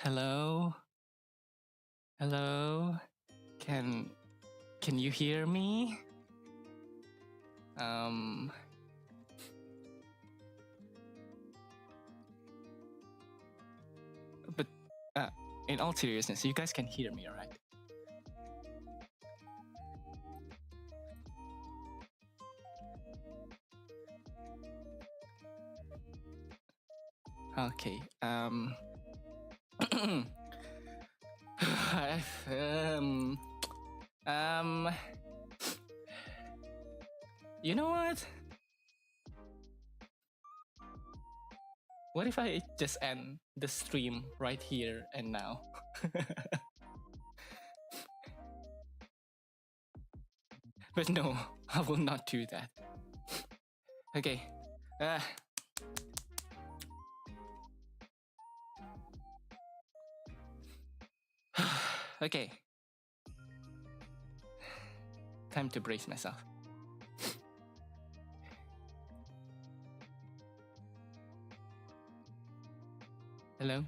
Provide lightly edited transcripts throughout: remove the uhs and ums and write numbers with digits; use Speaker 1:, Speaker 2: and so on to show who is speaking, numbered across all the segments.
Speaker 1: Hello? Hello? Can you hear me? But in all seriousness, you guys can hear me, right? Okay. You know what? What if I just end the stream right here and now? But no, I will not do that. Okay. Okay. Time to brace myself. Hello?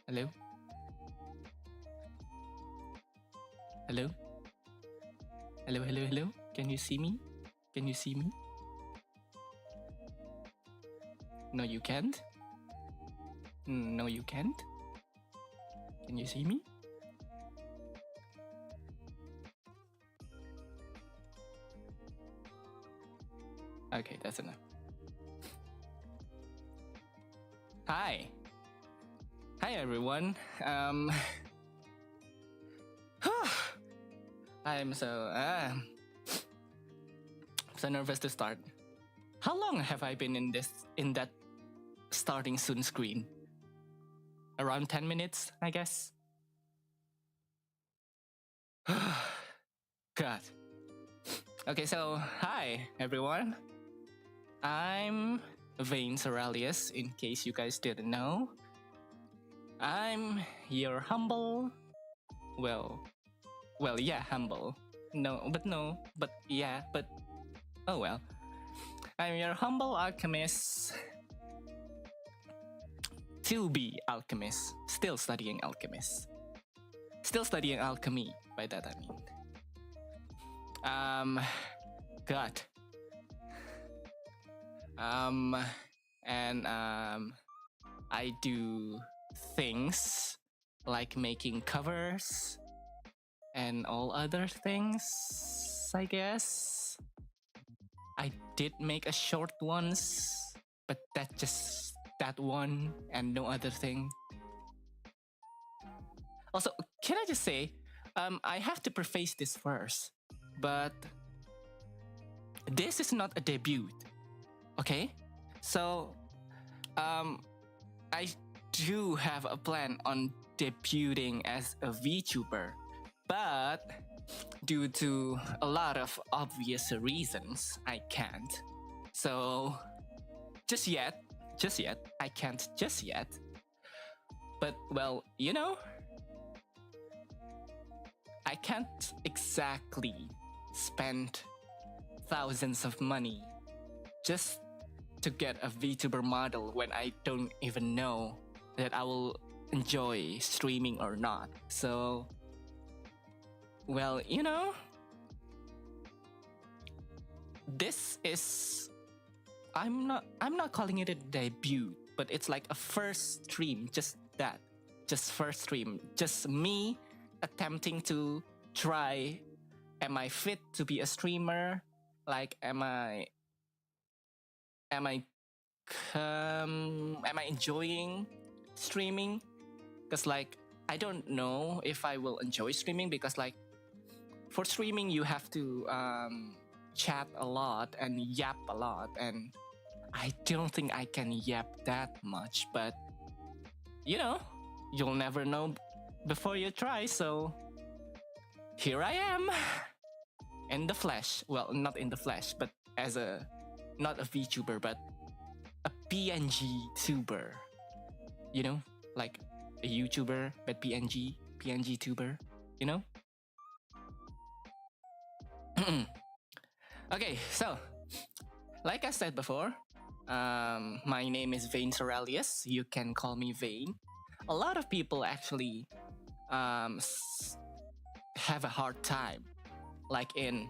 Speaker 1: Hello? Hello? Hello, hello, hello? Can you see me? Can you see me? No, you can't? No, you can't? Can you see me? Okay, that's enough. Hi. Hi, everyone. I'm so nervous to start. How long have I been in that starting soon screen? Around 10 minutes, I guess. God. Okay, so hi everyone. I'm Vayne Soralius, in case you guys didn't know. I'm your humble, well, yeah, humble. But oh well. I'm your humble alchemist, to be alchemist, still studying alchemist. Still studying alchemy, by that I mean. God. I do things like making covers and all other things, I guess. I did make a short once, but that one and no other thing. Also, can I just say, I have to preface this first, but this is not a debut, okay? So, I do have a plan on debuting as a VTuber, but due to a lot of obvious reasons, I can't. So, just yet, I can't just yet. But, well, you know, I can't exactly spend thousands of money just to get a VTuber model when I don't even know that I will enjoy streaming or not. So, well, you know, this is, I'm not calling it a debut, but it's like a first stream, just first stream, just me attempting to try, am I fit to be a streamer? Like, am I enjoying streaming? Because like, I don't know if I will enjoy streaming, because like, for streaming you have to chat a lot and yap a lot, and I don't think I can yap that much, but you know, you'll never know before you try, so here I am in the flesh. Well, not in the flesh, but as a not a VTuber, but a PNG tuber. You know, like a YouTuber, but PNG tuber. You know. Okay, so like I said before, my name is Vayne Soralius. You can call me Vayne. A lot of people actually have a hard time, like in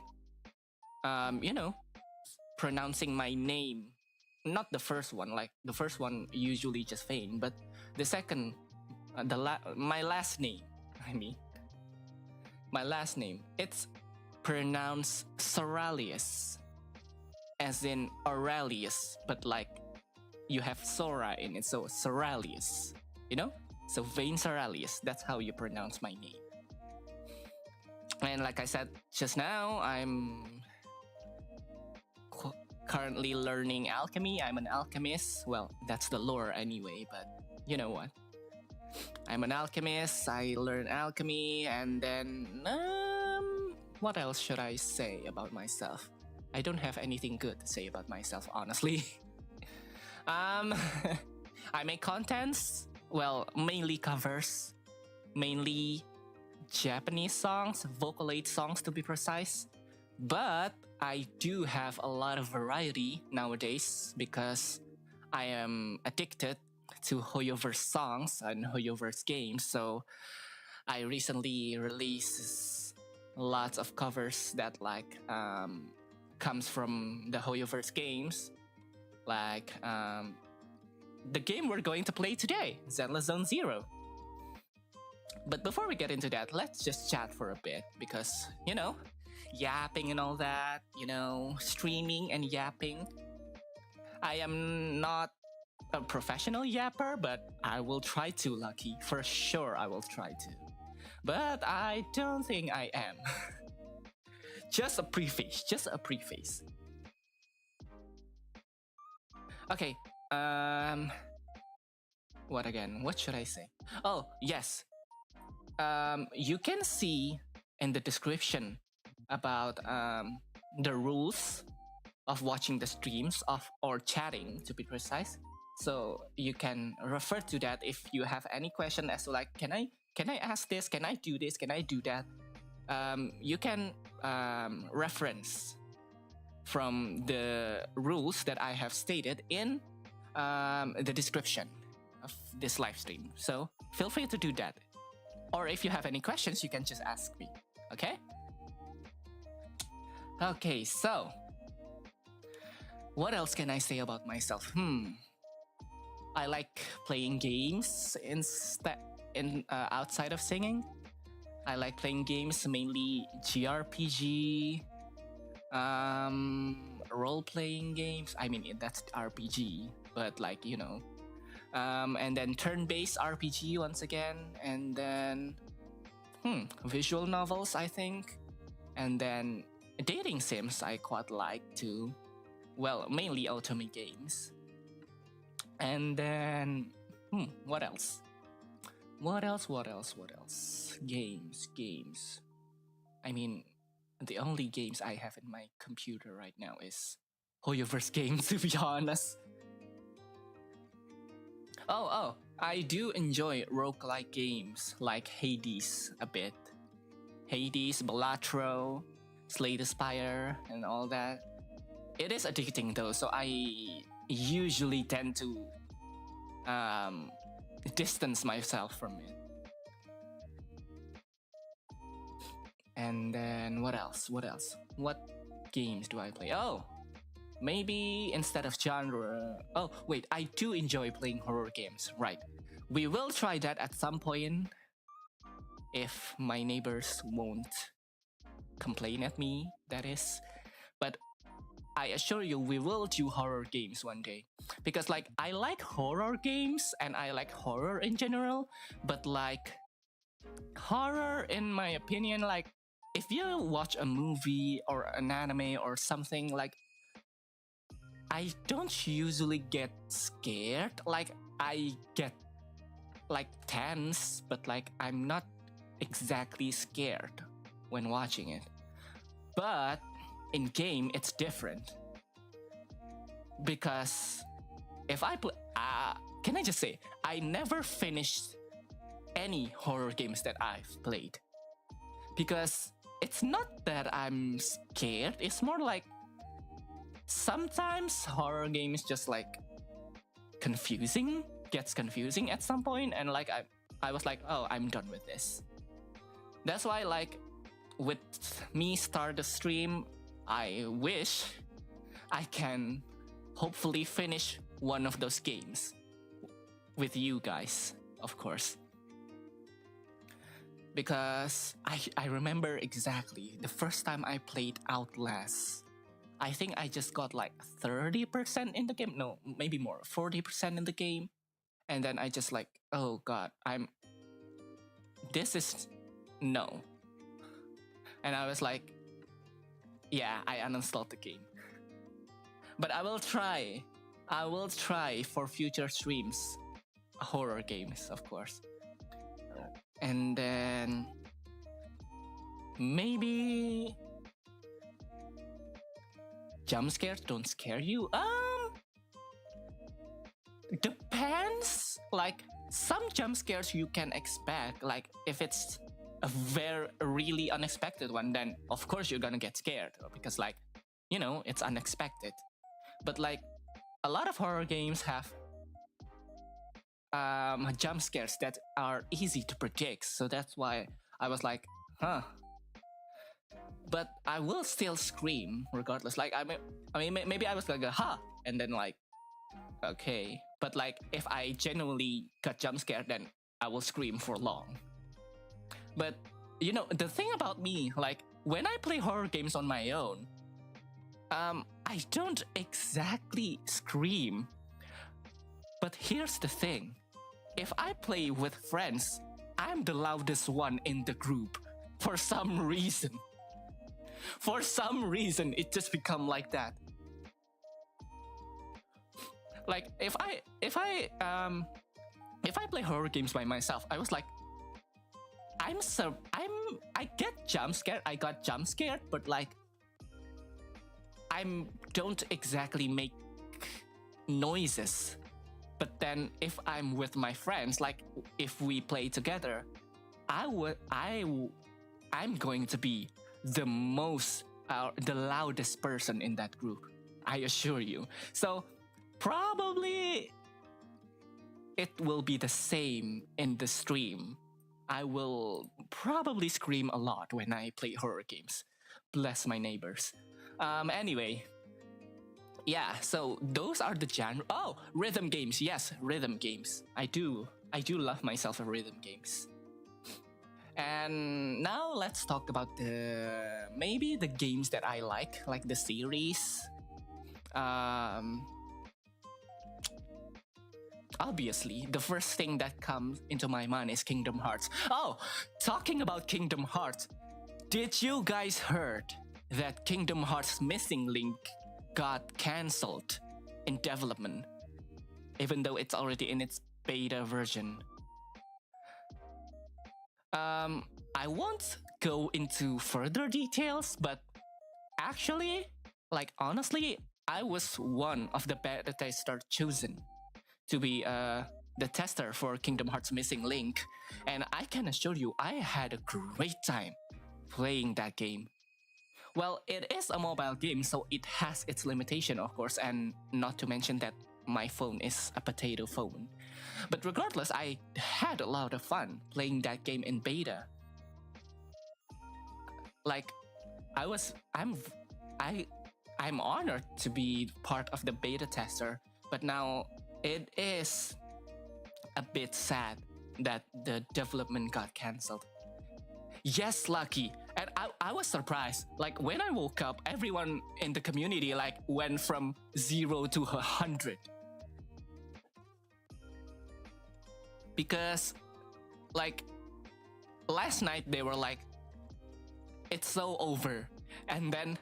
Speaker 1: pronouncing my name. Not the first one, like the first one usually just Vayne, but the second, my last name. I mean, my last name. It's pronounced Soralius, as in Aurelius, but like you have Sora in it, so Soralius. You know, so Vayne Soralius. That's how you pronounce my name. And like I said just now, I'm currently learning alchemy. I'm an alchemist. Well, that's the lore anyway, but you know what? I'm an alchemist. I learn alchemy, and then what else should I say about myself? I don't have anything good to say about myself, honestly. I make contents. Well, mainly covers, mainly Japanese songs, Vocaloid songs to be precise. But I do have a lot of variety nowadays because I am addicted to Hoyoverse songs and Hoyoverse games. So I recently released lots of covers that like comes from the Hoyoverse games, like the game we're going to play today, Zenless Zone Zero. But before we get into that, let's just chat for a bit because, you know, yapping and all that, you know, streaming and yapping. I am not a professional yapper, but I will try to, Lucky. For sure, I will try to. But I don't think I am. Just a preface. Okay, what again? What should I say? Oh, yes. You can see in the description about the rules of watching the streams or chatting, to be precise. So you can refer to that if you have any question as to like, can I ask this? Can I do this? Can I do that? You can reference from the rules that I have stated in the description of this live stream. So feel free to do that. Or if you have any questions, you can just ask me. Okay? Okay, so what else can I say about myself? I like playing games outside of singing. I like playing games, mainly JRPG, role-playing games. I mean, that's RPG, but like, you know. And then turn-based RPG once again, and then visual novels, I think, and then dating sims I quite like too. Well, mainly otome games. And then what else? Games. I mean, the only games I have in my computer right now is Hoyoverse games, to be honest. Oh, I do enjoy roguelike games like Hades a bit. Hades, Balatro, Slay the Spire, and all that. It is addicting though, so I usually tend to distance myself from it. And then what else? What games do I play? Oh, maybe instead of genre... Oh, wait, I do enjoy playing horror games, right. We will try that at some point if my neighbors won't complain at me, that is. But I assure you, we will do horror games one day. Because like, I like horror games and I like horror in general, but like, horror in my opinion, like, if you watch a movie or an anime or something, like I don't usually get scared. Like I get like tense, but like I'm not exactly scared when watching it. But in game, it's different because if I play, can I just say I never finished any horror games that I've played because it's not that I'm scared. It's more like sometimes horror games just like gets confusing at some point, and like I was like, oh, I'm done with this. That's why like with me start the stream, I wish I can hopefully finish one of those games with you guys, of course. Because I remember exactly the first time I played Outlast. I think I just got like 30% in the game. No, maybe more, 40% in the game. And then I just like, oh God, this is no. And I was like, yeah, I uninstalled the game. But I will try for future streams, horror games, of course. And then maybe jump scares don't scare you. Depends. Like some jump scares you can expect. Like if it's a really unexpected one, then of course you're gonna get scared because like, you know, it's unexpected. But like a lot of horror games have jump scares that are easy to predict. So that's why I was like, huh. But I will still scream regardless. Like I mean maybe I was like, ha, and then like, okay. But like if I genuinely got jump scared, then I will scream for long. But you know, the thing about me, like when I play horror games on my own, I don't exactly scream. But here's the thing. If I play with friends, I'm the loudest one in the group for some reason. For some reason, it just become like that. Like if I play horror games by myself, I was like, I get jump scared. I got jump scared, but like don't exactly make noises. But then if I'm with my friends, like if we play together, I'm going to be the loudest person in that group. I assure you. So probably it will be the same in the stream. I will probably scream a lot when I play horror games. Bless my neighbors. Anyway. Yeah, so those are the genre. Oh, rhythm games. Yes, rhythm games. I do love myself at rhythm games. And now let's talk about maybe the games that I like the series. Obviously, the first thing that comes into my mind is Kingdom Hearts. Oh, talking about Kingdom Hearts, did you guys heard that Kingdom Hearts Missing Link got cancelled in development, even though it's already in its beta version? I won't go into further details, but actually, like honestly, I was one of the beta testers chosen to be the tester for Kingdom Hearts Missing Link, and I can assure you, I had a great time playing that game. Well, it is a mobile game, so it has its limitation, of course, and not to mention that my phone is a potato phone. But regardless, I had a lot of fun playing that game in beta. Like, I'm honored to be part of the beta tester, but now it is a bit sad that the development got cancelled. Yes, Lucky. And I was surprised. Like when I woke up, everyone in the community like went from 0 to 100. Because like last night they were like, it's so over. And then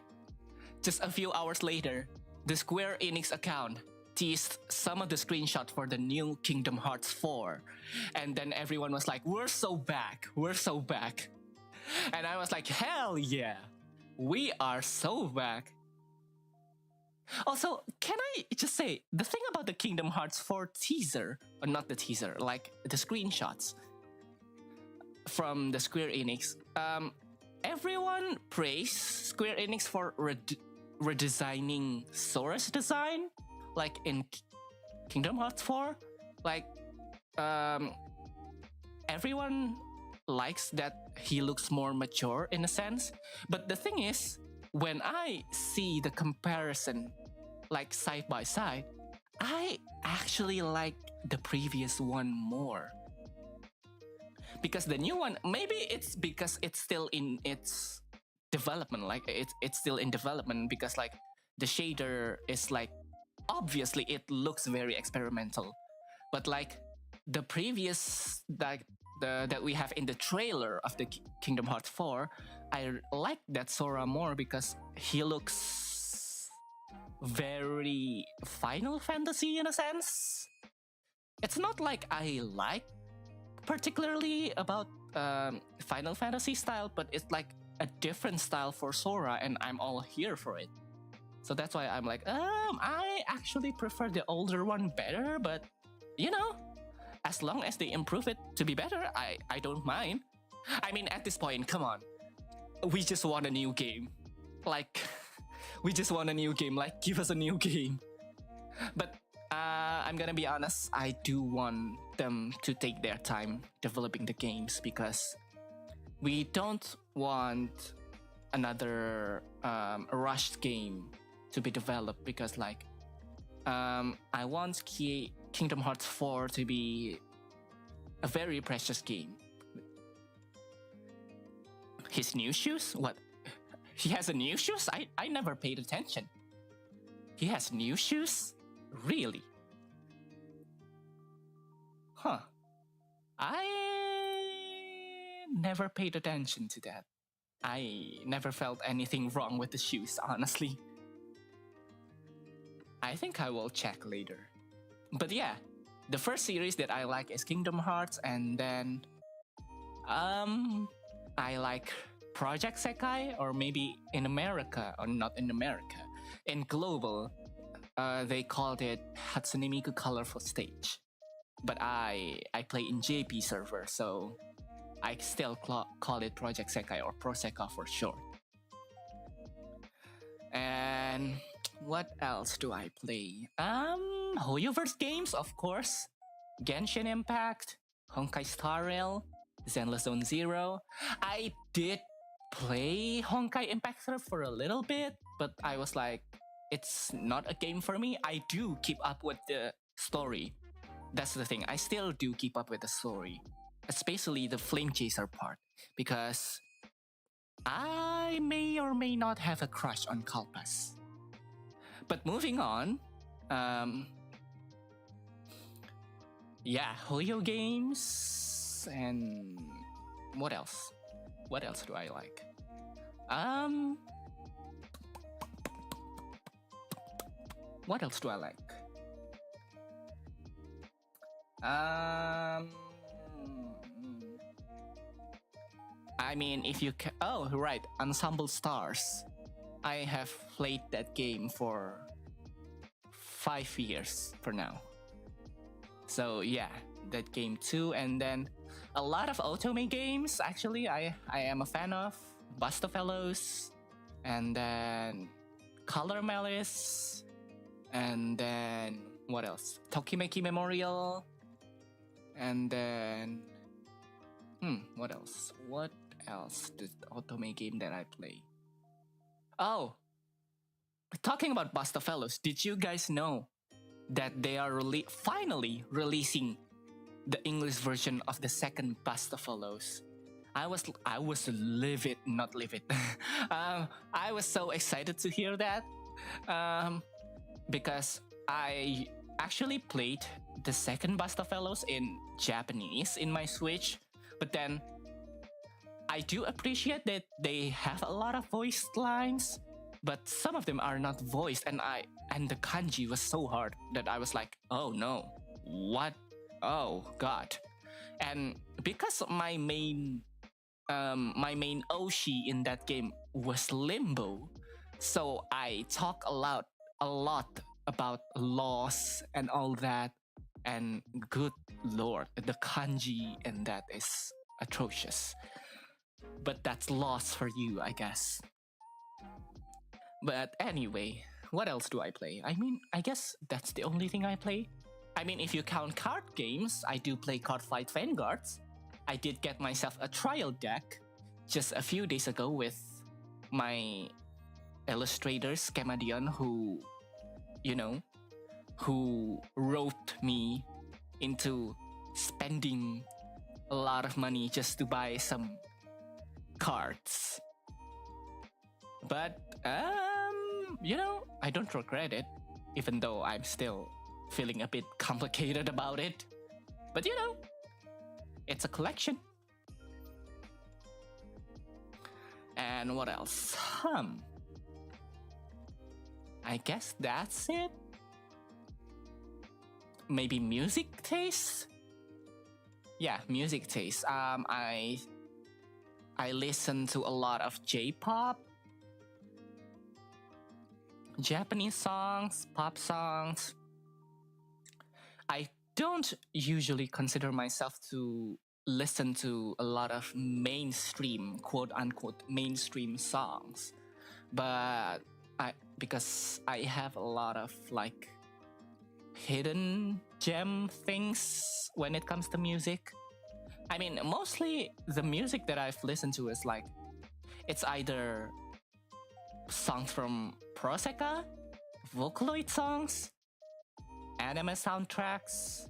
Speaker 1: just a few hours later, the Square Enix account teased some of the screenshots for the new Kingdom Hearts 4. And then everyone was like, we're so back. We're so back. And I was like, hell yeah. We are so back. Also, can I just say, the thing about the Kingdom Hearts 4 teaser, or not the teaser, like the screenshots from the Square Enix, everyone praised Square Enix for redesigning Sora's design, like in Kingdom Hearts 4. Like, everyone likes that he looks more mature in a sense. But the thing is, when I see the comparison, like side by side, I actually like the previous one more. Because the new one, maybe it's because it's still in its development, like it's still in development, because like the shader is like, obviously it looks very experimental. But like the previous, like that we have in the trailer of the Kingdom Hearts 4, I like that Sora more because he looks very Final Fantasy in a sense. It's not like I like particularly about Final Fantasy style, but it's like a different style for Sora, and I'm all here for it. So that's why I'm like, I actually prefer the older one better, but you know, as long as they improve it to be better, I don't mind. I mean, at this point, come on. We just want a new game. Like, we just want a new game. Like, give us a new game. But I'm gonna be honest, I do want them to take their time developing the games, because we don't want another rushed game to be developed, because like I want Kingdom Hearts 4 to be a very precious game. His new shoes? What? He has a new shoes? I never paid attention. He has new shoes? Really? Huh. I never paid attention to that. I never felt anything wrong with the shoes, honestly. I think I will check later. But yeah, the first series that I like is Kingdom Hearts, and then I like Project Sekai, or maybe in America, or not in America, in global, they called it Hatsune Miku Colorful Stage. But I play in JP server, so I still call it Project Sekai, or Pro Seka for short. And what else do I play? Hoyoverse games, of course. Genshin Impact, Honkai Star Rail, Zenless Zone Zero. I did play Honkai Impact for a little bit, but I was like, it's not a game for me. I do keep up with the story. That's the thing. I still do keep up with the story, especially the Flame Chaser part, because I may or may not have a crush on Kalpas. But moving on, yeah, Hoyo games, and what else? What else do I like? What else do I like? I mean, if you oh, right, Ensemble Stars. I have played that game for 5 years for now. So yeah, that game too. And then a lot of otome games, actually, I am a fan of. Bustafellows, and then Color Malice, and then what else? Tokimeki Memorial, and then what else? What else? The otome game that I play. Oh, talking about Bustafellows, did you guys know that they are finally releasing the English version of the second Bustafellows? I was livid, not livid. I was so excited to hear that, because I actually played the second Bustafellows in Japanese in my Switch, but then I do appreciate that they have a lot of voiced lines, but some of them are not voiced, and the kanji was so hard that I was like, oh no, what? Oh god. And because my main Oshi in that game was Limbo, so I talk a lot about loss and all that, and good lord, the kanji and that is atrocious. But that's loss for you, I guess. But anyway, what else do I play? I mean, I guess that's the only thing I play. I mean, if you count card games, I do play Cardfight Vanguards. I did get myself a trial deck just a few days ago with my illustrator, Schemadion, who roped me into spending a lot of money just to buy some cards. But, I don't regret it, even though I'm still feeling a bit complicated about it. But it's a collection. And what else? I guess that's it. Maybe music taste? Yeah, music taste. I listen to a lot of J-pop, Japanese songs, pop songs. I don't usually consider myself to listen to a lot of mainstream, quote-unquote, mainstream songs. But because I have a lot of like hidden gem things when it comes to music. I mean, mostly the music that I've listened to is like, it's either songs from Proseka, Vocaloid songs, anime soundtracks,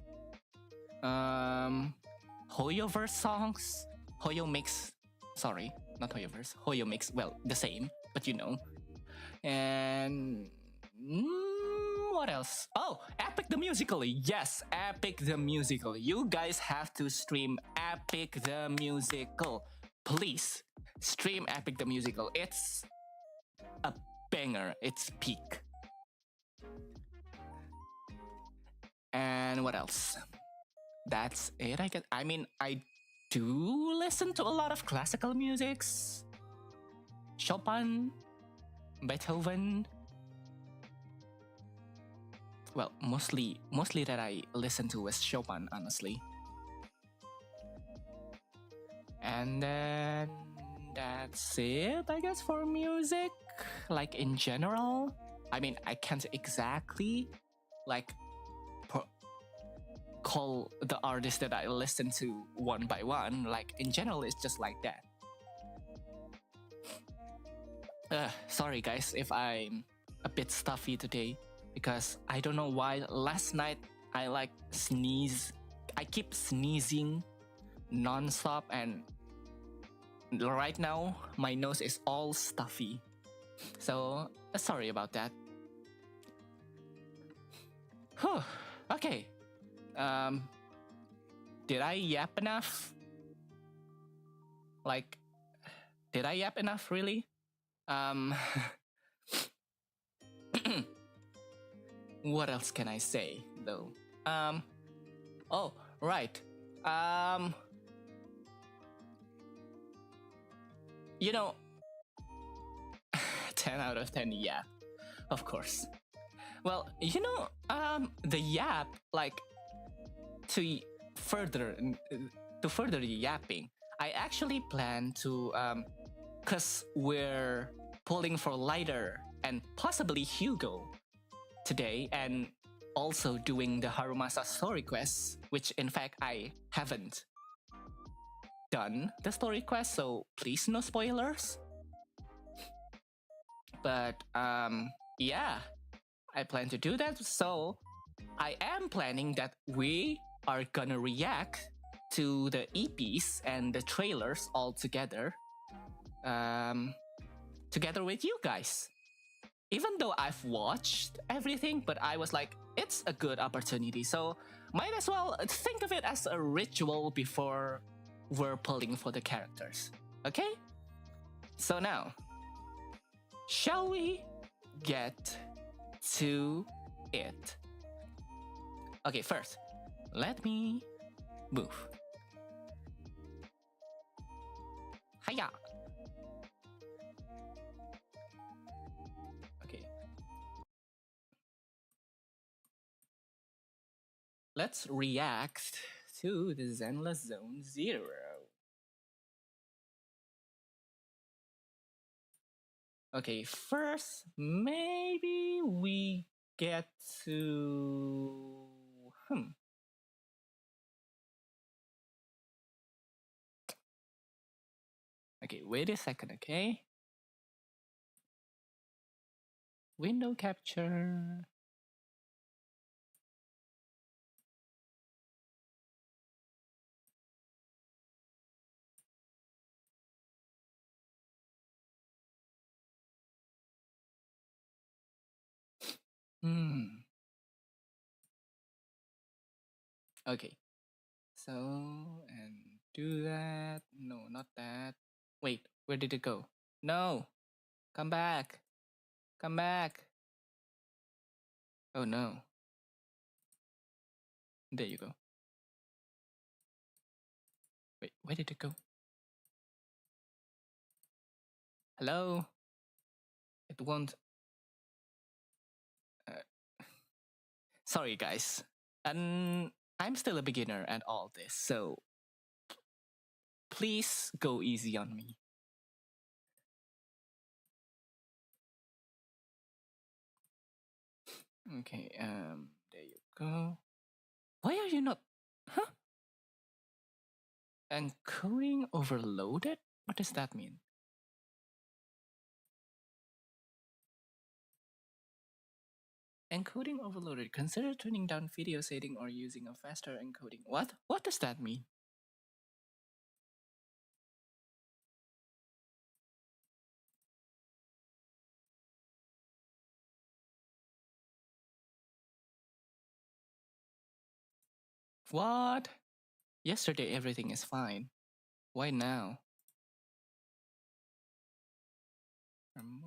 Speaker 1: Hoyoverse songs, Hoyo mix, sorry, not Hoyoverse, Hoyo mix, well, the same, but and what else? Oh, Epic the Musical. Yes, Epic the Musical. You guys have to stream Epic the Musical. Please, stream Epic the Musical. It's a banger. It's peak. And what else? That's it, I guess. I mean, I do listen to a lot of classical musics. Chopin, Beethoven. Well, mostly that I listen to was Chopin, honestly. And then that's it, I guess, for music. Like in general, I mean, I can't exactly like call the artist that I listen to one by one. Like in general, it's just like that. Sorry guys if I'm a bit stuffy today, because I don't know why last night I like sneeze. I keep sneezing non-stop, and right now my nose is all stuffy. So sorry about that. Whew. Okay. Did I yap enough? Like, did I yap enough really? What else can I say though? Oh, right. 10 out of 10 yap, of course. Well, the yap, like, to further the yapping, I actually plan to, cause we're pulling for Lighter and possibly Hugo today, and also doing the Harumasa story quests, which in fact I haven't done the story quest, so please no spoilers. But yeah, I plan to do that, so I am planning that we are gonna react to the EPs and the trailers all together, together with you guys. Even though I've watched everything, but I was like, it's a good opportunity, so might as well think of it as a ritual before we're pulling for the characters. Okay? So now, shall we get to it? Okay, first, let me move. Hiya! Okay. Let's react to the Zenless Zone 0. Okay, first, maybe we get to... Okay, wait a second, okay? Window capture. Okay, so, and do that. No, not that. Wait, where did it go? No, come back. Come back. Oh no. There you go. Wait, where did it go? Hello? It won't... Sorry, guys. And I'm still a beginner at all this, so please go easy on me. Okay, there you go. Why are you not... Huh? Encoding overloaded? What does that mean? Encoding overloaded. Consider turning down video shading or using a faster encoding. What? What does that mean? What? Yesterday everything is fine. Why now? Remove.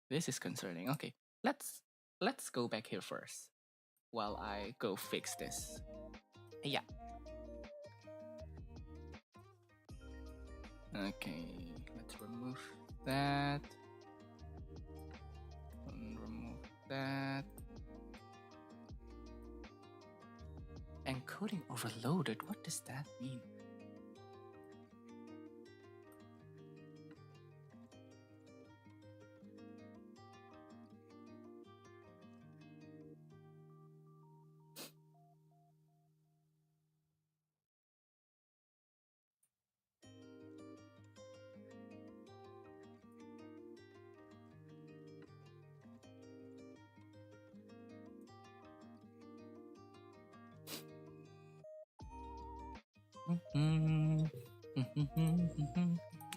Speaker 1: This is concerning. Okay, let's go back here first while I go fix this. Yeah. Okay, let's remove that. And remove that. Encoding overloaded. What does that mean?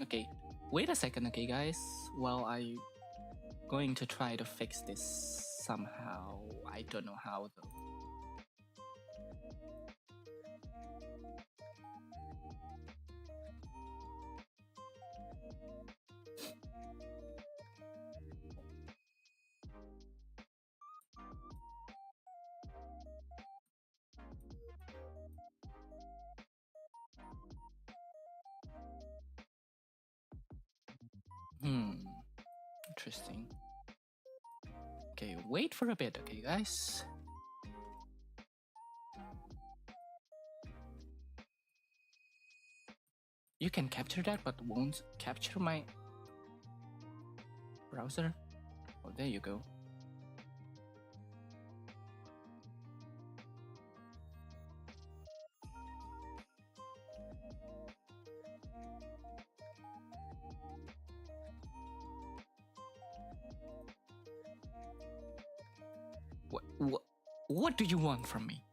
Speaker 1: Okay, wait a second, okay, guys. While I going to try to fix this somehow. I don't know how though. Interesting. Okay, wait for a bit, okay, guys. You can capture that, but won't capture my browser. Oh, there you go. What do you want from me?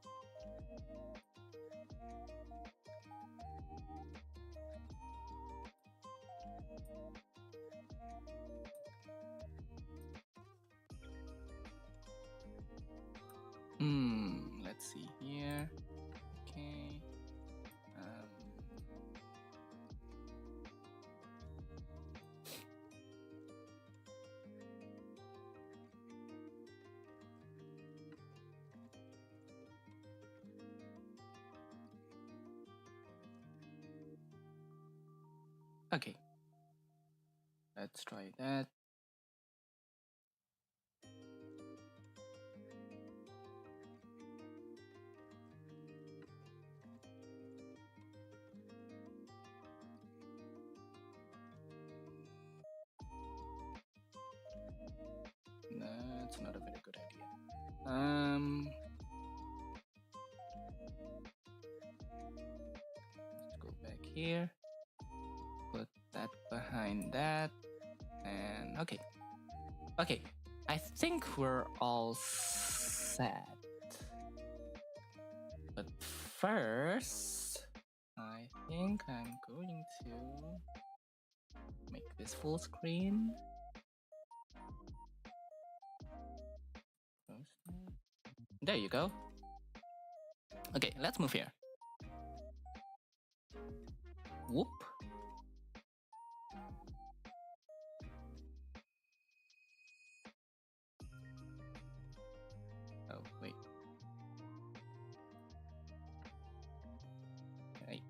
Speaker 1: let's see here. Okay. Okay. Let's try that. That's not a very good idea. Let's go back here. Put that behind that. And okay. Okay. I think we're all set. But first, I think I'm going to make this full screen. There you go. Okay, let's move here. Whoop. Oh, wait. Right.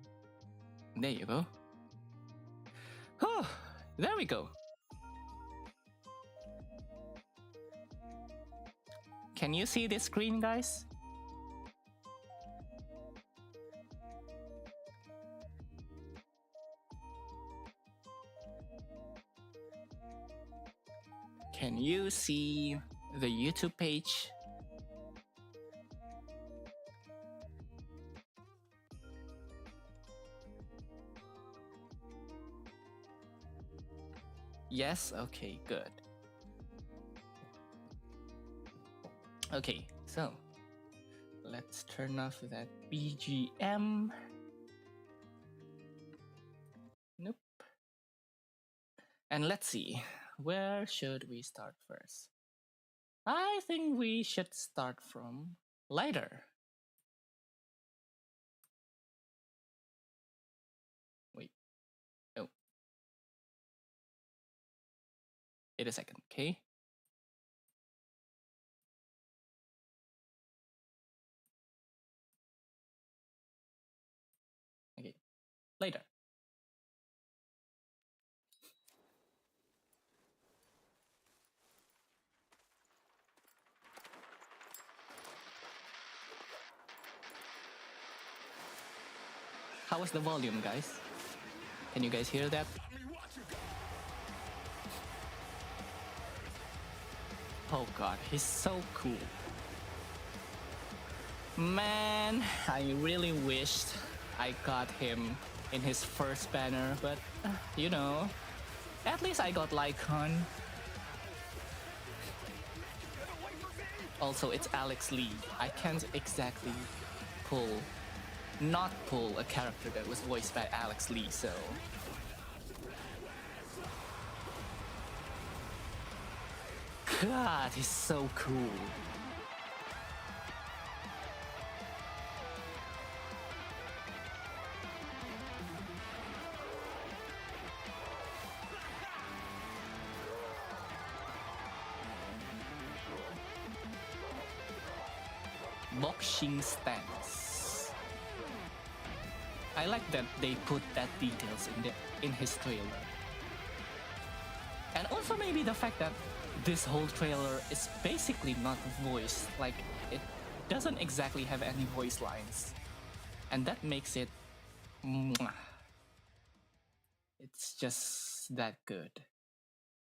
Speaker 1: There you go. Oh, there we go. Can you see this screen, guys? Can you see the YouTube page? Yes? Okay, good. Okay, so let's turn off that BGM. Nope. And let's see, where should we start first? I think we should start from lighter. Wait. Oh. Wait a second, okay? Okay, later. How was the volume, guys? Can you guys hear that? Oh god, he's so cool. Man, I really wished I got him in his first banner, but you know, at least I got Lycon. Also, it's Alex Lee. I can't exactly not pull a character that was voiced by Alex Lee, so... God, he's so cool. Boxing stance. I like that they put that details in his trailer. And also maybe the fact that this whole trailer is basically not voiced, like it doesn't exactly have any voice lines. And that makes it... It's just that good.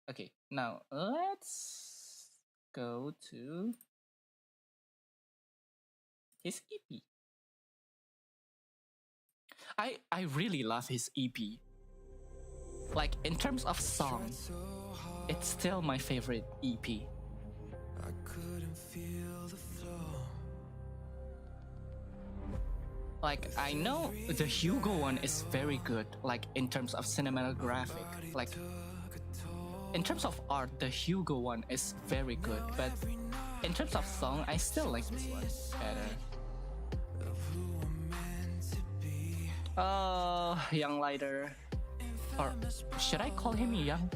Speaker 1: Okay, now let's go to his EP. I really love his EP. Like, in terms of song, it's still my favorite EP. Like, I know the Hugo one is very good, like, in terms of cinematographic. Like, in terms of art, the Hugo one is very good, but in terms of song, I still like this one better. Young lighter. Or should I call him young?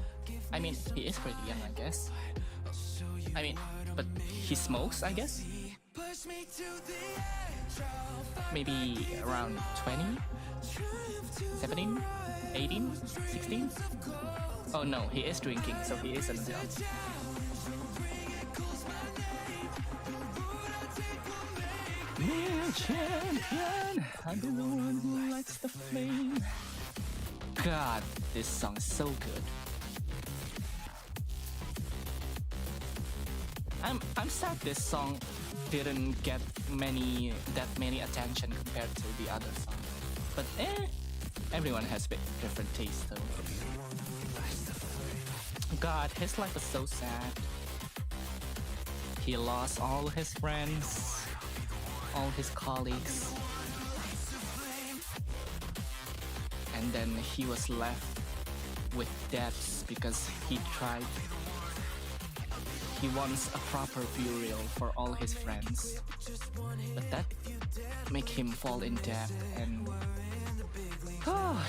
Speaker 1: I mean, he is pretty young, I guess. I mean, but he smokes, I guess? Maybe around 20? 17? 18? 16? Oh no, he is drinking, so he is an adult. Champion, I'm the one who lights the flame. God, this song is so good. I'm sad this song didn't get that many attention compared to the other songs. But everyone has different tastes though. God, his life is so sad. He lost all his friends, all his colleagues, and then he was left with debts because he wants a proper burial for all his friends, but that make him fall in debt, and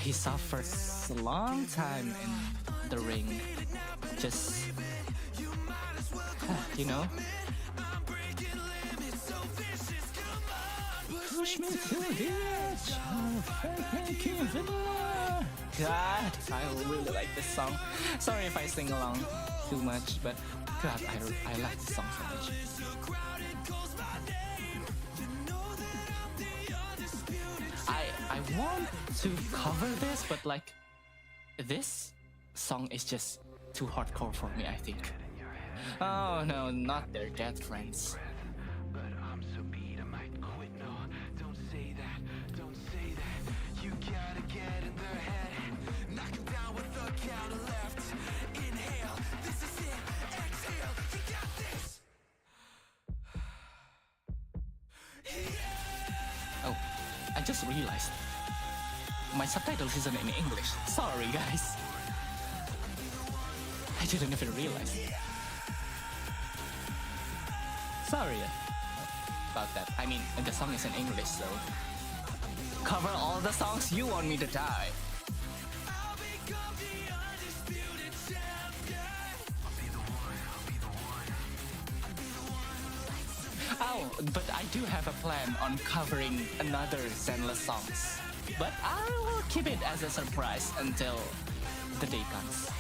Speaker 1: he suffers a long time in the ring, just you know. Push me to the edge. God, I really like this song. Sorry if I sing along too much, but God, I like this song so much. I want to cover this, but like, this song is just too hardcore for me, I think. Oh no, not their dead friends. Oh, I just realized my subtitles isn't in English. Sorry, guys. I didn't even realize. Sorry about that. I mean, the song is in English, so cover all the songs you want me to die. Oh, but I do have a plan on covering another Zenless songs. But I will keep it as a surprise until the day comes.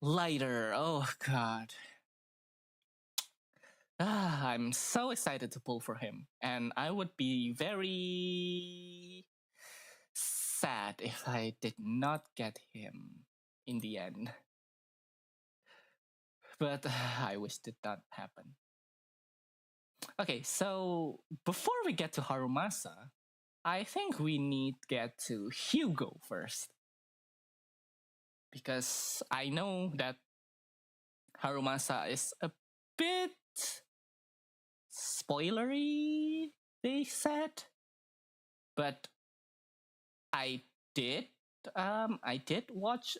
Speaker 1: Lighter, oh god. I'm so excited to pull for him. And I would be very sad if I did not get him in the end. But I wish it did not happen. Okay, so before we get to Harumasa, I think we need to get to Hugo first. Because I know that Harumasa is a bit spoilery, they said. But I did watch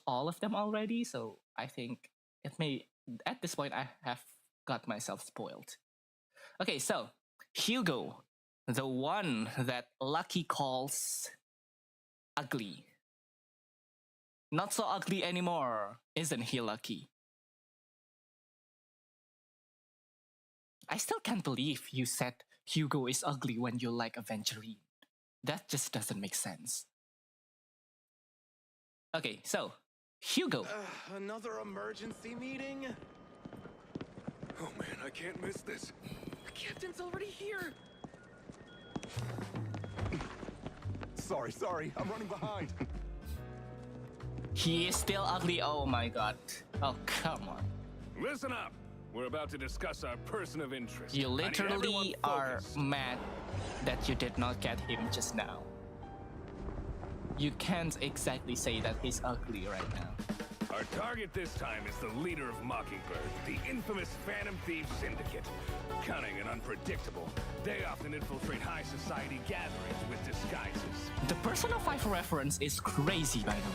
Speaker 1: all of them already, so I think at this point I have got myself spoiled. Okay, so Hugo, the one that Lucky calls ugly. Not so ugly anymore, isn't he, Lucky? I still can't believe you said Hugo is ugly when you like Avengerine. That just doesn't make sense. Okay, so Hugo.
Speaker 2: Another emergency meeting? Oh man, I can't miss this. The captain's already here. Sorry, I'm running behind.
Speaker 1: He is still ugly, oh my god. Oh, come on.
Speaker 3: Listen up. We're about to discuss our person of interest.
Speaker 1: You literally are mad that you did not get him just now. You can't exactly say that he's ugly right now.
Speaker 3: Our target this time is the leader of Mockingbird, the infamous Phantom Thieves Syndicate. Cunning and unpredictable, they often infiltrate high society gatherings with disguises.
Speaker 1: The Persona 5 reference is crazy, by the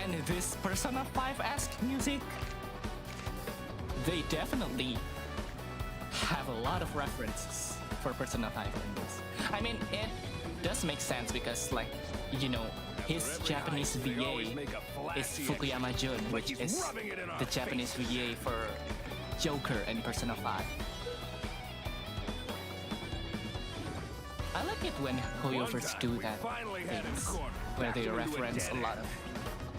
Speaker 1: way. And this Persona 5-esque music, they definitely have have a lot of references for Persona 5 in this. I mean, it does make sense because, like, you know, his Japanese VA is Fukuyama Jun, which is the Japanese VA for Joker in Persona 5. I like it when choreographers do that things, where they reference a lot of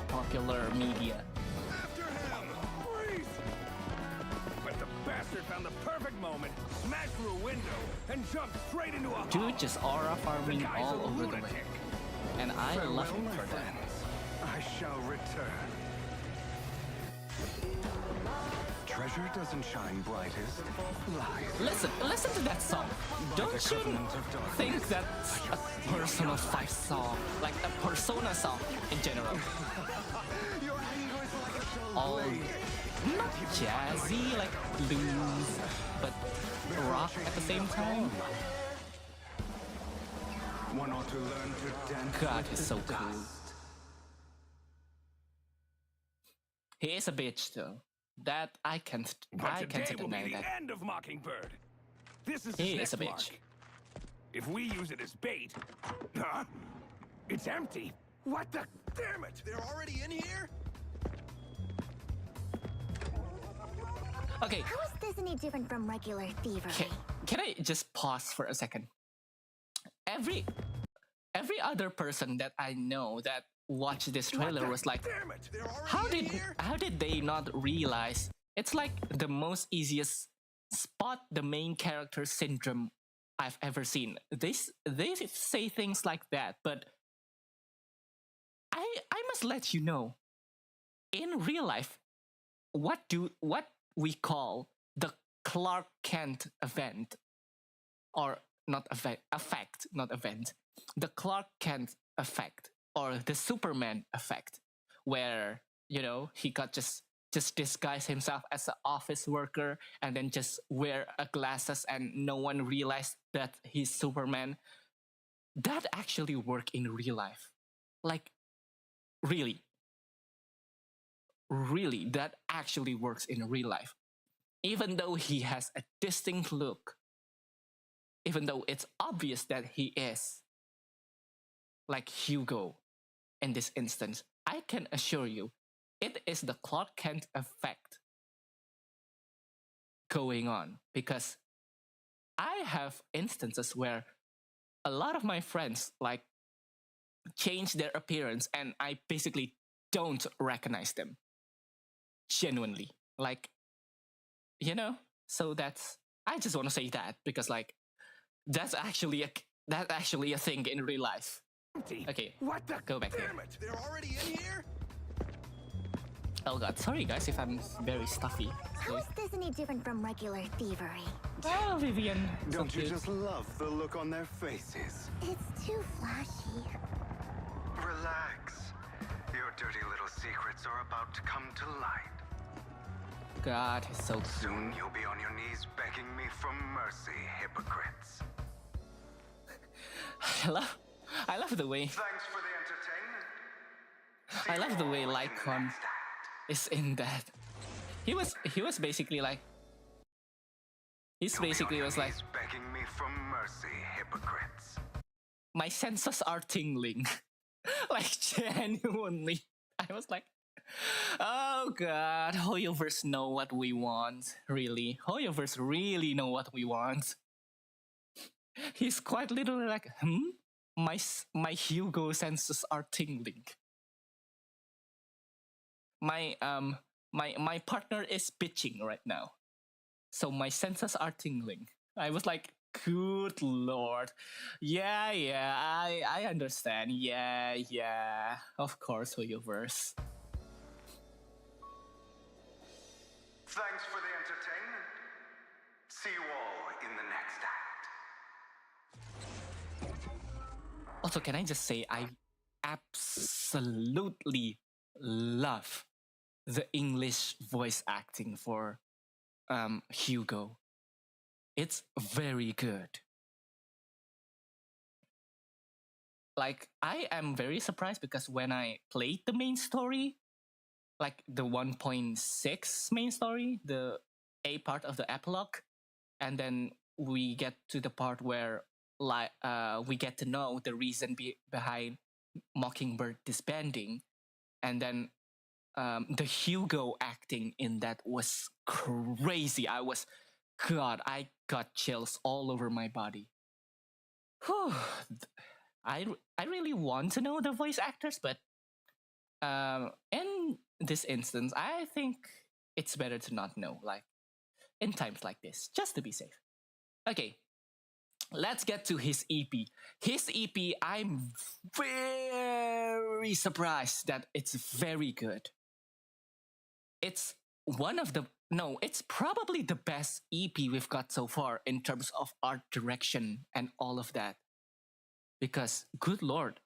Speaker 1: popular media.
Speaker 3: After him! Freeze! But the bastard found the perfect moment, smashed through a window, and jumped straight into a
Speaker 1: Dude just aura farming all over the way. And I love him for that.
Speaker 2: I shall return. Treasure doesn't shine brightest. Lies.
Speaker 1: Listen to that song. Don't you think that's a Persona 5 song? Like a Persona song in general.
Speaker 2: Your anger is like a
Speaker 1: All not jazzy, like blues, but rock at the same time.
Speaker 2: One ought to learn to dance.
Speaker 1: God,
Speaker 2: with
Speaker 1: he's
Speaker 2: the
Speaker 1: so cool.
Speaker 2: dust.
Speaker 1: He is a bitch though. That I can't
Speaker 3: But today will
Speaker 1: deny
Speaker 3: be the
Speaker 1: that.
Speaker 3: end of Mockingbird. This is
Speaker 1: He
Speaker 3: his
Speaker 1: is a
Speaker 3: next
Speaker 1: bitch.
Speaker 3: mark. If we use it as bait, huh? It's empty. What the? Damn it!
Speaker 2: They're already in here?
Speaker 1: Okay,
Speaker 4: How is this any different from regular thievery?
Speaker 1: can I just pause for a second? Every other person that I know that watched this trailer was like,
Speaker 3: Damn it!
Speaker 2: They're already in here?
Speaker 1: how did they not realize it's like the most easiest spot the main character syndrome I've ever seen. They say things like that, but I must let you know, in real life, what we call the Clark Kent event, or not effect, not event, the Clark Kent effect, or the Superman effect, where, you know, he got just disguise himself as an office worker and then just wear a glasses and no one realized that he's Superman. That actually work in real life. Like, really, that actually works in real life. Even though he has a distinct look, even though it's obvious that he is like Hugo in this instance, I can assure you, it is the Clark Kent effect going on, because I have instances where a lot of my friends like change their appearance and I basically don't recognize them. Genuinely. Like, you know? So I just want to say that because like that's actually a thing in real life.
Speaker 3: Empty.
Speaker 1: Okay.
Speaker 3: What the?
Speaker 1: Go back there.
Speaker 3: Damn it!
Speaker 2: They're already in here?
Speaker 1: Oh god, sorry guys if I'm very stuffy.
Speaker 4: How is this any different from regular thievery?
Speaker 1: Oh, Vivian. So
Speaker 2: Don't you
Speaker 1: cute.
Speaker 2: just love the look on their faces?
Speaker 4: It's too flashy.
Speaker 5: Relax. Your dirty little secrets are about to come to light.
Speaker 1: God, he's so cute.
Speaker 5: Soon you'll be on your knees begging me for mercy, hypocrites.
Speaker 1: I love the way
Speaker 5: Thanks for the entertainment.
Speaker 1: I love the way
Speaker 5: See you all in the
Speaker 1: Lycon
Speaker 5: next act.
Speaker 1: is in that. He was basically like
Speaker 5: You'll be on
Speaker 1: basically
Speaker 5: your
Speaker 1: was like,
Speaker 5: knees begging me for mercy, hypocrites.
Speaker 1: my senses are tingling. Like genuinely. I was like, oh god, Hoyoverse know what we want. Really. Hoyoverse really know what we want. He's quite literally like, my Hugo senses are tingling. My partner is bitching right now. So my senses are tingling. I was like, good lord. Yeah, I understand. Yeah. Of course, Hoyoverse.
Speaker 5: Thanks for the entertainment. See you all in the next act.
Speaker 1: Also, can I just say, I absolutely love the English voice acting for Hugo. It's very good. Like, I am very surprised because when I played the main story, like the 1.6 main story, the A part of the epilogue, and then we get to the part where we get to know the reason behind Mockingbird disbanding, and then the Hugo acting in that was crazy. I got chills all over my body. Whew. I really want to know the voice actors, but in this instance, I think it's better to not know, like in times like this, just to be safe. Okay, let's get to his EP. His EP, I'm very surprised that it's very good. It's it's probably the best EP we've got so far in terms of art direction and all of that. Because, good lord,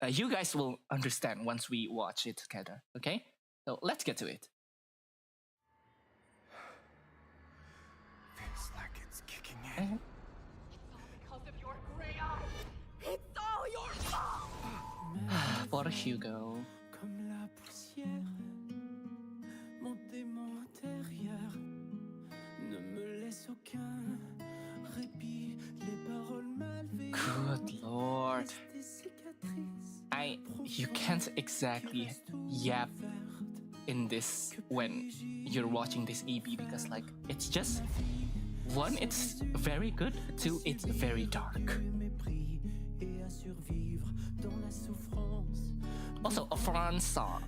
Speaker 1: you guys will understand once we watch it together, okay? So let's get to it.
Speaker 2: Feels like it's kicking in.
Speaker 6: It's all because of your gray eyes. It's all your fault.
Speaker 1: Poor Hugo.
Speaker 7: Comme la poussière, mon démon intérieur ne me laisse aucun répit. Les paroles mal vécues.
Speaker 1: Good lord. You can't exactly yap in this when you're watching this EP because like it's just one, it's very good, two, it's very dark. Also a Fran song.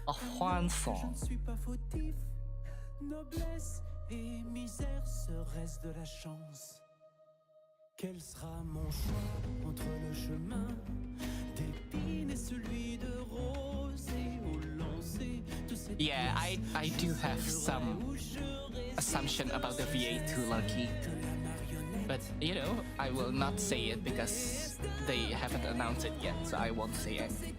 Speaker 1: A Juan song.
Speaker 7: Noblesse et misère, serait-ce de la chance? Quel sera mon choix entre le chemin d'épines et celui de rose et au lancer de cette
Speaker 1: Yeah, I do have some assumption about the VA2 Lucky, but you know, I will not say it because they haven't announced it yet, so I won't say anything.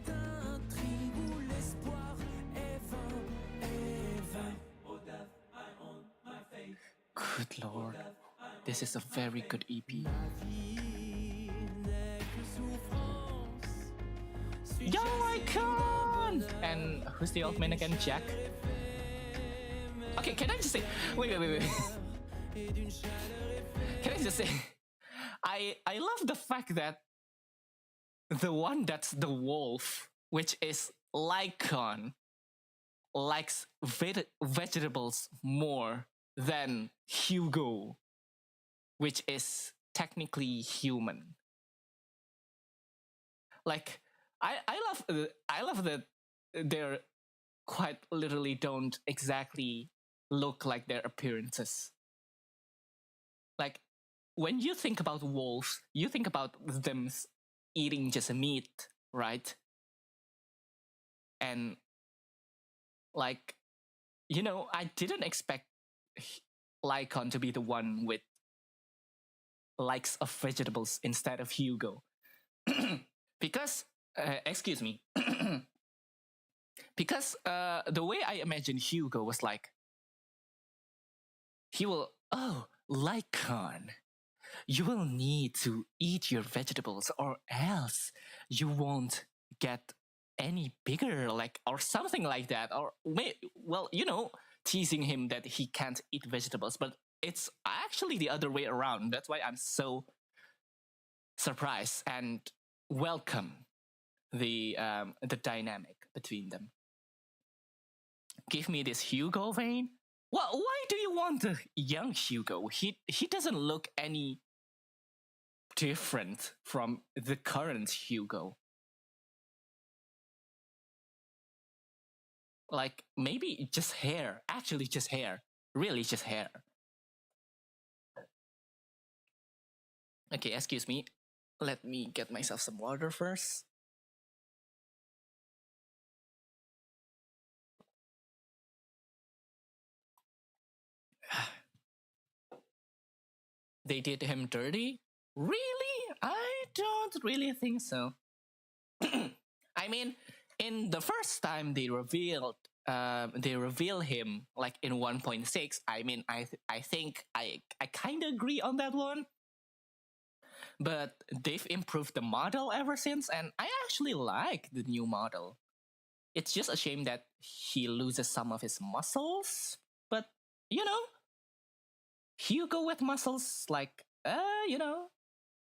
Speaker 1: Good lord, this is a very good EP. Young Icon! And who's the old man again? Jack? Okay, can I just say... Wait. Can I just say... I love the fact that the one that's the wolf, which is Lycon, likes vegetables more than Hugo, which is technically human. Like, I love that they're quite literally don't exactly look like their appearances. Like, when you think about wolves, you think about them eating just meat, right? And like, you know, I didn't expect Lycon to be the one with likes of vegetables instead of Hugo. Because, excuse me, because the way I imagine Hugo was like, Lycon, you will need to eat your vegetables or else you won't get any bigger, like, or something like that. Or, well, you know, teasing him that he can't eat vegetables, but it's actually the other way around. That's why I'm so surprised and welcome the dynamic between them. Give me this Hugo, Vayne. Well, why do you want a young Hugo? He doesn't look any different from the current Hugo. Like, maybe just hair. Actually, just hair. Really, just hair. Okay, excuse me. Let me get myself some water first. They did him dirty? Really? I don't really think so. I mean, in the first time they reveal him like in 1.6. I mean, I think I kind of agree on that one. But they've improved the model ever since, and I actually like the new model. it's just a shame that he loses some of his muscles. But, you know, Hugo with muscles, like, you know,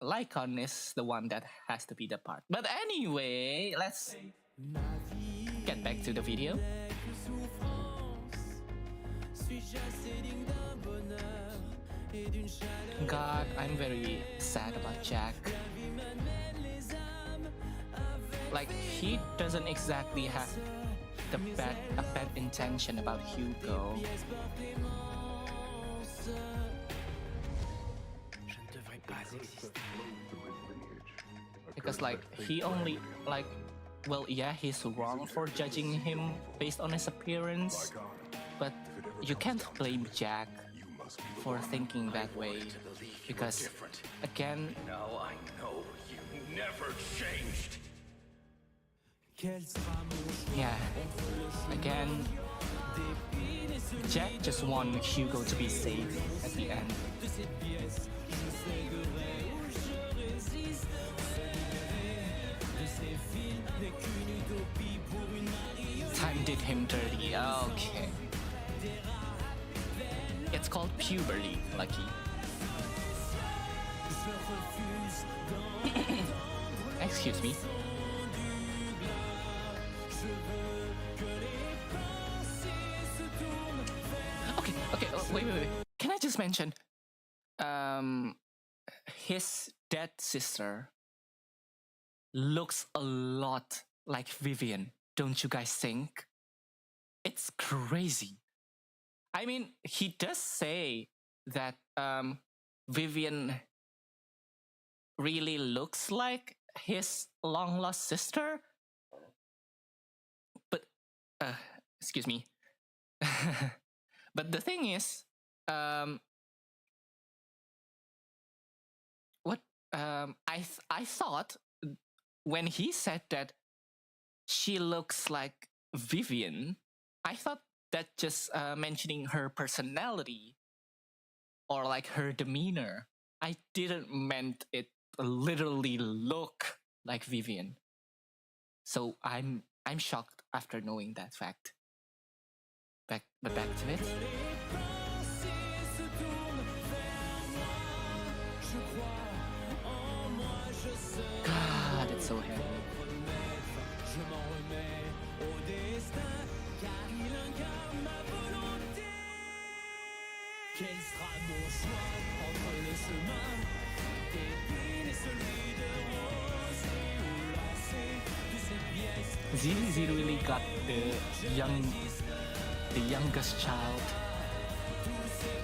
Speaker 1: Lycon is the one that has to be the part. But anyway, let's get back to the video. God, I'm very sad about Jack. Like, he doesn't exactly have a bad intention about Hugo. Because, like, he only, like, well, yeah, he's wrong for judging him based on his appearance, but you can't blame Jack for thinking that way, because, again,
Speaker 3: Now I know you never changed.
Speaker 1: yeah, again, Jack just wants Hugo to be safe at the end. Time did him dirty, okay. It's called puberty, Lucky. Excuse me. Okay, wait. Can I just mention, his dead sister looks a lot like Vivian, don't you guys think? It's crazy. I mean, he does say that Vivian really looks like his long-lost sister, but excuse me. But the thing is, I thought when he said that she looks like Vivian, I thought that just mentioning her personality or like her demeanor. I didn't meant it literally look like Vivian. So I'm shocked after knowing that fact. Back to it. God, it's so heavy. Z really got the youngest child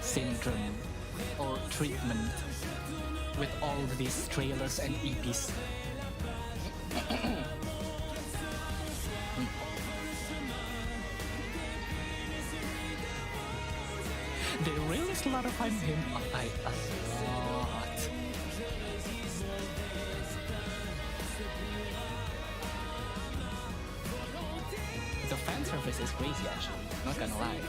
Speaker 1: syndrome or treatment with all these trailers and EPs. They really solidify him a lot. The fan service is crazy, actually, not gonna lie.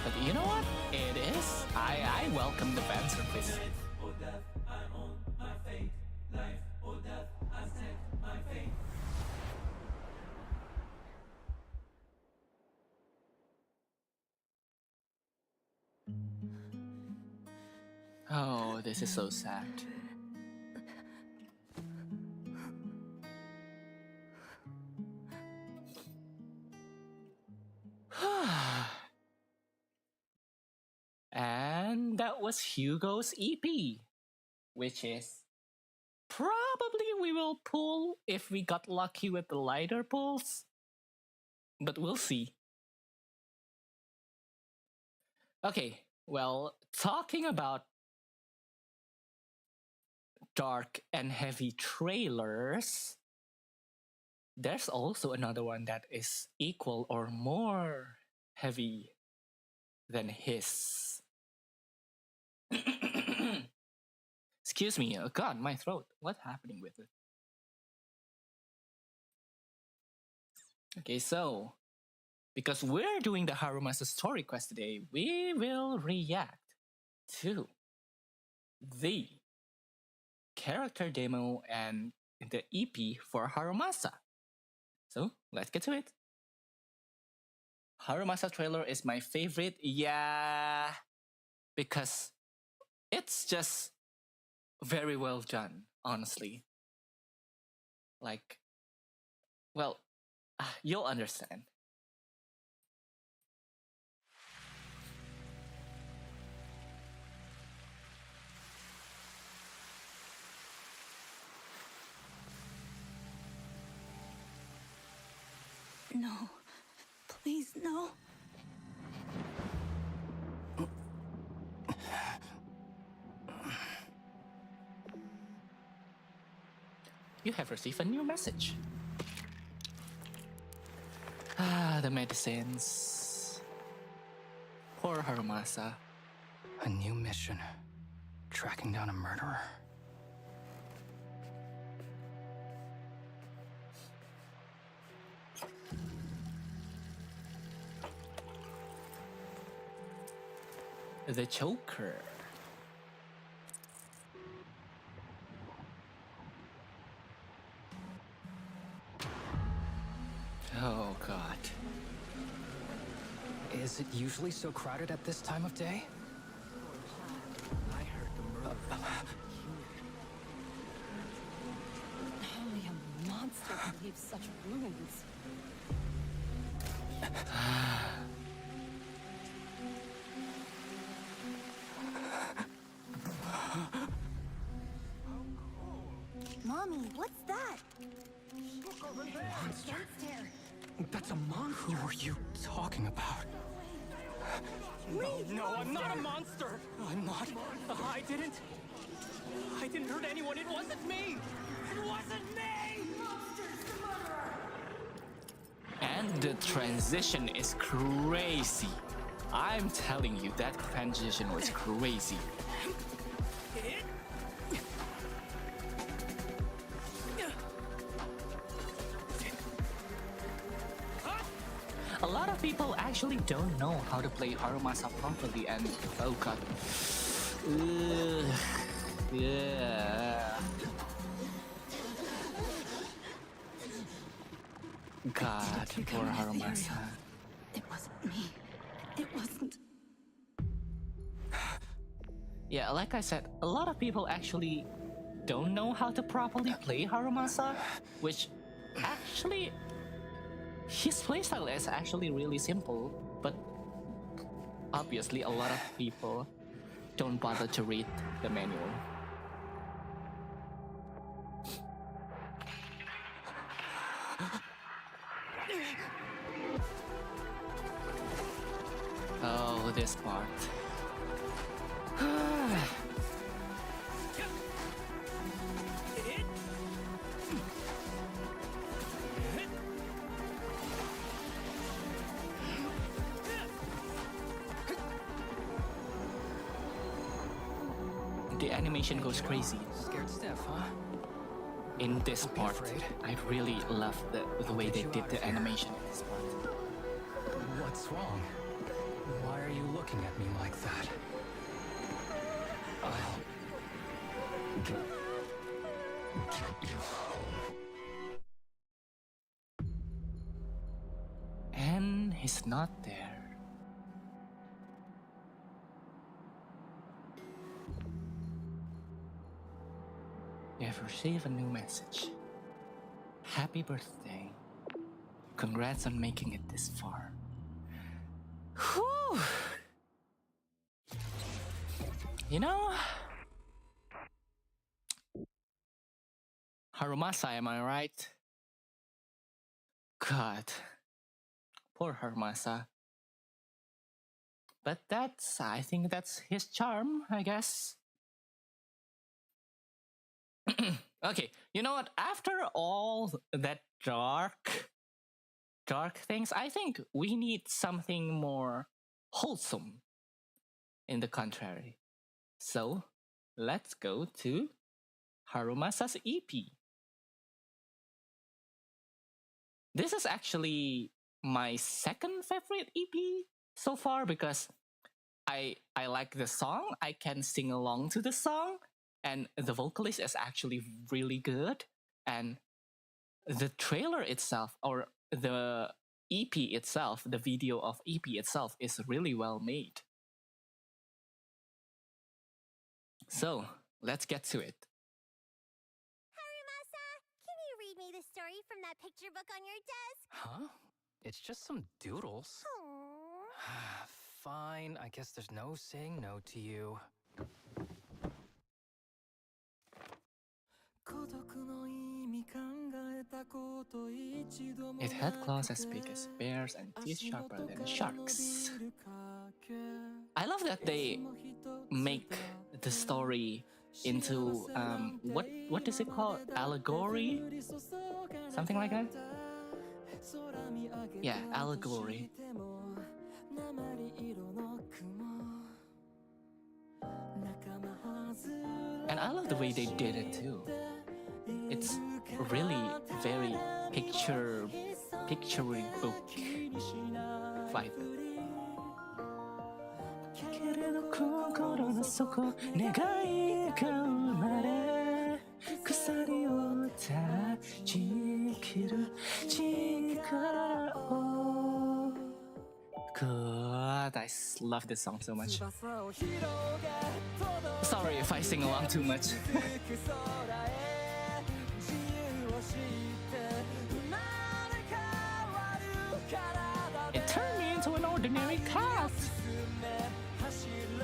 Speaker 1: But you know what? It is. I welcome the fan service. Oh, this is so sad. And that was Hugo's EP, which is probably we will pull if we got lucky with the lighter pulls, but we'll see. Okay, well, talking about dark and heavy trailers, there's also another one that is equal or more heavy than his. Excuse me, oh God, my throat. What's happening with it? Okay, so because we're doing the Harumasa story quest today, we will react to the character demo and the EP for Harumasa. So let's get to it. Harumasa trailer is my favorite. Yeah, because it's just very well done, honestly. Like, well, you'll understand.
Speaker 6: No. Please, no.
Speaker 1: You have received a new message. The medicines. Poor Harumasa.
Speaker 8: A new mission. Tracking down a murderer.
Speaker 1: The choker. Oh god.
Speaker 8: Is it usually so crowded at this time of day?
Speaker 7: I heard the murder.
Speaker 6: Only a monster could leave such ruins.
Speaker 4: Mommy, what's that?
Speaker 8: Monster. That's a monster. Who are you talking about?
Speaker 7: No, I'm not a monster.
Speaker 8: I'm not.
Speaker 7: I didn't hurt anyone. It wasn't me. It wasn't me.
Speaker 1: And the transition is crazy. I'm telling you, that transition was crazy. A lot of people actually don't know how to play Harumasa properly, and oh god. Ugh. Yeah. God, poor Harumasa.
Speaker 6: It wasn't me. It wasn't.
Speaker 1: Yeah, like I said, a lot of people actually don't know how to properly play Harumasa, which actually, his playstyle is actually really simple, but obviously a lot of people don't bother to read the manual. Oh, this part. The animation goes crazy.
Speaker 8: Scared stiff, huh?
Speaker 1: In this
Speaker 8: Don't be
Speaker 1: part,
Speaker 8: afraid.
Speaker 1: I really love the way they did the animation in this part.
Speaker 8: What's wrong? Why are you looking at me like that?
Speaker 1: And he's not there. You have received a new message. Happy birthday. Congrats on making it this far. Whew. You know, Harumasa, am I right? God, poor Harumasa. But I think that's his charm, I guess. Okay, you know what? After all that dark things, I think we need something more wholesome in the contrary. So, let's go to Harumasa's EP. This is actually my second favorite EP so far because I like the song, I can sing along to the song, and the vocalist is actually really good, and the trailer itself, or the EP itself, the video of EP itself, is really well made. So let's get to it.
Speaker 4: Harumasa, can you read me the story from that picture book on your desk?
Speaker 8: Huh? It's just some doodles.
Speaker 4: Aww.
Speaker 8: Fine, I guess there's no saying no to you.
Speaker 1: It had claws as big as bears and teeth sharper than sharks. I love that they make the story into what is it called? Allegory? Something like that? Yeah, allegory. And I love the way they did it too. It's really very picture book vibe. God, I love this song so much. Sorry if I sing along too much. It turned me into an ordinary cat.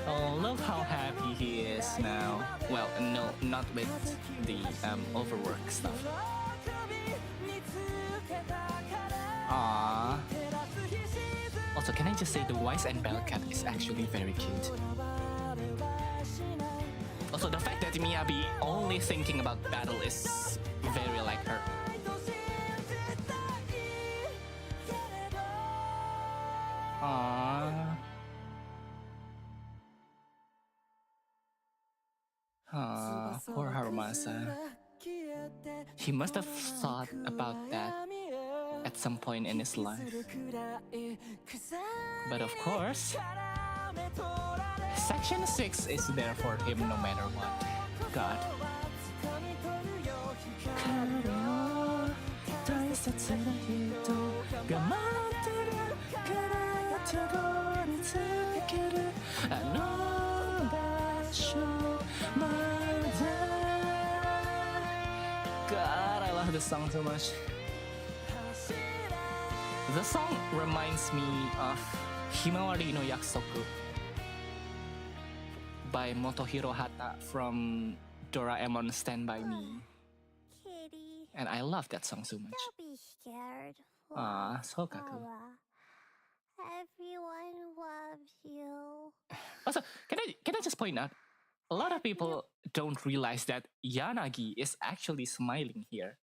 Speaker 1: Oh, look how happy he is now. Well, no, not with the overwork stuff. Aww. Also, can I just say the voice and Bellcat is actually very cute. Also, the fact that Miyabi only thinking about battle is very like her. Aww. Aww, poor Harumasa. He must have thought about that at some point in his life. But of course, Section 6 is there for him no matter what. God. God, I love this song so much. The song reminds me of Himawari no Yakusoku by Motohiro Hata from Doraemon Stand By Me.
Speaker 4: Kitty,
Speaker 1: And I love that song so much.
Speaker 4: don't be scared.
Speaker 1: Ah, Sokaku.
Speaker 4: Awa. Everyone loves you.
Speaker 1: Also, can I just point out, a lot of people don't realize that Yanagi is actually smiling here.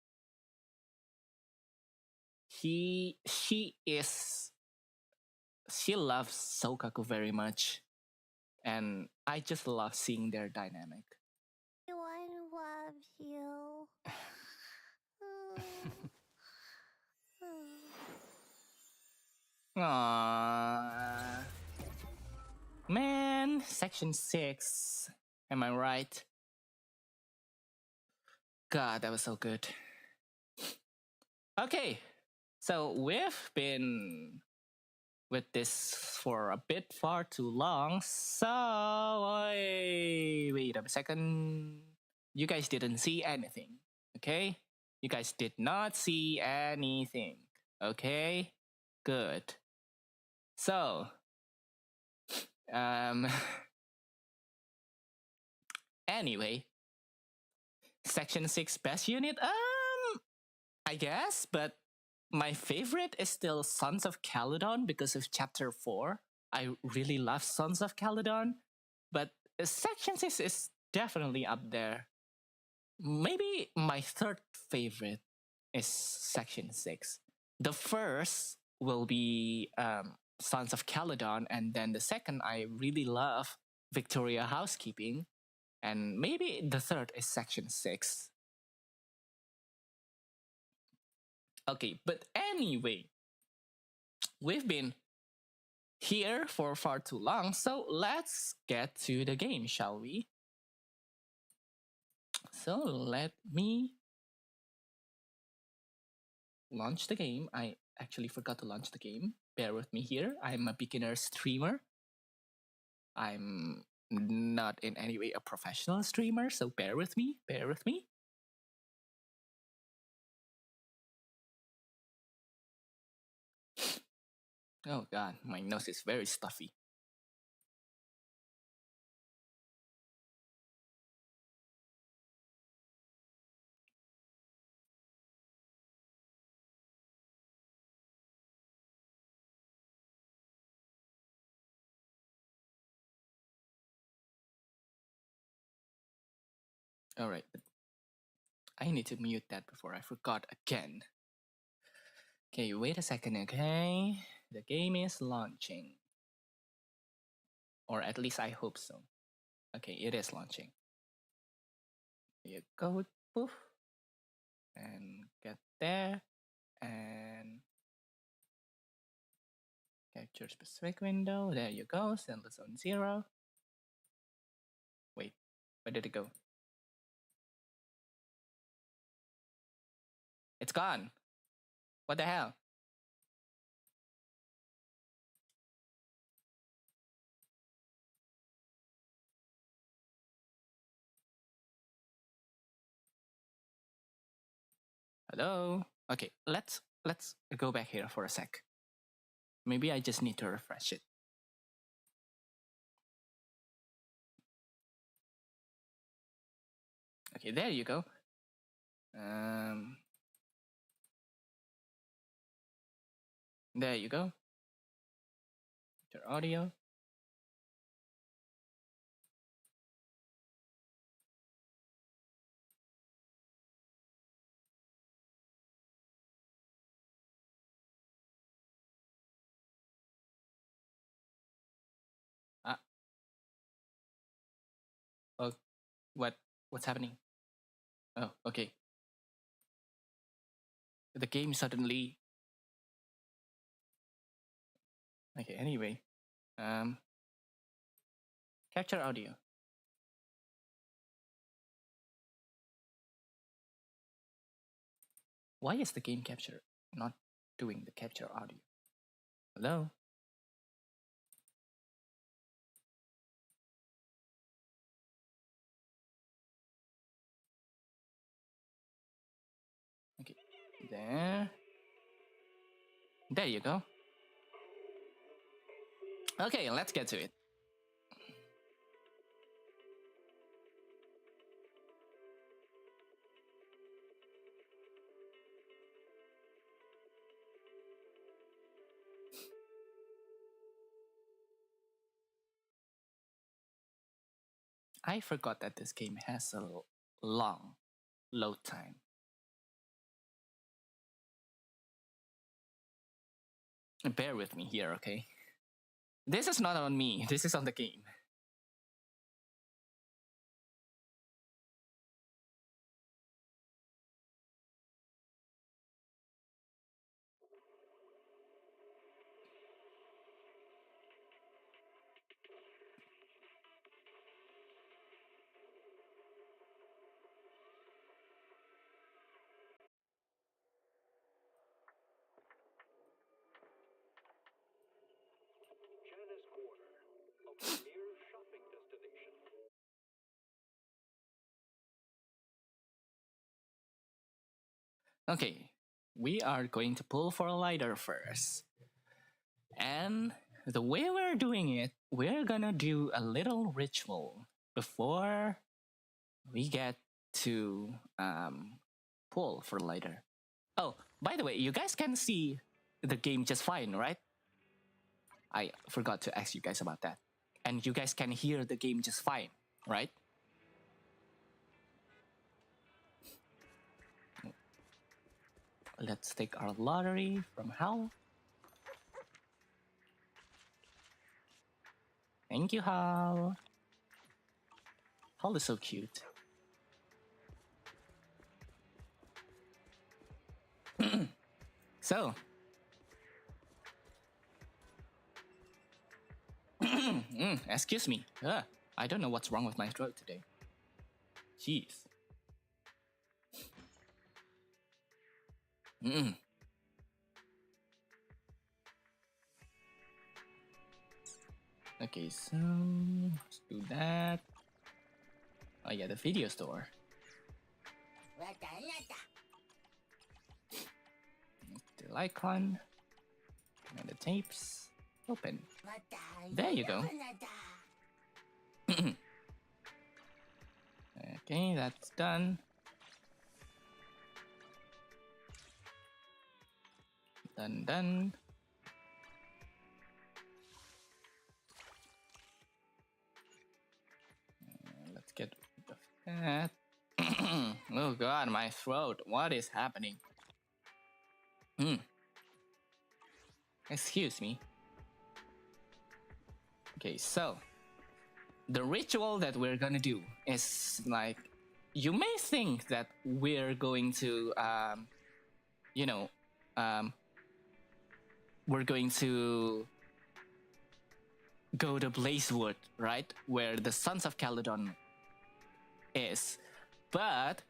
Speaker 1: She loves Sokaku very much, and I just love seeing their dynamic.
Speaker 4: Everyone loves you.
Speaker 1: Aww. Man, Section 6. Am I right? God, that was so good. Okay, so we've been with this for a bit far too long, so wait a second. You guys didn't see anything, okay? You guys did not see anything, okay? Good. So, anyway, Section 6 best unit, I guess, but my favorite is still Sons of Caledon because of Chapter 4. I really love Sons of Caledon, but Section 6 is definitely up there. Maybe my third favorite is Section 6. The first will be Sons of Caledon, and then the second I really love Victoria Housekeeping, and maybe the third is Section 6. Okay, but anyway, we've been here for far too long, so let's get to the game, shall we? So let me launch the game. I actually forgot to launch the game. Bear with me here. I'm a beginner streamer. I'm not in any way a professional streamer, so bear with me. Bear with me. Oh god, my nose is very stuffy. Alright, I need to mute that before I forgot again. Okay, wait a second, okay? The game is launching. Or at least I hope so. Okay, it is launching. Here you go, poof. And get there. And capture specific window. There you go, Zenless on 0. Wait, where did it go? It's gone. What the hell? Hello? Okay, let's go back here for a sec. Maybe I just need to refresh it. Okay, there you go. There you go. Your audio. Oh, what's happening? Oh, okay. The game suddenly. Okay, anyway. Capture audio. Why is the game capture not doing the capture audio? Hello? Okay, there. There you go. Okay, let's get to it. I forgot that this game has a long load time. Bear with me here, okay? This is not on me, this is on the game. Okay, we are going to pull for a lighter first. And the way we're doing it, we're gonna do a little ritual before we get to pull for lighter. Oh, by the way, you guys can see the game just fine, right? I forgot to ask you guys about that. And you guys can hear the game just fine, right? Let's take our lottery from Hal. Thank you, Hal. Hal is so cute. So. Excuse me. I don't know what's wrong with my throat today. Jeez. Okay, so let's do that. Oh yeah, the video store. The icon and the tapes. Open. There you go. Okay, that's done. Done. Let's get rid of that. Oh god, my throat. What is happening? Excuse me. Okay, so the ritual that we're gonna do is like, you may think that we're going to we're going to go to Blazewood, right? Where the Sons of Caledon is. But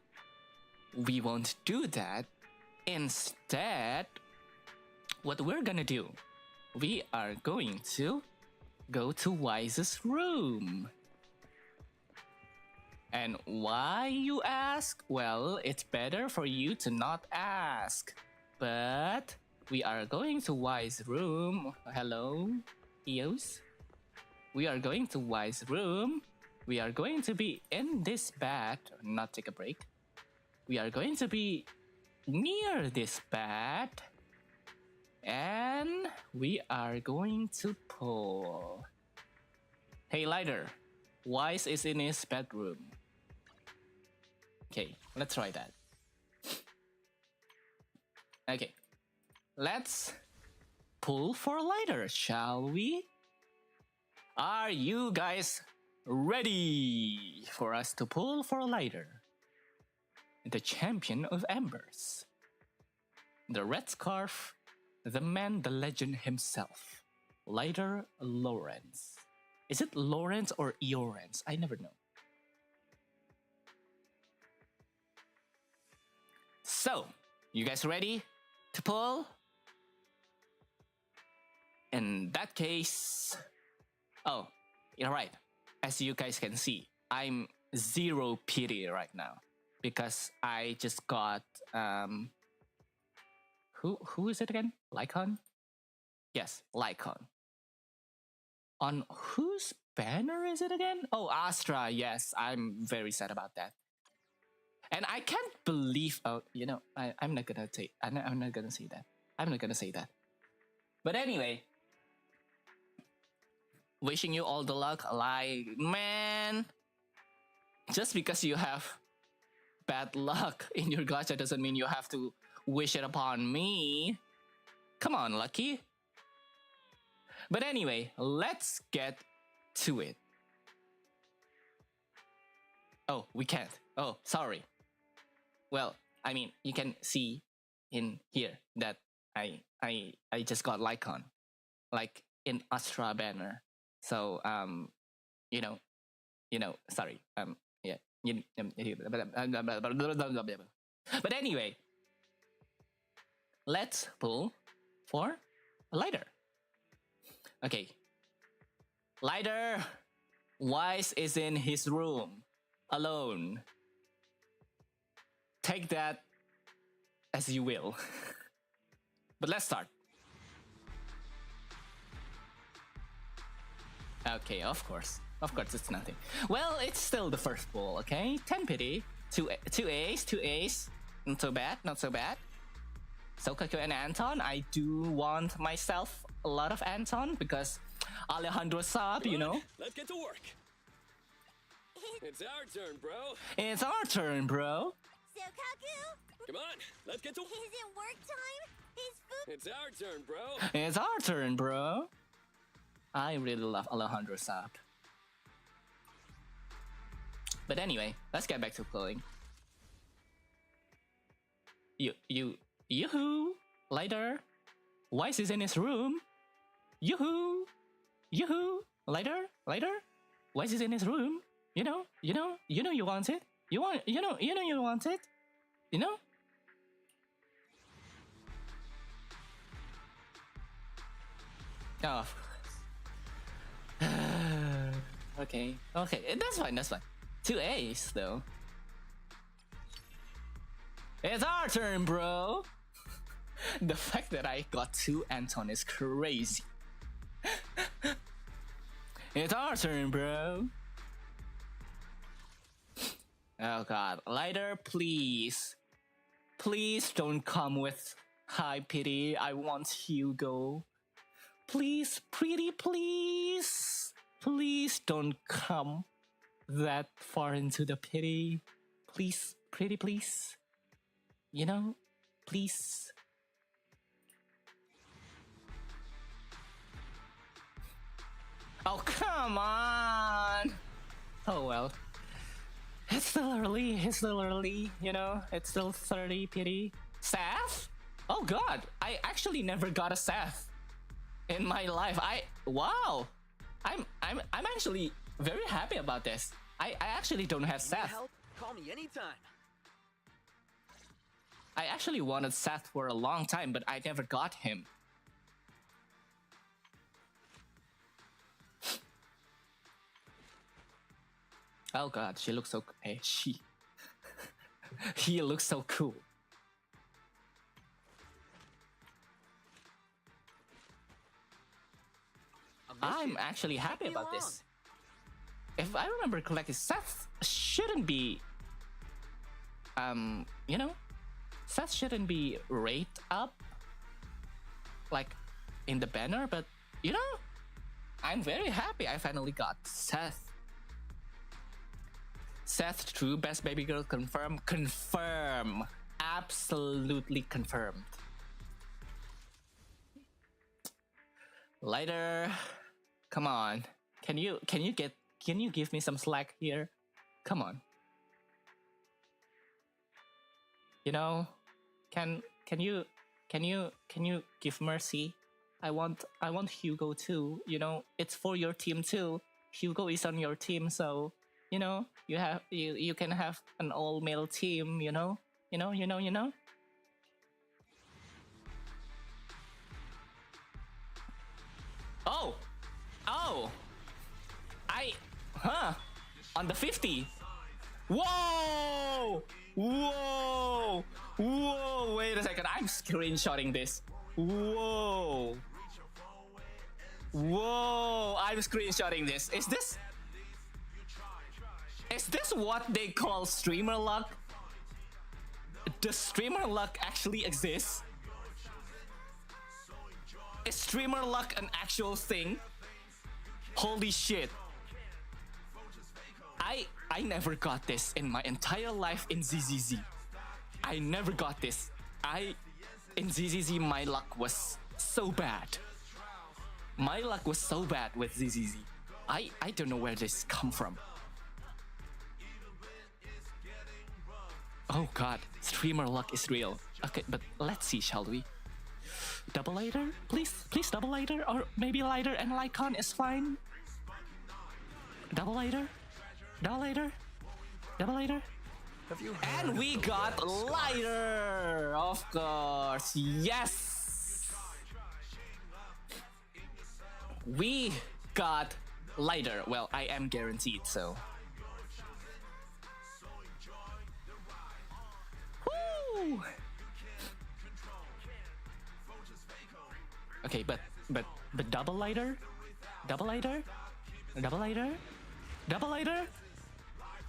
Speaker 1: we won't do that. Instead, what we're gonna do, we are going to go to Wise's room. And why, you ask? Well, it's better for you to not ask. But we are going to Wise's room. Hello, Eos. We are going to Wise's room. We are going to be in this bed, not take a break. We are going to be near this bed. And we are going to pull. Hey, Lighter. Wise is in his bedroom. Okay, let's try that. Okay, let's pull for Lighter, shall we? Are you guys ready for us to pull for Lighter? The champion of embers. The red scarf. The man, the legend himself. Lighter Lawrence. Is it Lawrence or Eorence? I never know. So, you guys ready to pull? In that case... Oh, you're right. As you guys can see, I'm 0 pity right now. Because I just got... Who is it again? Lycon? Yes, Lycon. On whose banner is it again? Oh, Astra. Yes, I'm very sad about that. And I can't believe. Oh, you know, I'm not gonna say. I'm not gonna say that. I'm not gonna say that. But anyway, wishing you all the luck. Like, man, just because you have bad luck in your gacha doesn't mean you have to wish it upon me. Come on, Lucky. But anyway, let's get to it. Oh, we can't. Oh, sorry. Well, I mean, you can see in here that I just got Lycon, like in Astra banner. So sorry. Yeah. But anyway, let's pull for a Lighter. Okay. Lighter. Wise is in his room, alone. Take that as you will. But let's start. Okay, of course. Of course, it's nothing. Well, it's still the first pull, okay? 10 pity. 2 ace. Not so bad, not so bad. Sokaku and Anton. I do want myself a lot of Anton because Alejandro sub, you know.
Speaker 9: Let's get to work. It's our turn, bro.
Speaker 1: It's our turn, bro.
Speaker 4: Sokaku?
Speaker 9: Come on, let's get to...
Speaker 4: Is it work time? Is food...
Speaker 9: It's our turn, bro.
Speaker 1: It's our turn, bro. I really love Alejandro sub. But anyway, let's get back to pulling. Yoo-hoo! Lighter! Wise is in his room! Yoo-hoo! Yoo-hoo! Lighter! Wise is in his room! You know you want it! You want it! You know? Oh. Okay, that's fine, that's fine. 2 A's though. It's our turn, bro. The fact that I got 2 Anton is crazy. It's our turn, bro. Oh god, lighter, please. Please don't come with high pity. I want Hugo. Please, pretty, please. Please don't come that far into the pity. Please, pretty, please. You know, please. Oh, come on. Oh, well. It's still early, you know? It's still 30 pity. Seth? Oh god, I actually never got a Seth in my life. Wow. I'm actually very happy about this. I actually don't have Seth.
Speaker 10: Help? Call me anytime.
Speaker 1: I actually wanted Seth for a long time, but I never got him. Oh god, she looks so... he looks so cool. I'm actually happy about this. If I remember correctly, Seth shouldn't be... you know? Seth shouldn't be rated up like in the banner, but you know? I'm very happy I finally got Seth. Seth true best baby girl confirmed. Confirm. Absolutely confirmed. Lighter. Come on. Can you give me some slack here? Come on. You know, can you give mercy? I want Hugo too. You know, it's for your team too. Hugo is on your team, so you know, you can have an all-male team, you know? You know? Oh! On the 50! Whoa! Wait a second, I'm screenshotting this. Whoa! I'm screenshotting this. Is this what they call streamer luck? Does streamer luck actually exist? Is streamer luck an actual thing? Holy shit. I never got this in my entire life in ZZZ. I never got this. In ZZZ my luck was so bad. My luck was so bad with ZZZ. I don't know where this come from. Oh god, streamer luck is real. Okay, but let's see, shall we? Double lighter? Please double lighter, or maybe lighter and Lycon is fine. Double lighter? And we got lighter! Of course, yes! We got lighter. Well, I am guaranteed, so... Woo! Okay, but double lighter? Double lighter? Double lighter? Double lighter?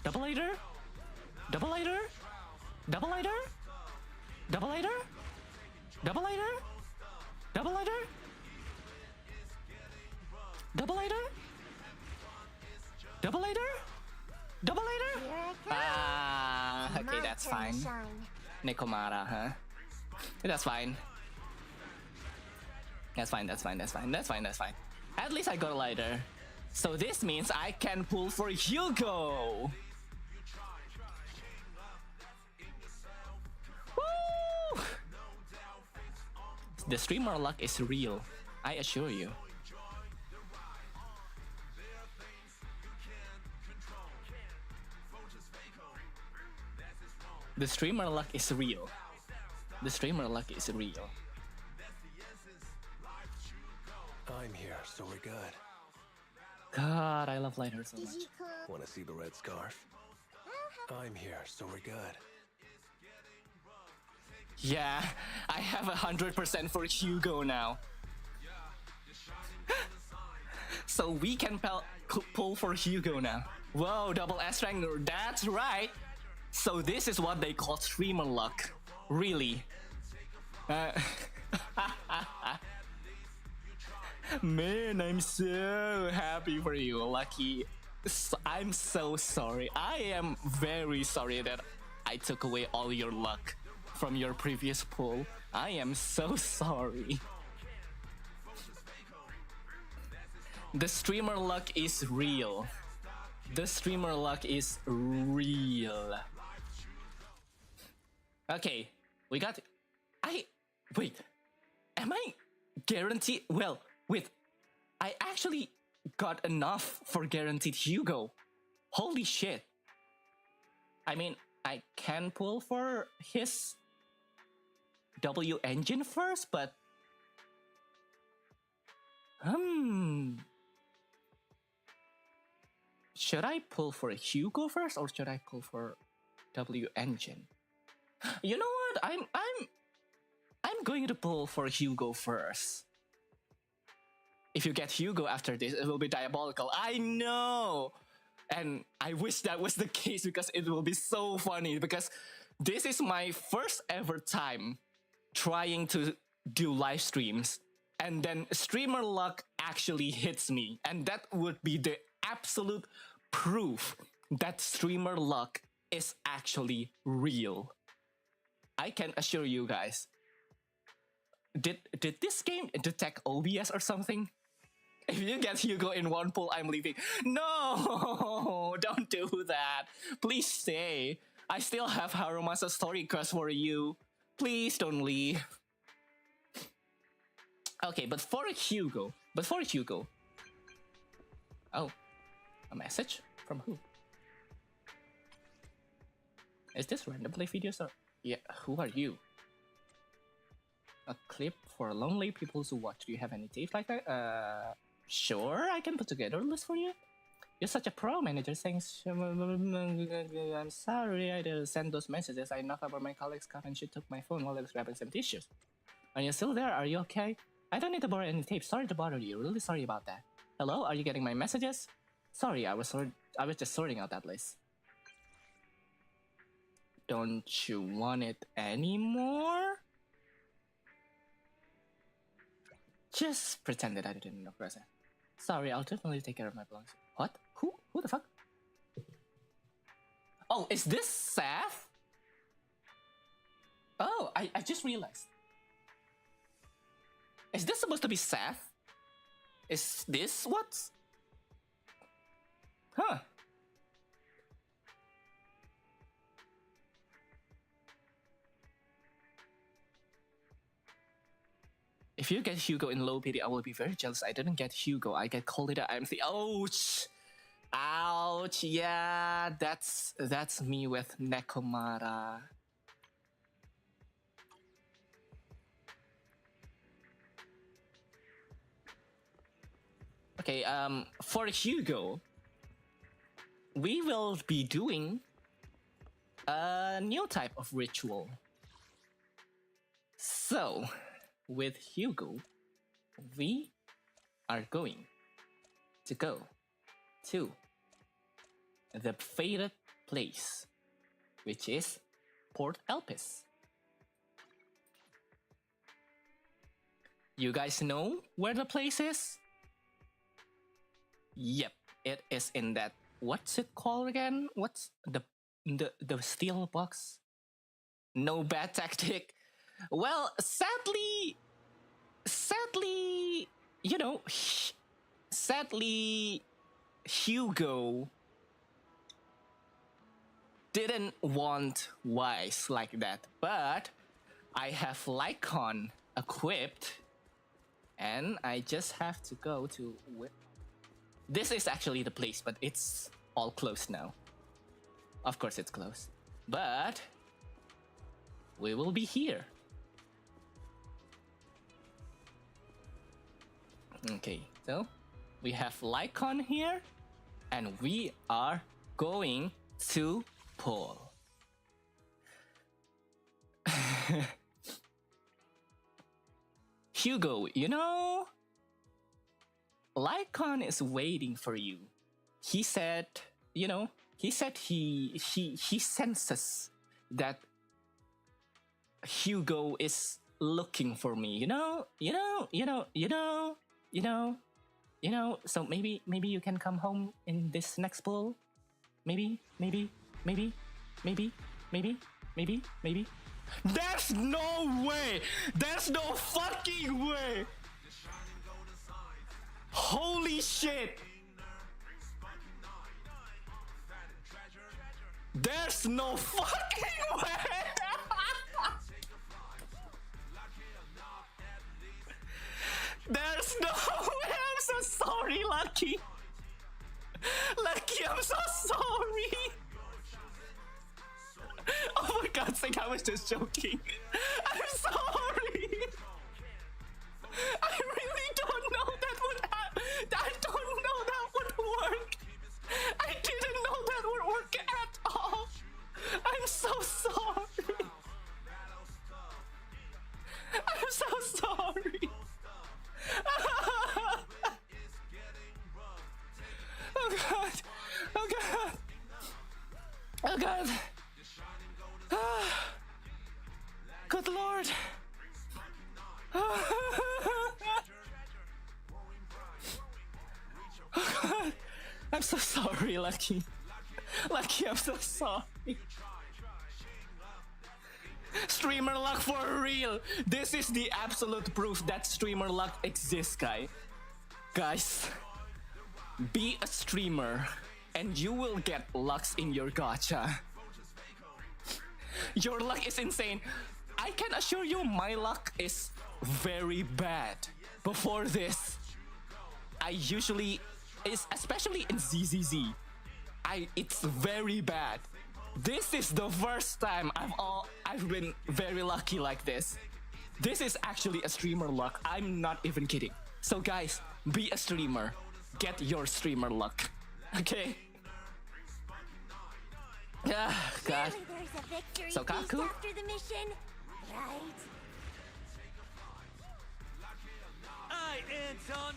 Speaker 1: Double lighter? Double lighter? Double lighter? Double lighter? Double lighter? Double lighter? Double lighter? Double lighter? Double lighter? Okay, that's fine. Nekomara, huh? That's fine. That's fine. At least I got a lighter. So this means I can pull for Hugo! Woo! The streamer luck is real, I assure you. The streamer luck is real. The streamer luck is real.
Speaker 2: I'm here, so we're good.
Speaker 1: God, I love Lighter so
Speaker 4: Did
Speaker 1: much.
Speaker 4: you come?
Speaker 2: Want to see the red scarf? I'm here, so we're good.
Speaker 1: Yeah, I have 100% for Hugo now. So we can pull for Hugo now. Whoa, double S rank, that's right. So this is what they call streamer luck. Really. Man, I'm so happy for you, Lucky. I'm so sorry. I am very sorry that I took away all your luck from your previous pull. I am so sorry. The streamer luck is real. The streamer luck is real. Okay, we got... Wait. Am I guaranteed... Well, wait. I actually got enough for guaranteed Hugo. Holy shit. I mean, I can pull for his W engine first, but... Should I pull for Hugo first, or should I pull for W engine? You know what? I'm going to pull for Hugo first. If you get Hugo after this, it will be diabolical. I know! And I wish that was the case because it will be so funny, because this is my first ever time trying to do live streams, and then streamer luck actually hits me, and that would be the absolute proof that streamer luck is actually real. I can assure you guys. Did this game detect OBS or something? If you get Hugo in one pull, I'm leaving. No, don't do that. Please stay. I still have Harumasa story quest for you. Please don't leave. Okay, but for Hugo. Oh, a message from who? Is this random play videos or? Yeah, who are you? A clip for lonely people to watch. Do you have any tapes like that? Sure, I can put together a list for you. You're such a pro, manager. Thanks. I'm sorry I didn't send those messages. I knocked over my colleague's cup and she took my phone while I was grabbing some tissues. Are you still there? Are you okay? I don't need to borrow any tapes. Sorry to bother you. Really sorry about that. Hello? Are you getting my messages? Sorry, I was just sorting out that list. Don't you want it anymore? Just pretend that I didn't know present. Sorry, I'll definitely take care of my belongings. What? Who the fuck? Oh, is this Seth? Oh, I just realized. Is this supposed to be Seth? Is this what? Huh. If you get Hugo in low pity, I will be very jealous. I didn't get Hugo. I get called it a IMC. Ouch! Ouch! Yeah, that's me with Nekomara. Okay, for Hugo, we will be doing a new type of ritual. So, with Hugo, we are going to go to the fated place, which is Port Elpis. You guys know where the place is? Yep, it is in that, what's it called again? What's the steel box? No bad tactic. Well, sadly, you know, sadly, Hugo didn't want Wise like that, but I have Lycon equipped, and I just have to go to... This is actually the place, but it's all closed now. Of course it's closed, but we will be here. Okay, so We have Lycon here, and we are going to pull. Hugo, you know, Lycon is waiting for you. He said, you know, he senses that Hugo is looking for me. So maybe you can come home in this next pull. Maybe. There's no way! There's no fucking way! Holy shit! There's no fucking way! There's no way! I'm so sorry, Lucky! Lucky, I'm so sorry! Oh my god, Sink, I was just joking. I'm sorry! I really don't know that would happen. I don't know that would work. I didn't know that would work at all. I'm so sorry. I'm so sorry. Oh god. Oh god. Oh god. Good lord. Oh god. I'm so sorry, Lucky. Lucky, I'm so sorry. Streamer luck for real. This is the absolute proof that streamer luck exists, guys. Be a streamer and you will get lucks in your gacha. Your luck is insane. I can assure you my luck is very bad. Before this, I usually, especially in ZZZ, it's very bad. This is the first time I've been very lucky like this. This is actually a streamer luck. I'm not even kidding. So guys, be a streamer. Get your streamer luck. Okay? Ah, god. So Kaku?
Speaker 4: After the mission, right?
Speaker 9: I, Anton,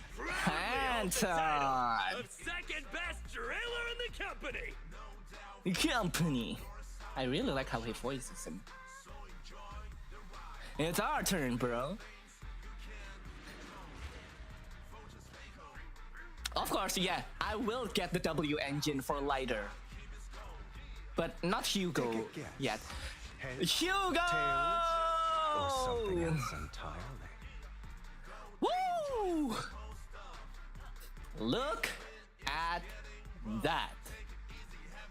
Speaker 1: Anton!
Speaker 9: of second best driller in the company.
Speaker 1: Company. I really like how he voices him. It's our turn, bro. Of course, yeah, I will get the W engine for lighter. But not Hugo yet.
Speaker 5: Heads,
Speaker 1: Hugo!
Speaker 5: tails, or something else entirely.
Speaker 1: Woo! Look at that.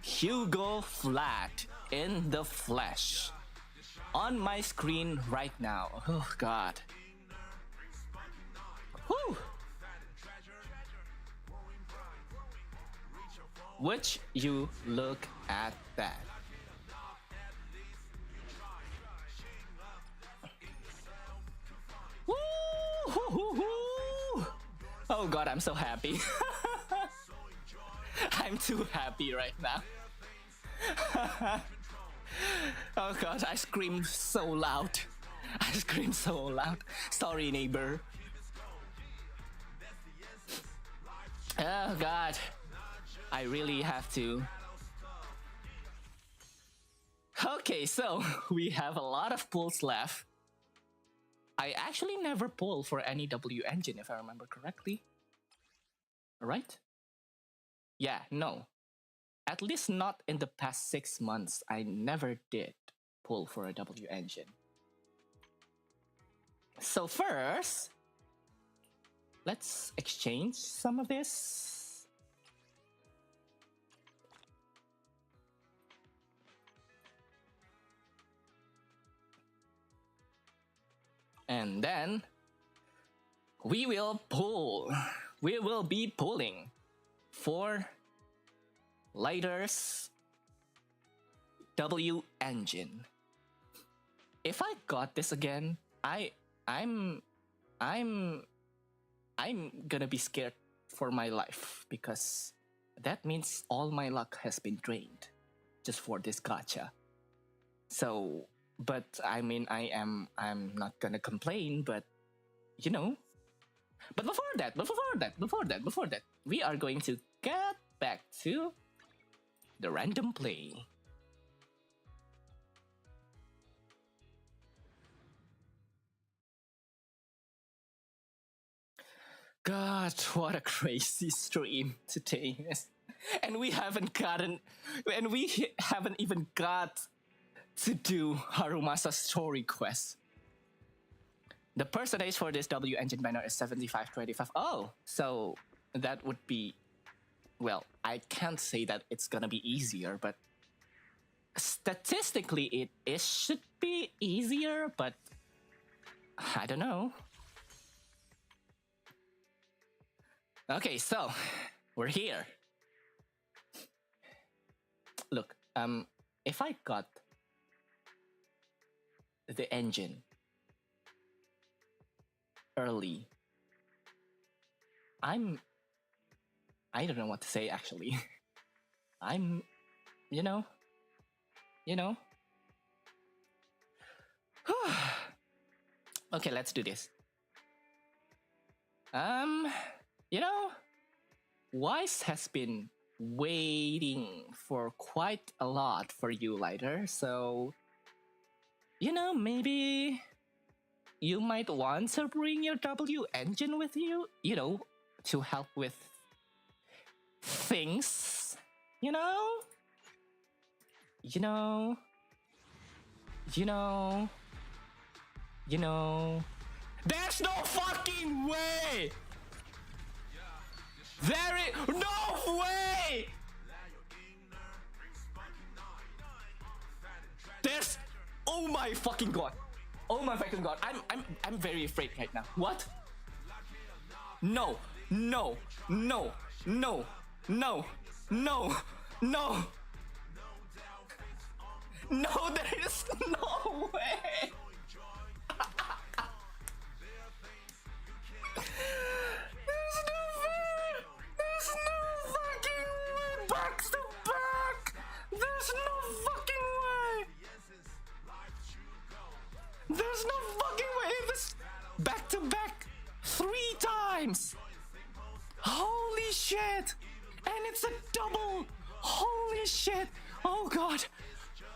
Speaker 1: Hugo flat in the flesh. On my screen right now. Oh god. Whew. Would you look at that? Woo! Oh god, I'm so happy. I'm too happy right now. Oh god, I screamed so loud. I screamed so loud. Sorry, neighbor. Oh god. I really have to. Okay, so we have a lot of pulls left. I actually never pull for any W engine if I remember correctly. Right? Yeah, no. At least not in the past 6 months. I never did pull for a W engine. So first, let's exchange some of this. And then we will pull. We will be pulling for lighters W engine. If I got this again, I'm gonna be scared for my life because that means all my luck has been drained just for this gacha. So, but I mean, I'm not gonna complain, but you know. But before that, we are going to get back to the random play. God, what a crazy stream today is. And we haven't even got to do Harumasa's story quest. The percentage for this W engine banner is 75-25. Oh, so that would be, well, I can't say that it's gonna be easier, but statistically it should be easier, but I don't know. Okay, so we're here. Look, if I got the engine early, I don't know what to say actually. You know. Okay, let's do this. You know, Wise has been waiting for quite a lot for you, Lighter, so you know, maybe you might want to bring your W engine with you, you know, to help with things, you know? There's no fucking way! No way! There's, oh my fucking god! Oh my fucking god! I'm very afraid right now. What? No! No! No! No! No! No! No! No! There is no way! There's no fucking way! Back to back! There's no fucking way! There's no fucking way! This back to back 3 times! Holy shit! And it's a double! Holy shit! Oh god!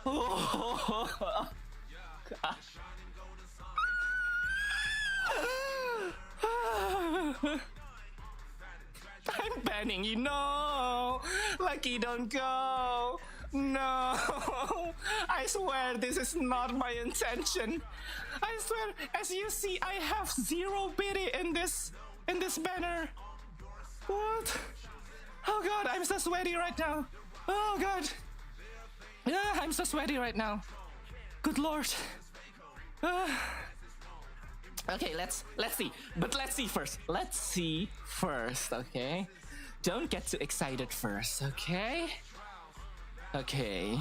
Speaker 1: Oh god. I'm banning you, no! Lucky, don't go! No! I swear this is not my intention. I swear, as you see, I have 0 pity in this banner. What? Oh god, I'm so sweaty right now. Oh god. Yeah, I'm so sweaty right now. Good lord. Okay, let's see. But let's see first. Let's see first, okay? Don't get too excited first, okay? Okay.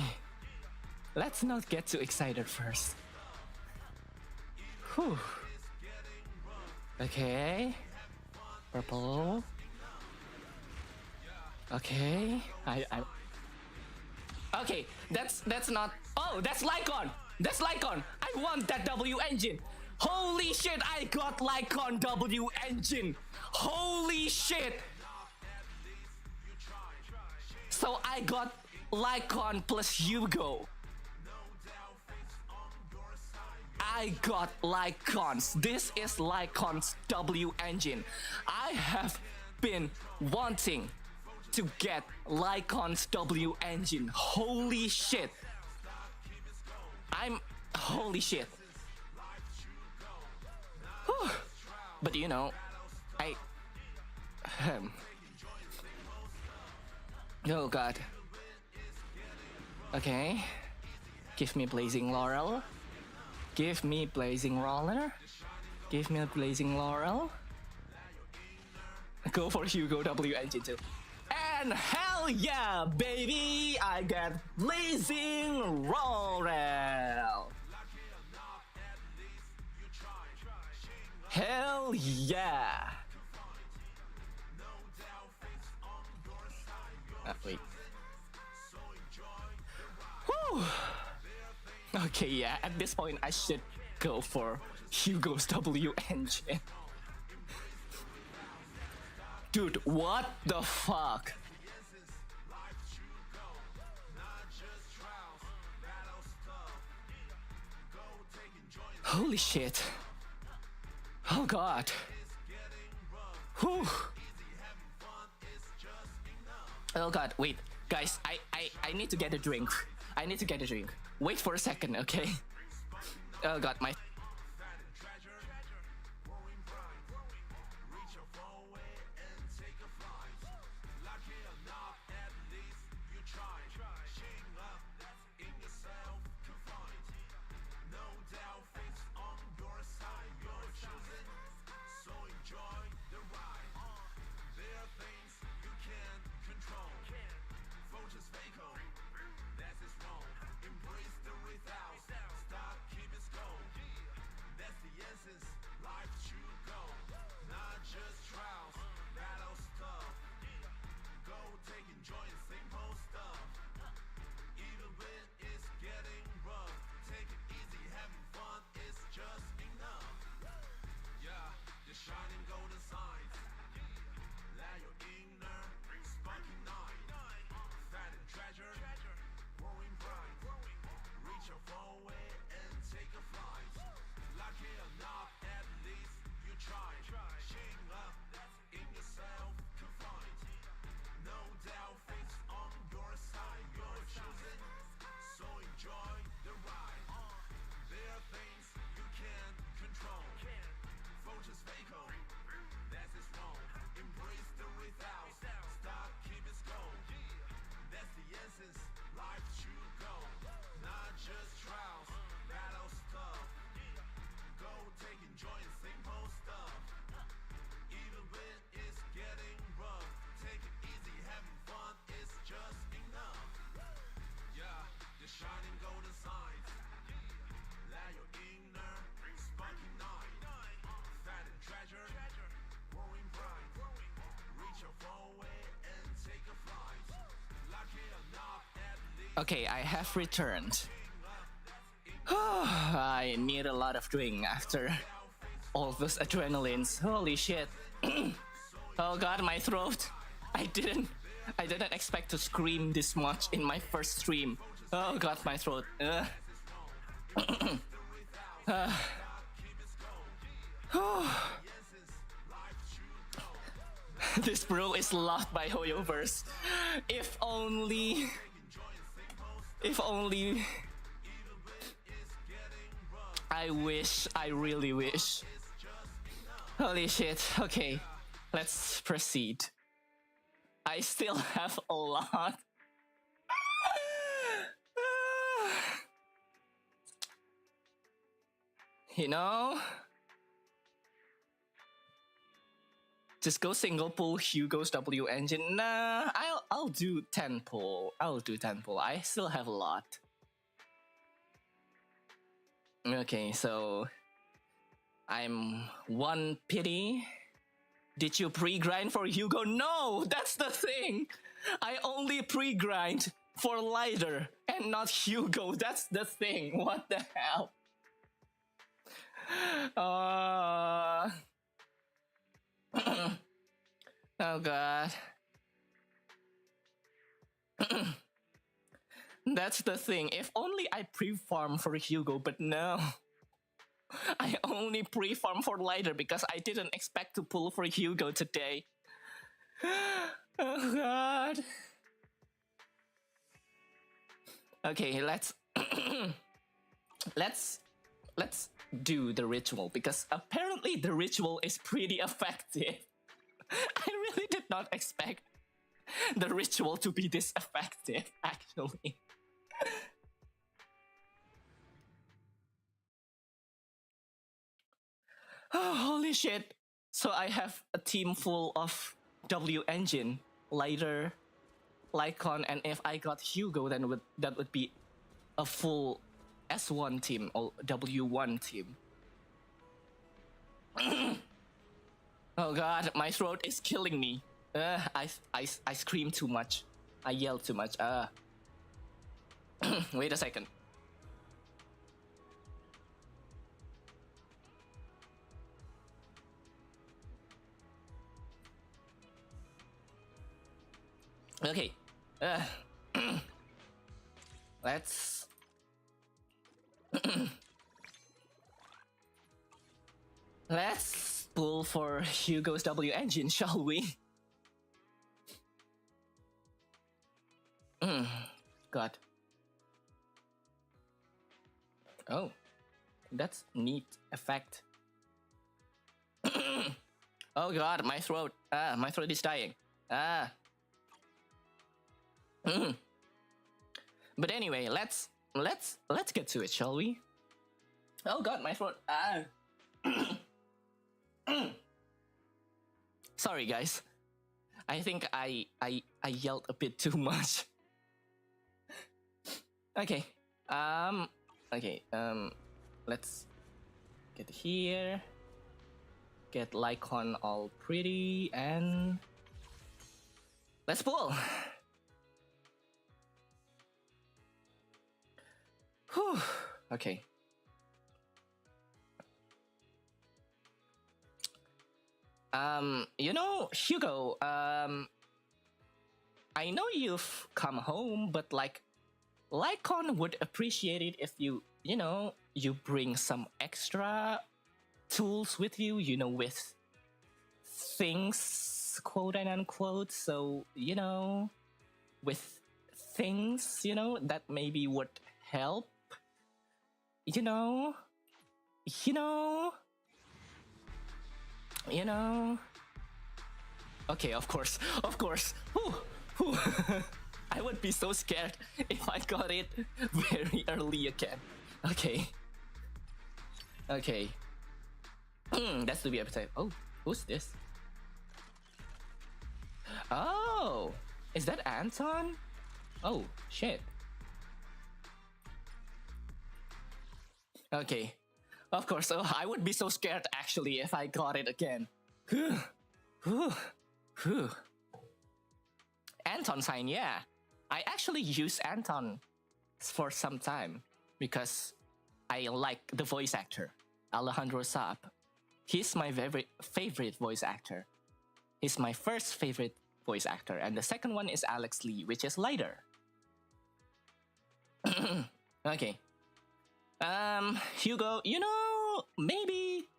Speaker 1: Let's not get too excited first. Whew. Okay. Purple. Okay. Okay, that's not. Oh, that's Lycon. That's Lycon. I want that W engine. Holy shit, I got Lycon W engine. Holy shit. So I got Lycon plus Hugo. I got Lycons. This is Lycon's W engine. I have been wanting to get Lycon's W engine. Holy shit. Holy shit. Whew. But you know, oh god. Okay. Give me Blazing Laurel. Give me Blazing Roller. Give me a Blazing Laurel. Go for Hugo W engine too. And hell yeah, baby! I got Blazing Laurel. Hell yeah! Wait. Whew. Okay, yeah, at this point I should go for Hugo's W engine. Dude, what the fuck? Holy shit. Oh god. Whew. Oh god, wait. Guys, I need to get a drink. I need to get a drink. Wait for a second, okay? Oh god, my... Okay, I have returned. I need a lot of drink after all those adrenalines. Holy shit. Oh god, my throat. I didn't expect to scream this much in my first stream. Oh god, my throat. This bro is loved by Hoyoverse. If only... I wish, I really wish. Holy shit, okay, let's proceed. I still have a lot. You know? Just go single pull Hugo's W engine. Nah, I'll do 10 pull. I'll do 10 pull. I still have a lot. Okay, so I'm one pity. Did you pre-grind for Hugo? No, that's the thing. I only pre-grind for Lighter and not Hugo. That's the thing. What the hell? Oh god. That's the thing. If only I pre-farm for Hugo, but no. I only pre-farm for Lighter because I didn't expect to pull for Hugo today. Oh god. Okay, let's do the ritual because apparently the ritual is pretty effective. I really did not expect the ritual to be this effective, actually. Oh, holy shit. So I have a team full of W engine, Lighter, Lycon, and if I got Hugo, then that would be a full S1 team or W1 team. Oh god, my throat is killing me. I scream too much. I yelled too much. Wait a second. Okay. Let's let's pull for Hugo's W engine, shall we? God. Oh, that's neat effect. Oh God, my throat. My throat is dying. But anyway, let's get to it, shall we? Oh God, my throat. Sorry, guys. I think I yelled a bit too much. Okay. Okay. Let's get here. Get Lycon all pretty and let's pull. Whew. Okay. You know, Hugo, I know you've come home, but like, Lycon would appreciate it if you know, you bring some extra tools with you, you know, with things, quote and unquote. So, you know, with things, you know, that maybe would help. You know. Okay, of course. Whew. I would be so scared if I got it very early again. Okay. That's to be appetite. Oh, who's this? Oh, is that Anton? Oh, shit. Okay. Of course, I would be so scared actually if I got it again. Anton sign, yeah. I actually use Anton for some time because I like the voice actor, Alejandro Saab. He's my favorite voice actor. He's my first favorite voice actor, and the second one is Alex Lee, which is lighter. Okay. Hugo, you know, maybe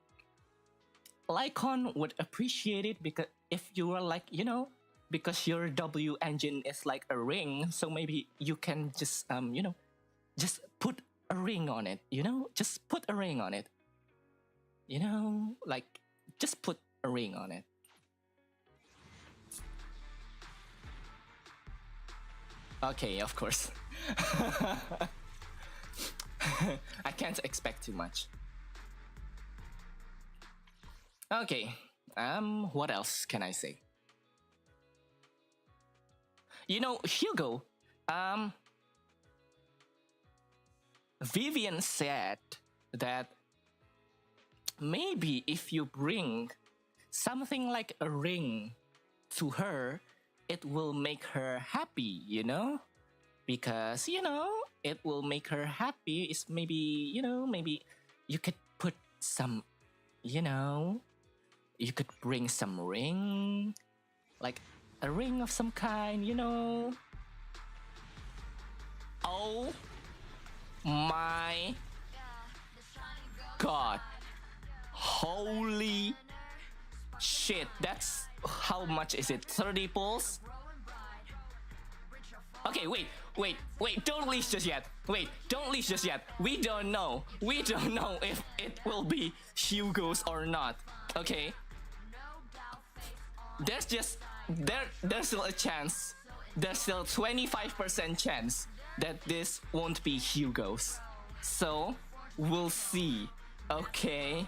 Speaker 1: Lycon would appreciate it because if you were like, you know, because your W engine is like a ring, so maybe you can just, you know, just put a ring on it, you know, just put a ring on it. You know, like, just put a ring on it. Okay, of course. I can't expect too much. Okay, what else can I say? You know, Hugo, Vivian said that maybe if you bring something like a ring to her, it will make her happy, you know? Because, you know, it will make her happy. It's maybe, you know, maybe you could put some, you know, you could bring some ring, like a ring of some kind, you know? Oh my God. Holy shit, that's, how much is it? 30 pulls? Okay, wait, don't leave just yet. Don't leave just yet. We don't know if it will be Hugo's or not. Okay? There's still a chance. There's still 25% chance that this won't be Hugo's. So, we'll see. Okay?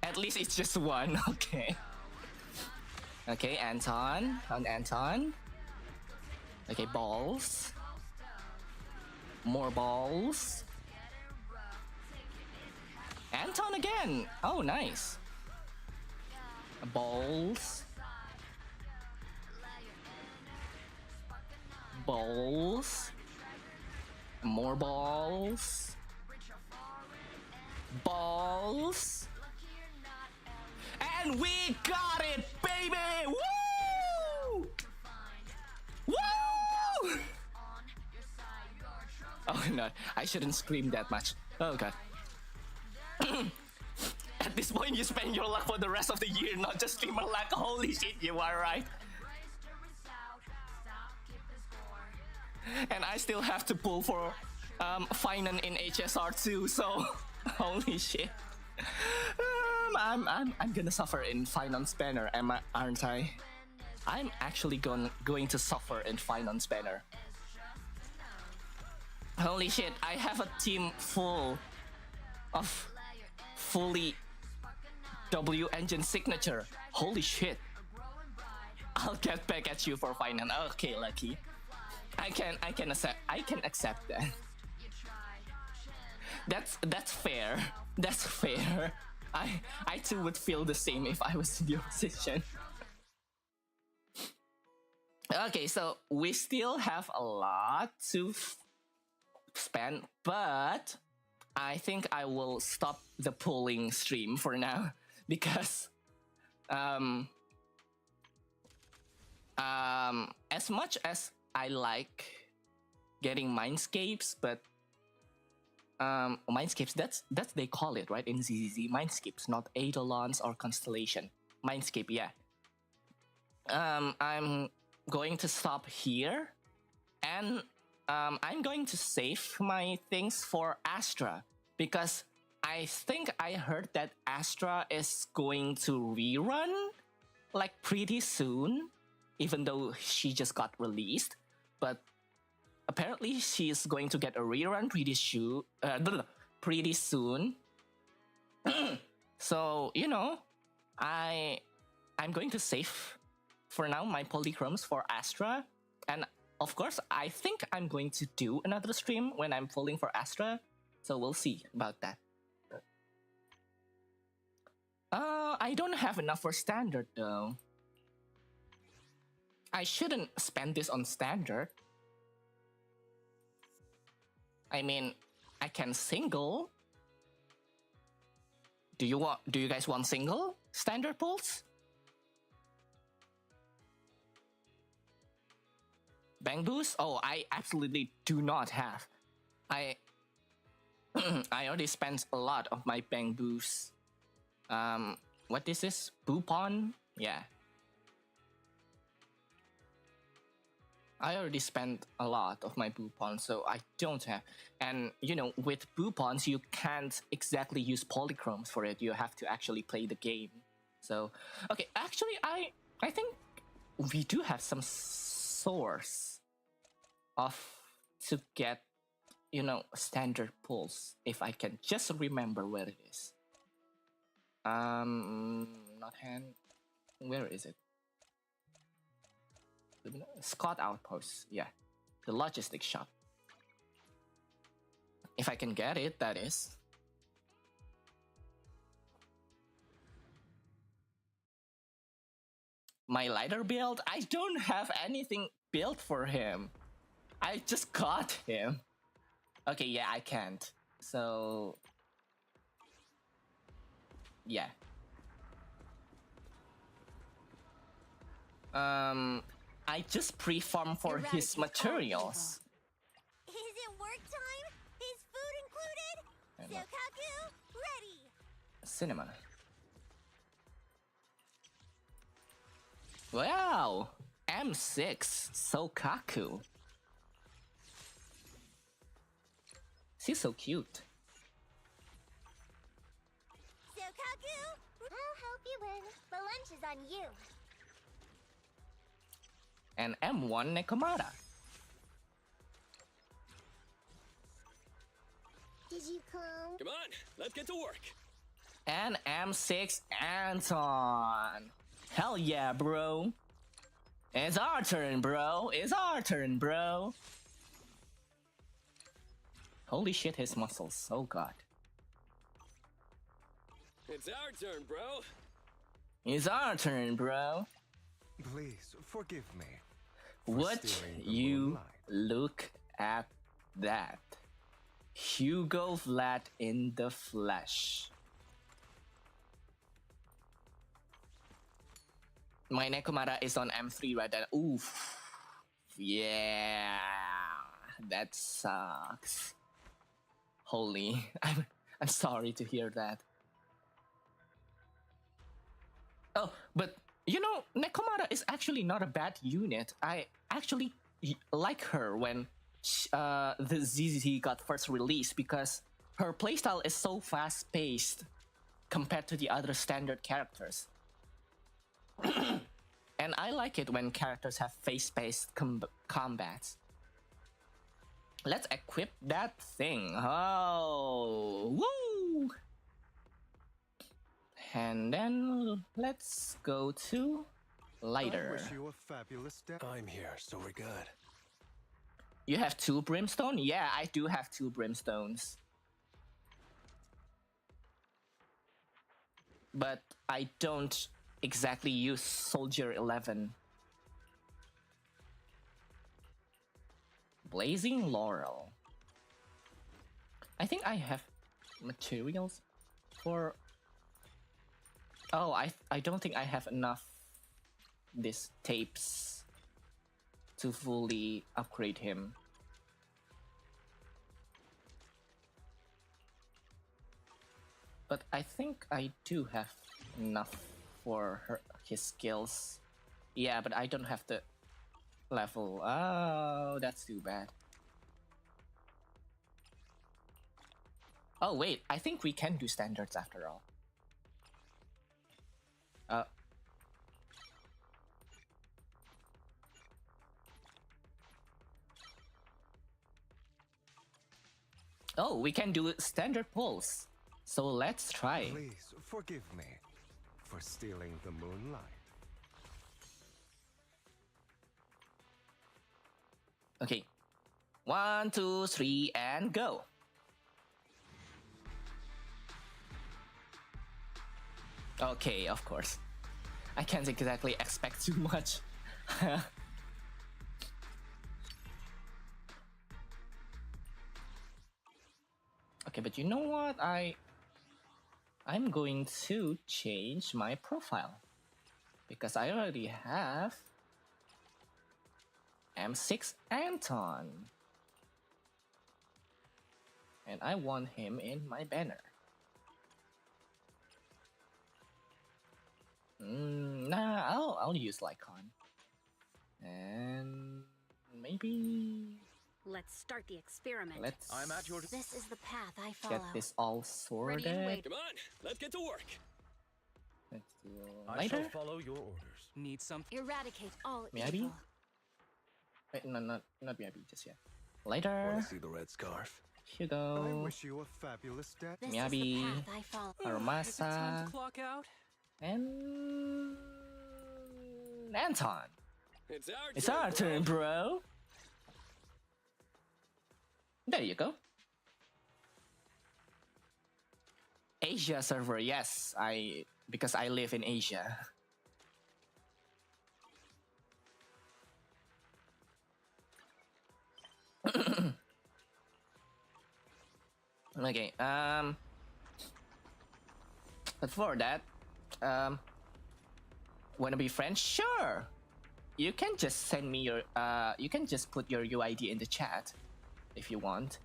Speaker 1: At least it's just one, okay? Okay, Anton. Okay, balls. More balls. Anton again. Oh, nice. Balls. balls. More balls. Balls. And we got it, baby! Woo! Woo! Oh no, I shouldn't scream that much. Oh god. At this point, you spend your luck for the rest of the year, not just streamer luck. Holy shit, you are right. And I still have to pull for Vayne in HSR too, so holy shit. I'm gonna suffer in Vayne Spanner, aren't I? I'm actually going to suffer in Vayne Spanner. Holy shit, I have a team full of fully W engine signature. Holy shit. I'll get back at you for Vayne. Okay, lucky. I can accept that. That's fair. That's fair. I too would feel the same if I was in your position. Okay, so we still have a lot to spend, but I think I will stop the pulling stream for now because as much as I like getting mindscapes, but mindscapes, that's they call it, right? In ZZZ, mindscapes, not eidolons or constellation. Mindscape, yeah. I'm going to stop here, and I'm going to save my things for Astra, because I think I heard that Astra is going to rerun like pretty soon, even though she just got released. But apparently she is going to get a rerun pretty soon. So, you know, I'm going to save for now my polychromes for Astra. And of course, I think I'm going to do another stream when I'm pulling for Astra. So we'll see about that. I don't have enough for standard though. I shouldn't spend this on standard. I mean, I can single. Do you guys want single standard pulls? Bang boost? Oh, I absolutely do not have. I already spent a lot of my bang boost. What is this? Boopon? Yeah. I already spent a lot of my Boopons, so I don't have. And, you know, with Boopons, you can't exactly use polychromes for it. You have to actually play the game. So, okay, actually, I think we do have some source to get, you know, standard pulls, if I can just remember where it is. Not hand. Where is it? Scott Outpost, yeah. The logistics shop. If I can get it, that is. My lighter build? I don't have anything built for him. I just got him. Okay, yeah, I can't. So... yeah. I just pre-farm for his materials.
Speaker 4: Is it work time? Is food included? Sokaku, ready!
Speaker 1: Cinnamon. Wow! M6 Sokaku. She's so cute.
Speaker 4: Sokaku, I'll help you win. The lunch is on you.
Speaker 1: And M1 Nekomata.
Speaker 4: Did you come?
Speaker 9: Come on, let's get to work.
Speaker 1: And M6 Anton. Hell yeah, bro. It's our turn, bro. It's our turn, bro. Holy shit, his muscles. Oh god.
Speaker 9: It's our turn, bro.
Speaker 1: It's our turn, bro.
Speaker 2: Please forgive me.
Speaker 1: Would
Speaker 2: stealing the
Speaker 1: you
Speaker 2: moonlight.
Speaker 1: Look at that. Hugo Vlad in the flesh. My Nekomata is on M3 right now. Oof. Yeah. That sucks. Holy. I'm sorry to hear that. Oh, but you know, Nekomata is actually not a bad unit. I actually like her when the ZZ got first released because her playstyle is so fast-paced compared to the other standard characters. And I like it when characters have face-based combats. Let's equip that thing. Oh, woo! And then let's go to lighter.
Speaker 2: I wish you a fabulous day.
Speaker 10: I'm here, so we're good.
Speaker 1: You have 2 brimstone? Yeah, I do have 2 brimstones. But I don't exactly use Soldier 11. Blazing Laurel. I think I have materials for... Oh, I don't think I have enough these tapes to fully upgrade him. But I think I do have enough for his skills. Yeah, but I don't have the level. Oh, that's too bad. Oh wait, I think we can do standards after all. Oh, we can do standard pulls. So let's try.
Speaker 2: Please forgive me for stealing the moonlight.
Speaker 1: Okay. 1, 2, 3, and go. Okay, of course. I can't exactly expect too much. Okay, but you know what? I'm going to change my profile because I already have M6 Anton. And I want him in my banner. Nah, I'll use Lycon. And maybe
Speaker 11: Let's start the experiment.
Speaker 10: I'm at your...
Speaker 4: This is the path I follow.
Speaker 1: get this all sorted.
Speaker 11: Ready and wait.
Speaker 9: Come on, let's get to work.
Speaker 1: Let's do
Speaker 10: I shall
Speaker 1: lighter.
Speaker 10: follow your orders.
Speaker 8: Need some?
Speaker 4: Eradicate all
Speaker 1: Maybe?
Speaker 4: evil.
Speaker 1: Wait, no, not BIB just yet.
Speaker 10: Want
Speaker 1: Lighter.
Speaker 10: to see the red scarf?
Speaker 2: I
Speaker 1: Hugo.
Speaker 2: wish you a fabulous day.
Speaker 4: This is
Speaker 1: Miyabi.
Speaker 4: the path I follow.
Speaker 8: Is it time
Speaker 1: Harumasa.
Speaker 8: to clock out?
Speaker 1: And Anton.
Speaker 9: It's our turn,
Speaker 1: bro. There you go. Asia server, yes. Because I live in Asia. Okay, but for that, wanna be friends? Sure. You can just send me your, you can just put your UID in the chat if you want.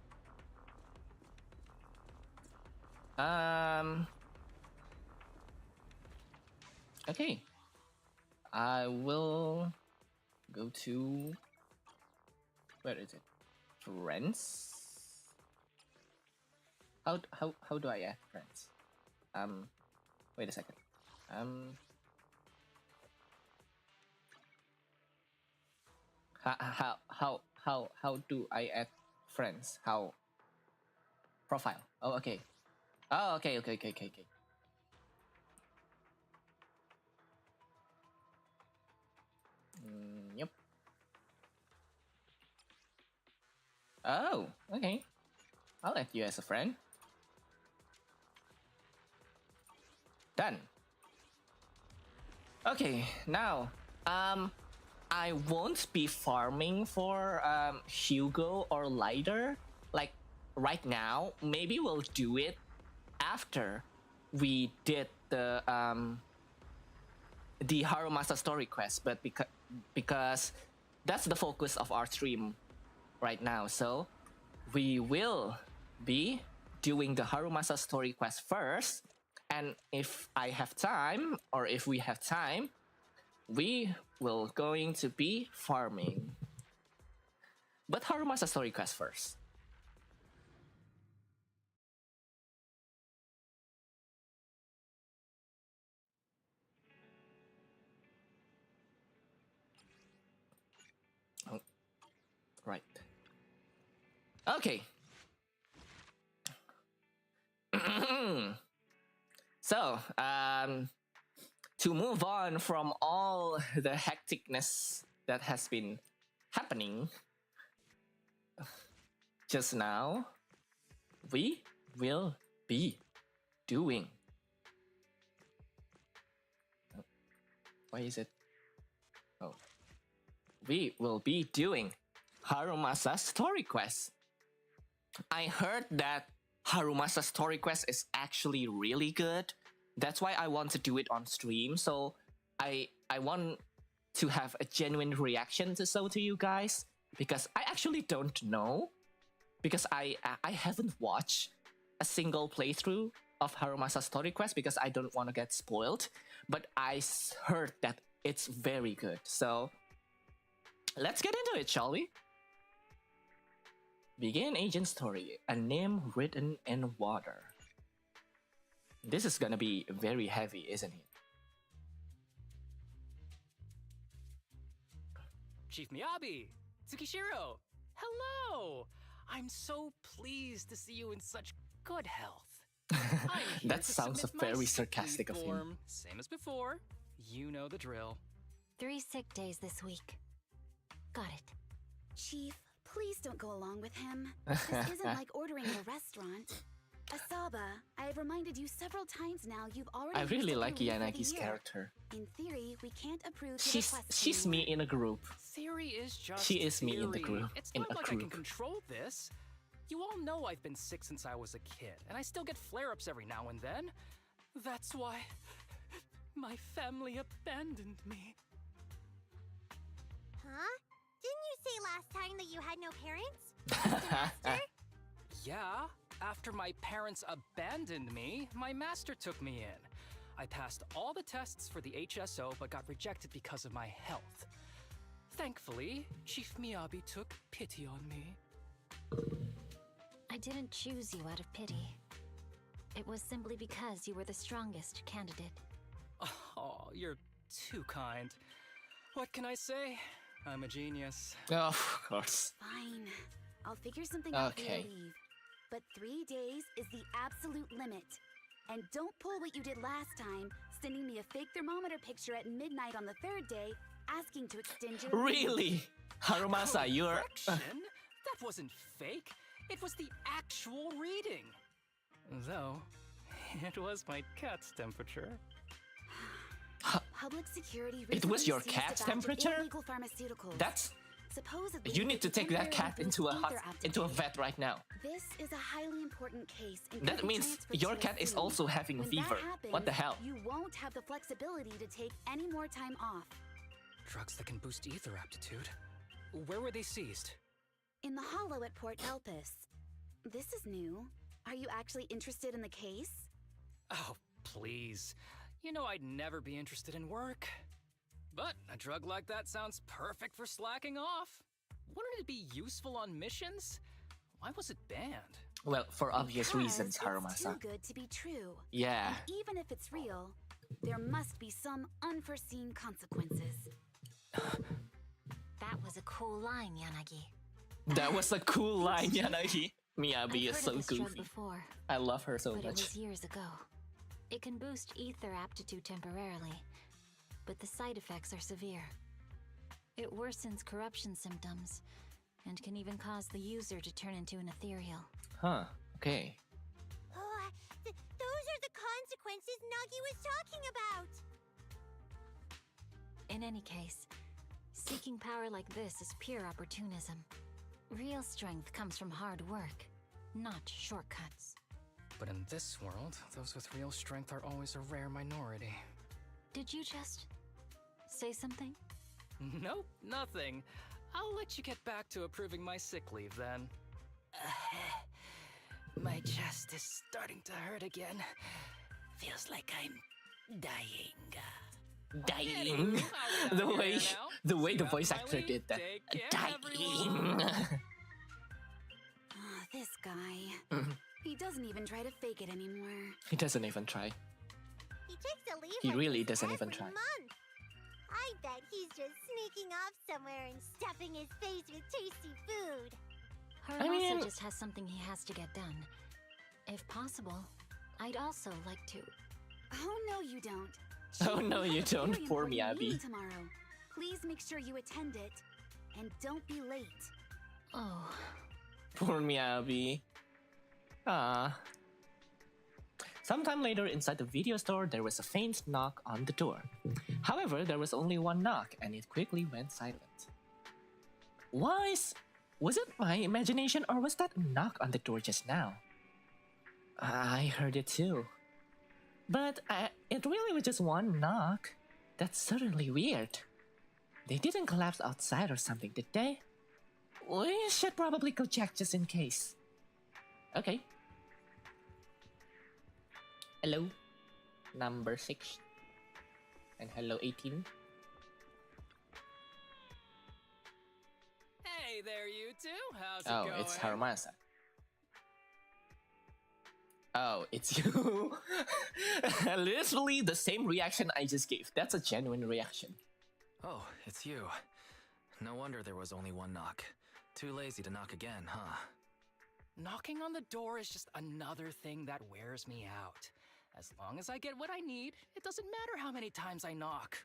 Speaker 1: Okay. I will go to, where is it? Friends? How do I add friends? Wait a second. How do I add friends? How? Profile. Oh, okay. Oh, okay. Yep. Oh, okay. I'll add you as a friend. Done. Okay, now, I won't be farming for Hugo or Lighter like right now. Maybe we'll do it after we did the Harumasa story quest, but because that's the focus of our stream right now, so we will be doing the Harumasa story quest first, and if I have time, or if we have time, we will going to be farming. But Harumasa story quest first. Oh, right. Okay. So, to move on from all the hecticness that has been happening just now, we will be doing. Why is it? Oh. We will be doing Harumasa story quest. I heard that Harumasa story quest is actually really good. That's why I want to do it on stream. So I want to have a genuine reaction to you guys, because I actually don't know, because I haven't watched a single playthrough of Harumasa story quest because I don't want to get spoiled. But I heard that it's very good. So let's get into it, shall we? Begin agent story, a name written in water. This is gonna be very heavy, isn't it?
Speaker 12: Chief Miyabi! Tsukishiro! Hello! I'm so pleased to see you in such good health.
Speaker 1: That sounds very sarcastic of him.
Speaker 12: Same as before. You know the drill.
Speaker 11: 3 sick days this week. Got it.
Speaker 13: Chief, please don't go along with him. This isn't like ordering at a restaurant. Asaba, I have reminded you several times now you've already.
Speaker 1: I really like
Speaker 13: used up your leave for the
Speaker 1: Yanagi's
Speaker 13: year.
Speaker 1: character.
Speaker 13: In theory, we can't approve.
Speaker 1: She's me in a group.
Speaker 12: Theory is just
Speaker 1: She is me in the
Speaker 12: theory.
Speaker 1: group.
Speaker 12: It's
Speaker 1: in
Speaker 12: not
Speaker 1: a
Speaker 12: like
Speaker 1: group.
Speaker 12: I can control this. You all know I've been sick since I was a kid, and I still get flare-ups every now and then. That's why my family abandoned me.
Speaker 4: Huh? Didn't you say last time that you had no parents? Mr. Master?
Speaker 12: Yeah, after my parents abandoned me, my master took me in. I passed all the tests for the HSO but got rejected because of my health. Thankfully, Chief Miyabi took pity on me.
Speaker 11: I didn't choose you out of pity. It was simply because you were the strongest candidate.
Speaker 12: Oh, you're too kind. What can I say? I'm a genius.
Speaker 1: Of course.
Speaker 13: Fine. I'll figure something out for
Speaker 1: Okay.
Speaker 13: your leave. But 3 days is the absolute limit. And don't pull what you did last time, sending me a fake thermometer picture at midnight on the 3rd day, asking to extend your leave.
Speaker 1: Really? Harumasa, you're...
Speaker 12: Correction? That wasn't fake. It was the actual reading. Though, it was my cat's temperature.
Speaker 13: Public security
Speaker 1: It was
Speaker 13: recently
Speaker 1: your
Speaker 13: seized
Speaker 1: cat's
Speaker 13: a batch of
Speaker 1: temperature?
Speaker 13: illegal pharmaceuticals.
Speaker 1: That's...
Speaker 13: Supposedly,
Speaker 1: You need to take that cat into a
Speaker 13: temporarily
Speaker 1: vet right now.
Speaker 13: This is a highly important case. and
Speaker 1: That
Speaker 13: could be
Speaker 1: means
Speaker 13: transferred
Speaker 1: your
Speaker 13: to
Speaker 1: cat
Speaker 13: a
Speaker 1: is
Speaker 13: scene.
Speaker 1: also having
Speaker 13: When
Speaker 1: fever.
Speaker 13: That happens,
Speaker 1: What the hell?
Speaker 13: You won't have the flexibility to take any more time off.
Speaker 12: Drugs that can boost ether aptitude. Where were they seized?
Speaker 13: In the hollow at Port Elpis. This is new. Are you actually interested in the case?
Speaker 12: Oh, please. You know I'd never be interested in work. But a drug like that sounds perfect for slacking off. Wouldn't it be useful on missions? Why was it banned?
Speaker 1: Well, for obvious
Speaker 13: Because
Speaker 1: reasons,
Speaker 13: it's
Speaker 1: Harumasa.
Speaker 13: too good to be true.
Speaker 1: Yeah.
Speaker 13: And even if it's real, there must be some unforeseen consequences.
Speaker 11: That was a cool line, Yanagi.
Speaker 1: That was a cool line, Yanagi. Miyabi
Speaker 11: I've
Speaker 1: is
Speaker 11: heard
Speaker 1: so
Speaker 11: of this drug
Speaker 1: goofy.
Speaker 11: before,
Speaker 1: I love her so
Speaker 11: but it
Speaker 1: much.
Speaker 11: was years ago. It can boost ether aptitude temporarily, but the side effects are severe. It worsens corruption symptoms, and can even cause the user to turn into an ethereal.
Speaker 1: Huh, okay.
Speaker 4: Oh, those are the consequences Nagi was talking about.
Speaker 11: In any case, Seeking power like this is pure opportunism. Real strength comes from hard work, not shortcuts.
Speaker 12: But in this world, those with real strength are always a rare minority.
Speaker 11: Did you just say something?
Speaker 12: Nope, nothing. I'll let you get back to approving my sick leave then. My chest is starting to hurt again. Feels like I'm dying.
Speaker 1: Dying. The way the voice actor did that. Dying.
Speaker 13: Oh, this guy. He doesn't even try to fake it anymore.
Speaker 1: He doesn't even try.
Speaker 4: He takes a leave.
Speaker 1: He
Speaker 4: like
Speaker 1: really
Speaker 4: this
Speaker 1: doesn't even
Speaker 4: every
Speaker 1: try.
Speaker 4: month. I bet he's just sneaking off somewhere and stuffing his face with tasty food.
Speaker 11: Harumasa just has something he has to get done. If possible, I'd also like to.
Speaker 13: Oh no, you don't.
Speaker 1: Oh no, you don't. Poor Miyabi.
Speaker 13: Tomorrow. Please make sure you attend it, and don't be late.
Speaker 11: Oh.
Speaker 1: Poor Miyabi. Ah. Sometime later, inside the video store, there was a faint knock on the door. However, there was only one knock, and it quickly went silent. Was it my imagination, or was that a knock on the door just now? I heard it too. But it really was just one knock. That's certainly weird. They didn't collapse outside or something, did they? We should probably go check just in case. Okay. Hello, number 6. And hello, 18.
Speaker 12: Hey there, you two. How's it going?
Speaker 1: Oh, it's Harumasa. Oh, it's you. Literally the same reaction I just gave. That's a genuine reaction.
Speaker 10: Oh, it's you. No wonder there was only one knock. Too lazy to knock again, huh?
Speaker 12: Knocking on the door is just another thing that wears me out. As long as I get what I need, it doesn't matter how many times I knock.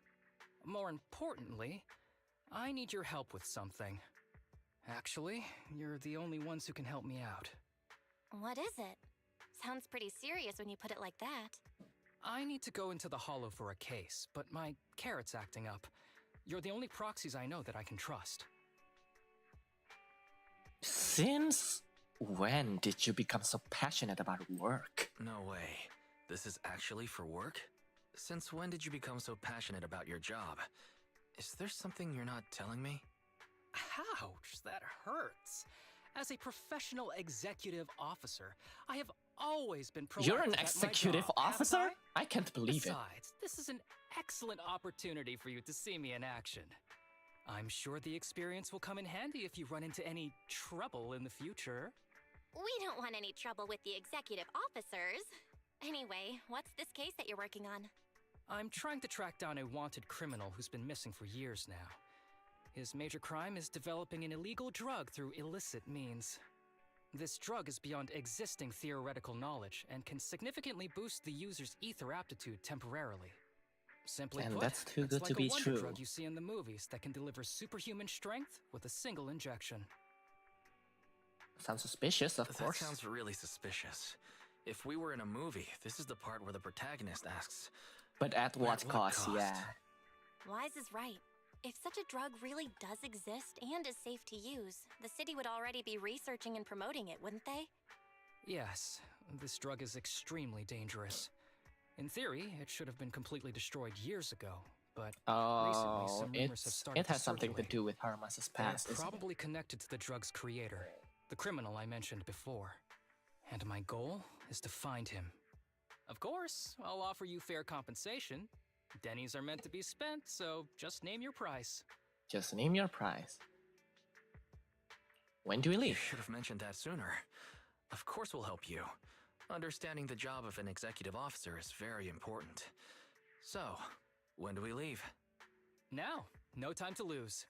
Speaker 12: More importantly, I need your help with something. Actually, you're the only ones who can help me out.
Speaker 4: What is it? Sounds pretty serious when you put it like that.
Speaker 12: I need to go into the Hollow for a case, but my carrot's acting up. You're the only proxies I know that I can trust.
Speaker 1: Since when did you become so passionate about work?
Speaker 10: No way. This is actually for work? Since when did you become so passionate about your job? Is there something you're not telling me?
Speaker 12: Ouch, that hurts. As a professional executive officer, I have always been proactive.
Speaker 1: You're an
Speaker 12: at my
Speaker 1: executive
Speaker 12: job,
Speaker 1: officer? I can't believe it.
Speaker 12: Besides, this is an excellent opportunity for you to see me in action. I'm sure the experience will come in handy if you run into any trouble in the future.
Speaker 4: We don't want any trouble with the executive officers. Anyway, what's this case that you're working on?
Speaker 12: I'm trying to track down a wanted criminal who's been missing for years now. His major crime is developing an illegal drug through illicit means. This drug is beyond existing theoretical knowledge and can significantly boost the user's ether aptitude temporarily. Simply
Speaker 1: And
Speaker 12: put,
Speaker 1: that's too
Speaker 12: it's
Speaker 1: good
Speaker 12: like
Speaker 1: to be
Speaker 12: a wonder
Speaker 1: true.
Speaker 12: drug you see in the movies that can deliver superhuman strength with a single injection.
Speaker 1: Sounds suspicious, of course.
Speaker 10: That sounds really suspicious. If we were in a movie, this is the part where the protagonist asks,
Speaker 1: But at what cost, yeah.
Speaker 4: Wise is right. If such a drug really does exist and is safe to use, the city would already be researching and promoting it, wouldn't they?
Speaker 12: Yes, this drug is extremely dangerous. In theory, it should have been completely destroyed years ago, but recently some rumors have started
Speaker 1: it has
Speaker 12: to
Speaker 1: something to
Speaker 12: circulate.
Speaker 1: do with Harumasa's past,
Speaker 12: They're
Speaker 1: isn't it?
Speaker 12: probably connected to the drug's creator, the criminal I mentioned before. And my goal is to find him. Of course, I'll offer you fair compensation. Dennies are meant to be spent, so just name your price.
Speaker 1: Just name your price. When do we
Speaker 10: You
Speaker 1: leave?
Speaker 10: should have mentioned that sooner. Of course we'll help you. Understanding the job of an executive officer is very important. So, when do we leave?
Speaker 12: Now, no time to lose.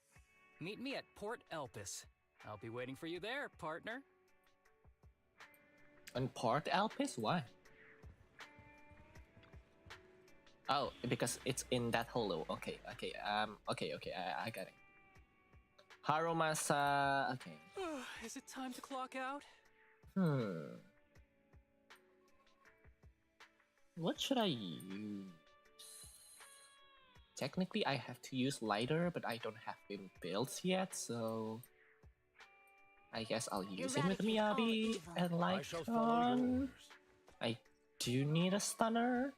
Speaker 12: Meet me at Port Elpis. I'll be waiting for you there, partner.
Speaker 1: On Port Elpis? Why? Oh, because it's in that hollow. Okay, I got it. Harumasa, okay.
Speaker 12: Is it time to clock out?
Speaker 1: What should I use? technically I have to use lighter, but I don't have him built yet, so I guess I'll use him with Miyabi and Lycon. I do need a stunner.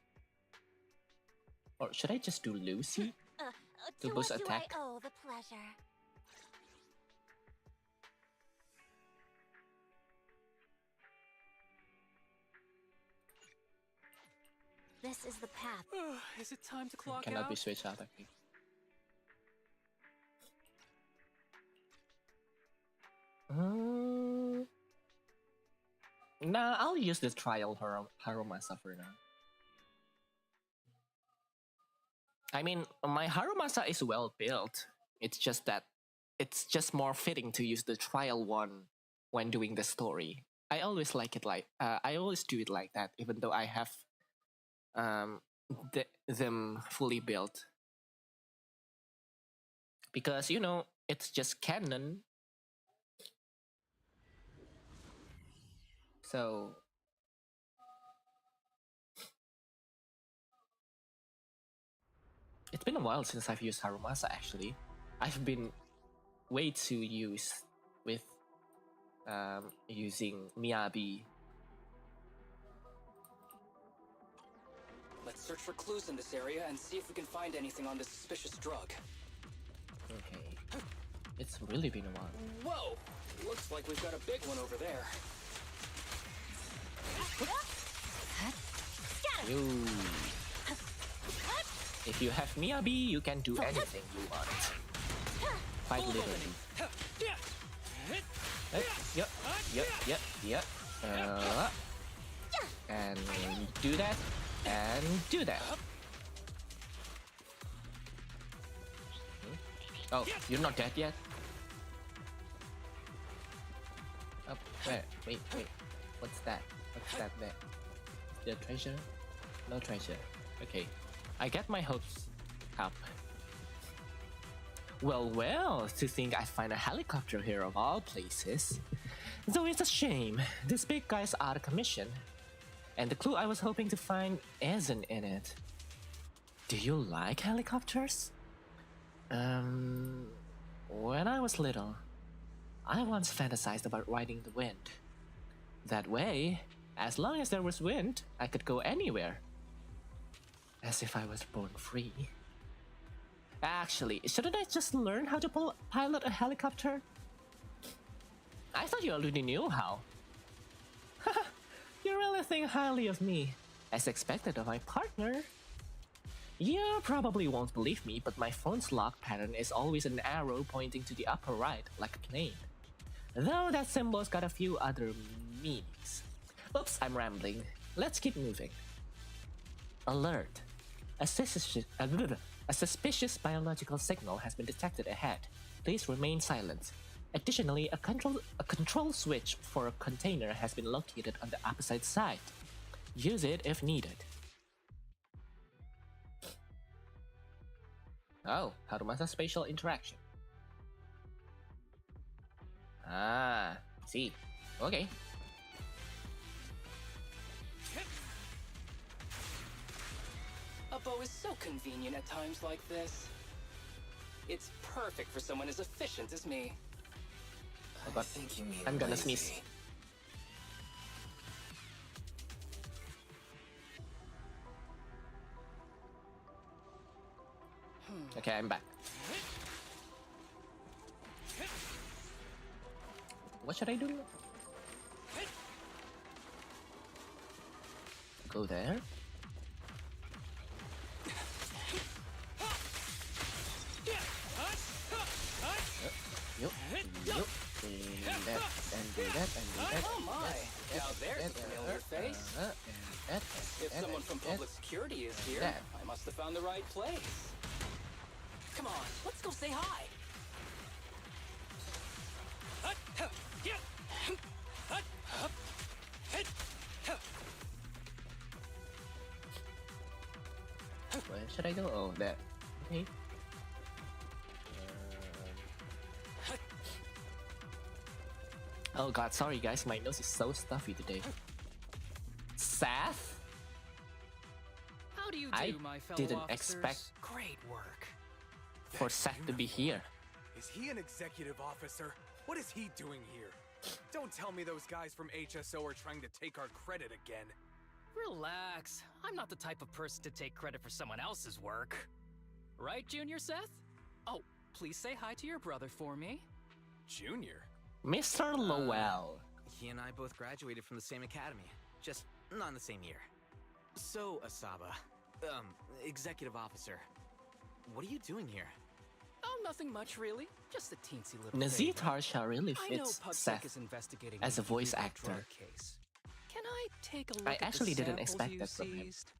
Speaker 1: Or should I just do Lucy to boost attack?
Speaker 4: I owe the pleasure. This is the path.
Speaker 12: Is it time to clock
Speaker 1: Cannot
Speaker 12: out?
Speaker 1: be switched out, okay. Nah, I'll use the trial Harumasa for now. I mean, my Harumasa is well built. It's just that it's just more fitting to use the trial one when doing the story. I always like it like I always do it like that, even though I have them fully built, because you know it's just canon. So it's been a while since I've used Harumasa. Actually, I've been way too used with using Miyabi.
Speaker 12: Let's search for clues in this area and see if we can find anything on this suspicious drug.
Speaker 1: Okay, it's really been a while.
Speaker 12: Whoa! Looks like we've got a big one over there.
Speaker 1: You. If you have Miyabi, you can do anything you want. Quite literally. Yep. And do that. And do that. Oh, you're not dead yet? Oh, where? Wait. What's that? What's that there? Is there treasure? No treasure. Okay. I get my hopes up. Well, to think I'd find a helicopter here of all places. Though it's a shame, this big guy's out of commission. And the clue I was hoping to find isn't in it. Do you like helicopters? When I was little, I once fantasized about riding the wind. That way, as long as there was wind, I could go anywhere. As if I was born free. Actually, shouldn't I just learn how to pilot a helicopter? I thought you already knew how. You really think highly of me, as expected of my partner. You probably won't believe me, but my phone's lock pattern is always an arrow pointing to the upper right, like a plane. Though that symbol's got a few other meanings. Oops, I'm rambling. Let's keep moving. Alert. A suspicious biological signal has been detected ahead. Please remain silent. Additionally, a control switch for a container has been located on the opposite side. Use it if needed. Oh, Harumasa spatial interaction. Ah, see. Okay.
Speaker 12: A bow is so convenient at times like this. It's perfect for someone as efficient as me.
Speaker 1: Oh god, I'm gonna sneeze. Okay, I'm back. What should I do? Go there. Yup. Do that.
Speaker 12: Oh my! Now there's a familiar face. If someone from public security is here, I must have found the right place. Come on, let's go say hi.
Speaker 1: Where should I go? Oh, there. Okay. Oh god, sorry guys, my nose is so stuffy today. Seth?
Speaker 12: How do you do,
Speaker 1: I
Speaker 12: my fellow
Speaker 1: didn't
Speaker 12: officers?
Speaker 1: expect.
Speaker 12: Great. great work.
Speaker 1: For Seth to be here.
Speaker 2: Is he an executive officer? What is he doing here? Don't tell me those guys from HSO are trying to take our credit again.
Speaker 12: Relax. I'm not the type of person to take credit for someone else's work. Right, Junior Seth? Oh, please say hi to your brother for me.
Speaker 2: Junior?
Speaker 1: Mr. Lowell.
Speaker 10: He and I both graduated from the same academy, just not in the same year. So, Asaba, executive officer, what are you doing here?
Speaker 12: Oh, nothing much really. Just a teensy little
Speaker 1: Nazir
Speaker 12: favor.
Speaker 1: Tarsha really
Speaker 12: I know
Speaker 1: fits
Speaker 12: PubSec
Speaker 1: Seth
Speaker 12: is investigating
Speaker 1: as a
Speaker 12: the
Speaker 1: voice
Speaker 12: illegal
Speaker 1: actor.
Speaker 12: drug case. Can I take a look
Speaker 1: I
Speaker 12: at
Speaker 1: actually
Speaker 12: the
Speaker 1: didn't
Speaker 12: samples
Speaker 1: expect
Speaker 12: you
Speaker 1: that from him.
Speaker 12: seized?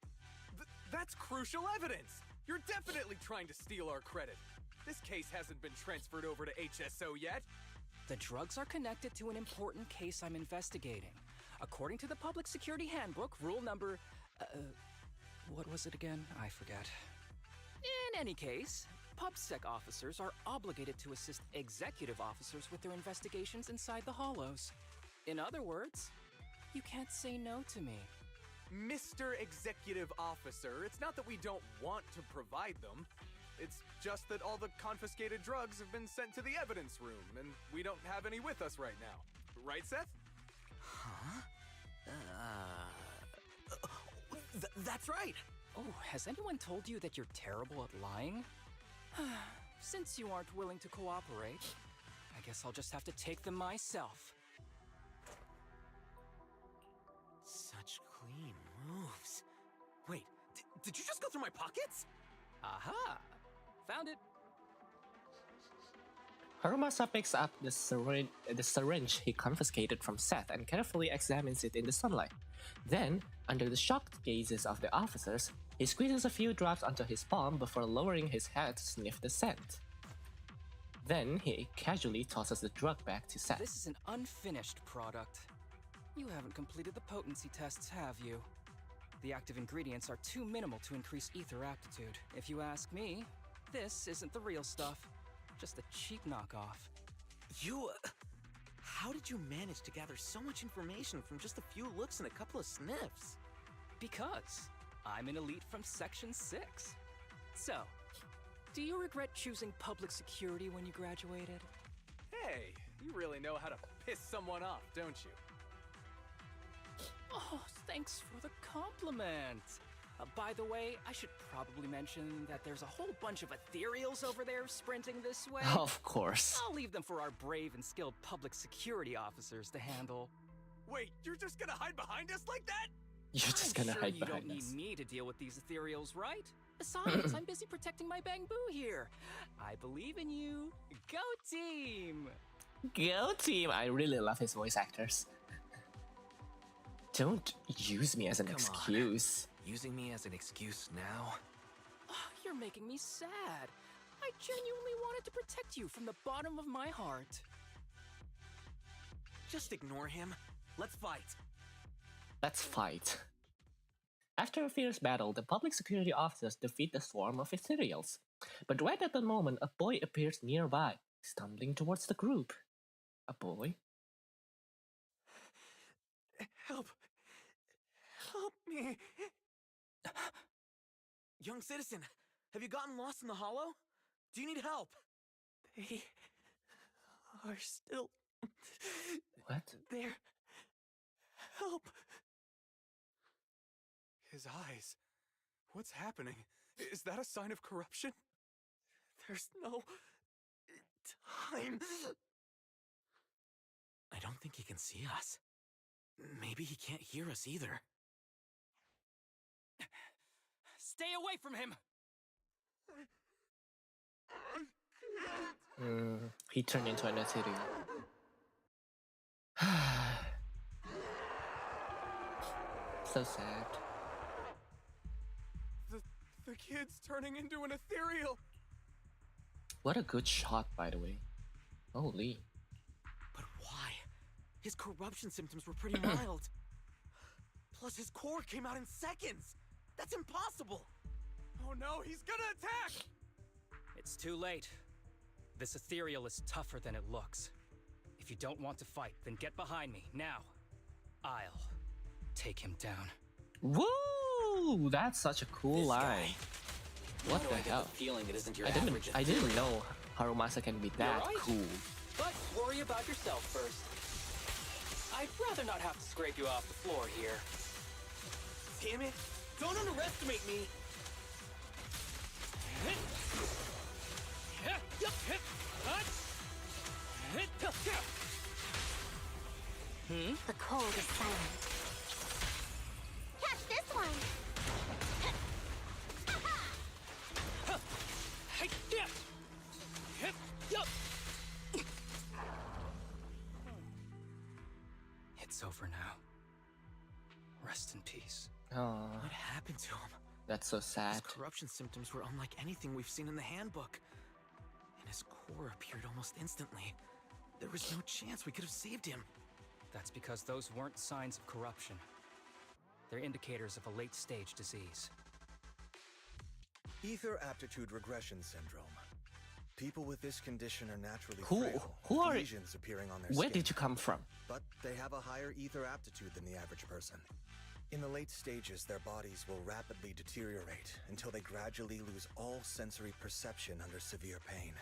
Speaker 2: That's crucial evidence! You're definitely trying to steal our credit. This case hasn't been transferred over to HSO yet.
Speaker 12: The drugs are connected to an important case I'm investigating. According to the Public Security Handbook, rule number... what was it again? I forget. In any case, PubSec officers are obligated to assist executive officers with their investigations inside the Hollows. In other words, you can't say no to me.
Speaker 2: Mr. Executive Officer, it's not that we don't want to provide them. It's just that all the confiscated drugs have been sent to the evidence room, and we don't have any with us right now. Right, Seth?
Speaker 10: Huh? That's right!
Speaker 12: Oh, has anyone told you that you're terrible at lying? Since you aren't willing to cooperate, I guess I'll just have to take them myself.
Speaker 10: Such clean moves. Wait, did you just go through my pockets?
Speaker 12: Aha! Found it.
Speaker 1: Harumasa picks up the syringe he confiscated from Seth and carefully examines it in the sunlight. Then, under the shocked gazes of the officers, he squeezes a few drops onto his palm before lowering his head to sniff the scent. Then he casually tosses the drug back to Seth.
Speaker 12: This is an unfinished product. You haven't completed the potency tests, have you? The active ingredients are too minimal to increase ether aptitude. If you ask me, this isn't the real stuff. Just a cheap knockoff.
Speaker 10: You... how did you manage to gather so much information from just a few looks and a couple of sniffs?
Speaker 12: Because I'm an elite from Section 6. So, do you regret choosing public security when you graduated?
Speaker 2: Hey, you really know how to piss someone off, don't you?
Speaker 12: Oh, thanks for the compliment. By the way, I should probably mention that there's a whole bunch of ethereals over there sprinting this way.
Speaker 1: Of course.
Speaker 12: I'll leave them for our brave and skilled public security officers to handle.
Speaker 2: Wait, you're just gonna hide behind us like that?
Speaker 1: You're just gonna hide
Speaker 12: you
Speaker 1: behind
Speaker 12: don't
Speaker 1: us.
Speaker 12: need me to deal with these ethereals, right? Besides, I'm busy protecting my bamboo here. I believe in you. Go team!
Speaker 1: Go team! I really love his voice actors. Don't use me as an excuse.
Speaker 10: Using me as an excuse now?
Speaker 12: Oh, you're making me sad. I genuinely wanted to protect you from the bottom of my heart.
Speaker 10: Just ignore him. Let's fight.
Speaker 1: Let's fight. After a fierce battle, the public security officers defeat the swarm of ethereals. But right at the moment, a boy appears nearby, stumbling towards the group. A boy?
Speaker 10: Help! Help me! Young citizen, have you gotten lost in the hollow? Do you need help? They are still...
Speaker 1: What?
Speaker 10: There. Help!
Speaker 2: His eyes. What's happening? Is that a sign of corruption?
Speaker 10: There's no... time. I don't think he can see us. Maybe he can't hear us either.
Speaker 12: Stay away from him!
Speaker 1: He turned into an ethereal. So sad.
Speaker 2: The kid's turning into an ethereal!
Speaker 1: What a good shot, by the way. Holy.
Speaker 10: But why? His corruption symptoms were pretty mild. Plus his core came out in seconds! That's impossible!
Speaker 2: Oh no, he's gonna attack!
Speaker 12: It's too late. This ethereal is tougher than it looks. If you don't want to fight, then get behind me, now. I'll take him down.
Speaker 1: Woo! That's such a cool line. What
Speaker 10: How do
Speaker 1: the
Speaker 10: I get
Speaker 1: hell?
Speaker 10: the feeling it isn't your
Speaker 1: I
Speaker 10: average
Speaker 1: didn't know Harumasa can be that
Speaker 12: right.
Speaker 1: cool.
Speaker 12: But worry about yourself first. I'd rather not have to scrape you off the floor here.
Speaker 9: Damn it! Don't underestimate me!
Speaker 4: The cold is silent. Catch this one!
Speaker 12: It's over now. Rest in peace.
Speaker 1: Oh,
Speaker 10: What happened to him?
Speaker 1: that's so sad.
Speaker 10: His corruption symptoms were unlike anything we've seen in the handbook. And his core appeared almost instantly. There was no chance we could have saved him.
Speaker 12: That's because those weren't signs of corruption. They're indicators of a late-stage disease.
Speaker 14: Ether aptitude regression syndrome. People with this condition are naturally
Speaker 1: Who are
Speaker 14: lesions appearing on their
Speaker 1: Where
Speaker 14: skin,
Speaker 1: did you come from?
Speaker 14: but they have a higher ether aptitude than the average person. In the late stages, their bodies will rapidly deteriorate until they gradually lose all sensory perception under severe pain.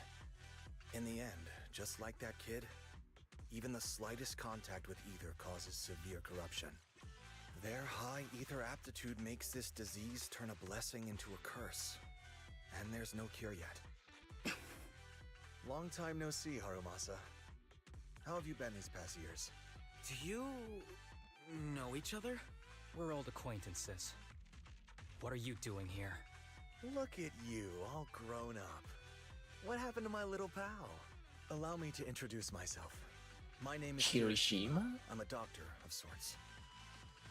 Speaker 14: In the end, just like that kid, even the slightest contact with ether causes severe corruption. Their high ether aptitude makes this disease turn a blessing into a curse. And there's no cure yet. Long time no see, Harumasa. How have you been these past years?
Speaker 10: Do you know each other?
Speaker 12: We're old acquaintances. What are you doing here?
Speaker 14: Look at you, all grown up. What happened to my little pal? Allow me to introduce myself. My name is
Speaker 1: Kirishima?
Speaker 14: I'm a doctor of sorts.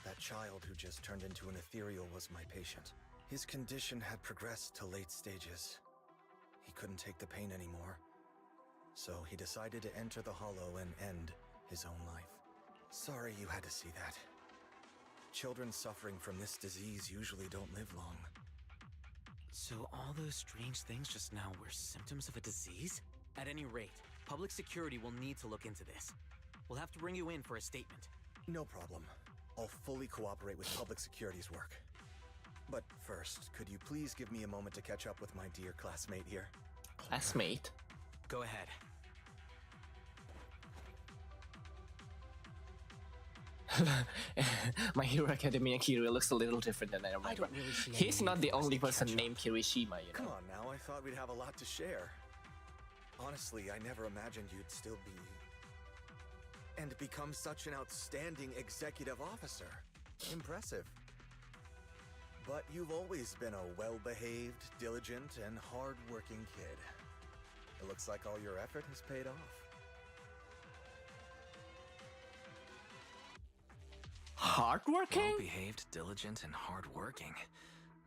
Speaker 14: That child who just turned into an ethereal was my patient. His condition had progressed to late stages. He couldn't take the pain anymore. So he decided to enter the Hollow and end his own life. Sorry you had to see that. Children suffering from this disease usually don't live long.
Speaker 10: So all those strange things just now were symptoms of a disease? At any rate, public security will need to look into this. We'll have to bring you in for a statement.
Speaker 14: No problem. I'll fully cooperate with public security's work. But first, could you please give me a moment to catch up with my dear classmate here?
Speaker 1: Classmate?
Speaker 10: Go ahead.
Speaker 1: My Hero Academia Kiryu looks a little different than I remember.
Speaker 12: don't really see any
Speaker 1: He's
Speaker 12: need
Speaker 1: not the
Speaker 12: for us
Speaker 1: only
Speaker 12: to
Speaker 1: person
Speaker 12: catch up.
Speaker 1: named Kirishima, you
Speaker 14: Come
Speaker 1: know.
Speaker 14: on now, I thought we'd have a lot to share. Honestly, I never imagined you'd still be... and become such an outstanding executive officer. Impressive. But you've always been a well-behaved, diligent, and hard-working kid. It looks like all your effort has paid off.
Speaker 1: Hardworking?
Speaker 10: Well-behaved, diligent, and hardworking.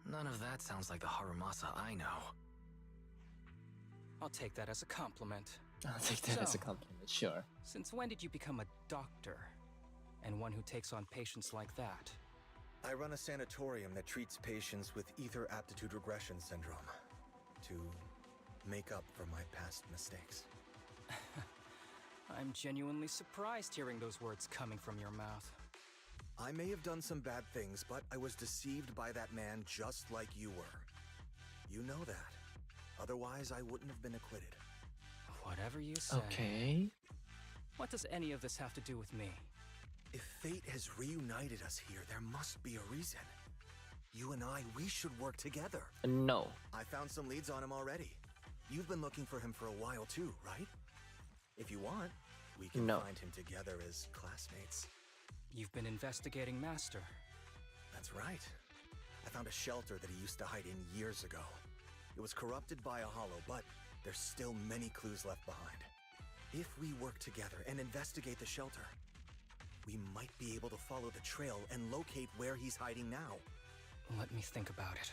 Speaker 10: None of that sounds like the Harumasa I know.
Speaker 12: I'll take that as a compliment.
Speaker 1: I'll take that as a
Speaker 12: So-
Speaker 1: compliment, sure.
Speaker 12: Since when did you become a doctor? And one who takes on patients like that?
Speaker 14: I run a sanatorium that treats patients with ether aptitude regression syndrome to make up for my past mistakes.
Speaker 12: I'm genuinely surprised hearing those words coming from your mouth.
Speaker 14: I may have done some bad things, but I was deceived by that man just like you were. You know that. Otherwise, I wouldn't have been acquitted.
Speaker 12: Whatever you say.
Speaker 1: Okay.
Speaker 12: What does any of this have to do with me?
Speaker 14: If fate has reunited us here, there must be a reason. You and I, we should work together.
Speaker 1: No.
Speaker 14: I found some leads on him already. You've been looking for him for a while too, right? If you want, we can find him together as classmates.
Speaker 12: You've been investigating Master.
Speaker 14: That's right. I found a shelter that he used to hide in years ago. It was corrupted by a hollow, but there's still many clues left behind. If we work together and investigate the shelter, we might be able to follow the trail and locate where he's hiding now.
Speaker 12: Let me think about it.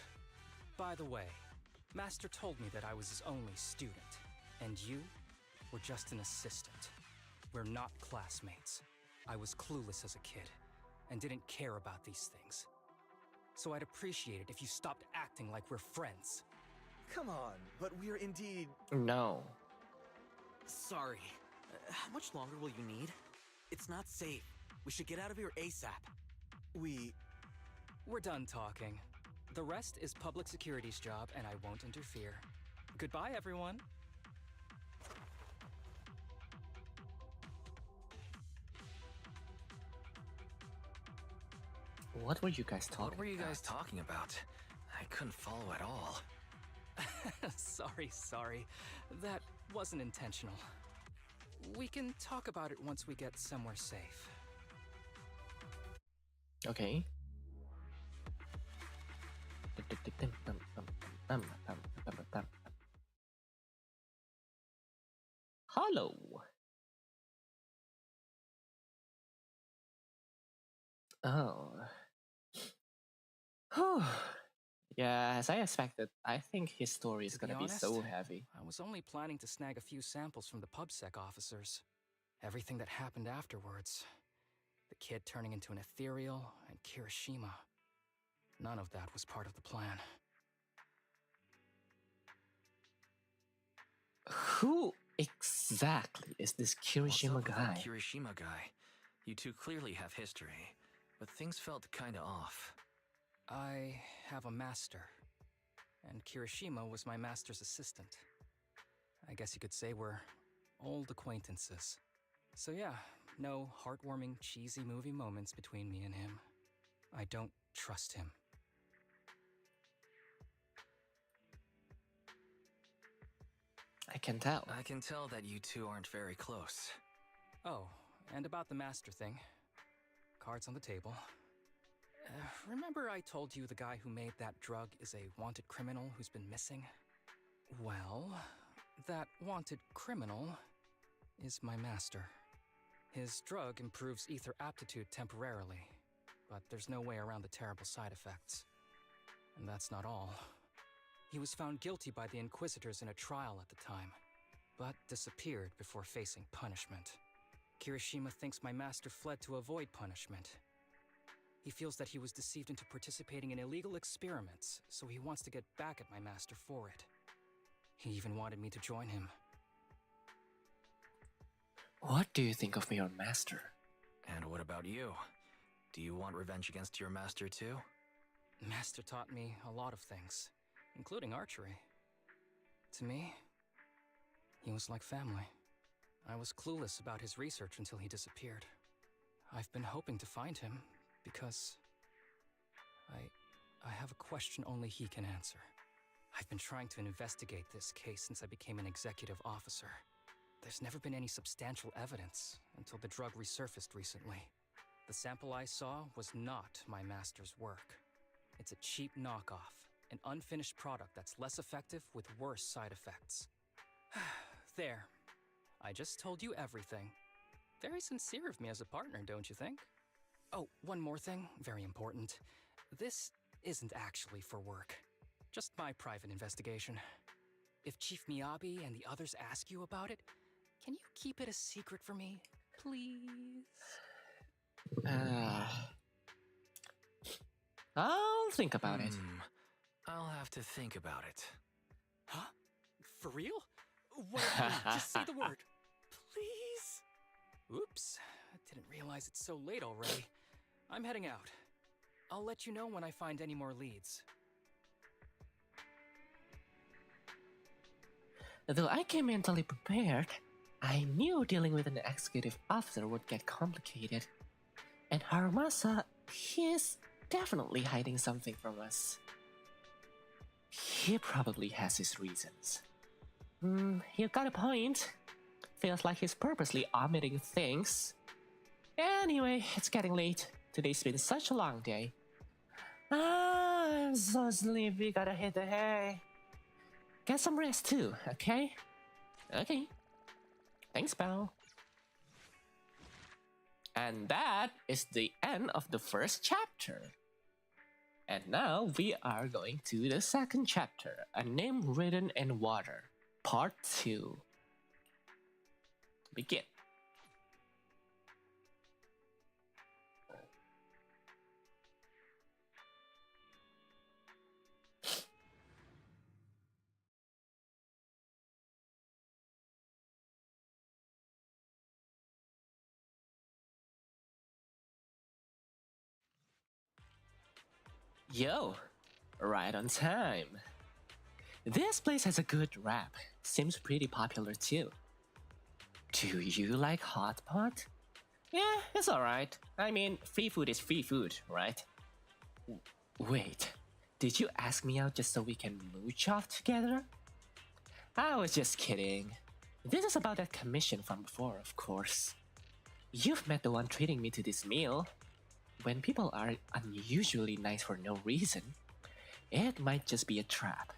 Speaker 12: By the way, Master told me that I was his only student, and you were just an assistant. We're not classmates. I was clueless as a kid, and didn't care about these things. So I'd appreciate it if you stopped acting like we're friends.
Speaker 14: Come on, but we're indeed...
Speaker 1: No.
Speaker 10: Sorry. How much longer will you need? It's not safe. We should get out of here ASAP.
Speaker 12: We're done talking. The rest is public security's job, and I won't interfere. Goodbye, everyone.
Speaker 1: What were you guys talking about?
Speaker 10: What were you guys talking about? I couldn't follow at all.
Speaker 12: Sorry. That wasn't intentional. We can talk about it once we get somewhere safe.
Speaker 1: Okay. Hello. Oh. Yeah, as I expected, I think his story is gonna be so heavy.
Speaker 12: I was only planning to snag a few samples from the PubSec officers. Everything that happened afterwards. The kid turning into an ethereal, and Kirishima. None of that was part of the plan.
Speaker 1: Who exactly is this Kirishima guy?
Speaker 10: Kirishima guy. You two clearly have history, but things felt kinda off.
Speaker 12: I have a master, and Kirishima was my master's assistant. I guess you could say we're old acquaintances. So yeah, no heartwarming, cheesy movie moments between me and him. I don't trust him.
Speaker 1: I can tell.
Speaker 10: I can tell that you two aren't very close.
Speaker 12: Oh, and about the master thing. Cards on the table. Remember I told you the guy who made that drug is a wanted criminal who's been missing? Well, that wanted criminal is my master. His drug improves ether aptitude temporarily, but there's no way around the terrible side effects. And that's not all. He was found guilty by the Inquisitors in a trial at the time, but disappeared before facing punishment. Kirishima thinks my master fled to avoid punishment. He feels that he was deceived into participating in illegal experiments, so he wants to get back at my master for it. He even wanted me to join him.
Speaker 1: What do you think of your master?
Speaker 10: And what about you? Do you want revenge against your master too?
Speaker 12: Master taught me a lot of things, including archery. To me, he was like family. I was clueless about his research until he disappeared. I've been hoping to find him because I have a question only he can answer. I've been trying to investigate this case since I became an executive officer. There's never been any substantial evidence until the drug resurfaced recently. The sample I saw was not my master's work. It's a cheap knockoff, an unfinished product that's less effective with worse side effects. There. I just told you everything. Very sincere of me as a partner, don't you think? Oh, one more thing, very important. This isn't actually for work. Just my private investigation. If Chief Miyabi and the others ask you about it, can you keep it a secret for me, please?
Speaker 1: I'll think about it.
Speaker 10: I'll have to think about it.
Speaker 12: Huh? For real? What? Just say the word. Please? Oops. I didn't realize it's so late already. I'm heading out. I'll let you know when I find any more leads.
Speaker 1: Though I came mentally prepared, I knew dealing with an executive officer would get complicated. And Harumasa, he's definitely hiding something from us. He probably has his reasons. You got a point. Feels like he's purposely omitting things. Anyway, it's getting late. Today's been such a long day. I'm so sleepy, gotta hit the hay. Get some rest too, okay? Okay. Thanks, pal. And that is the end of the first chapter. And now we are going to the second chapter, A Name Written in Water, Part 2. Begin. Yo, Right on time. This place has a good rap. Seems pretty popular too. Do you like hot pot? Yeah, it's alright. I mean, free food is free food, right? Wait, did you ask me out just so we can mooch off together? I was just kidding. This is about that commission from before, of course. You've met the one treating me to this meal. When people are unusually nice for no reason, it might just be a trap.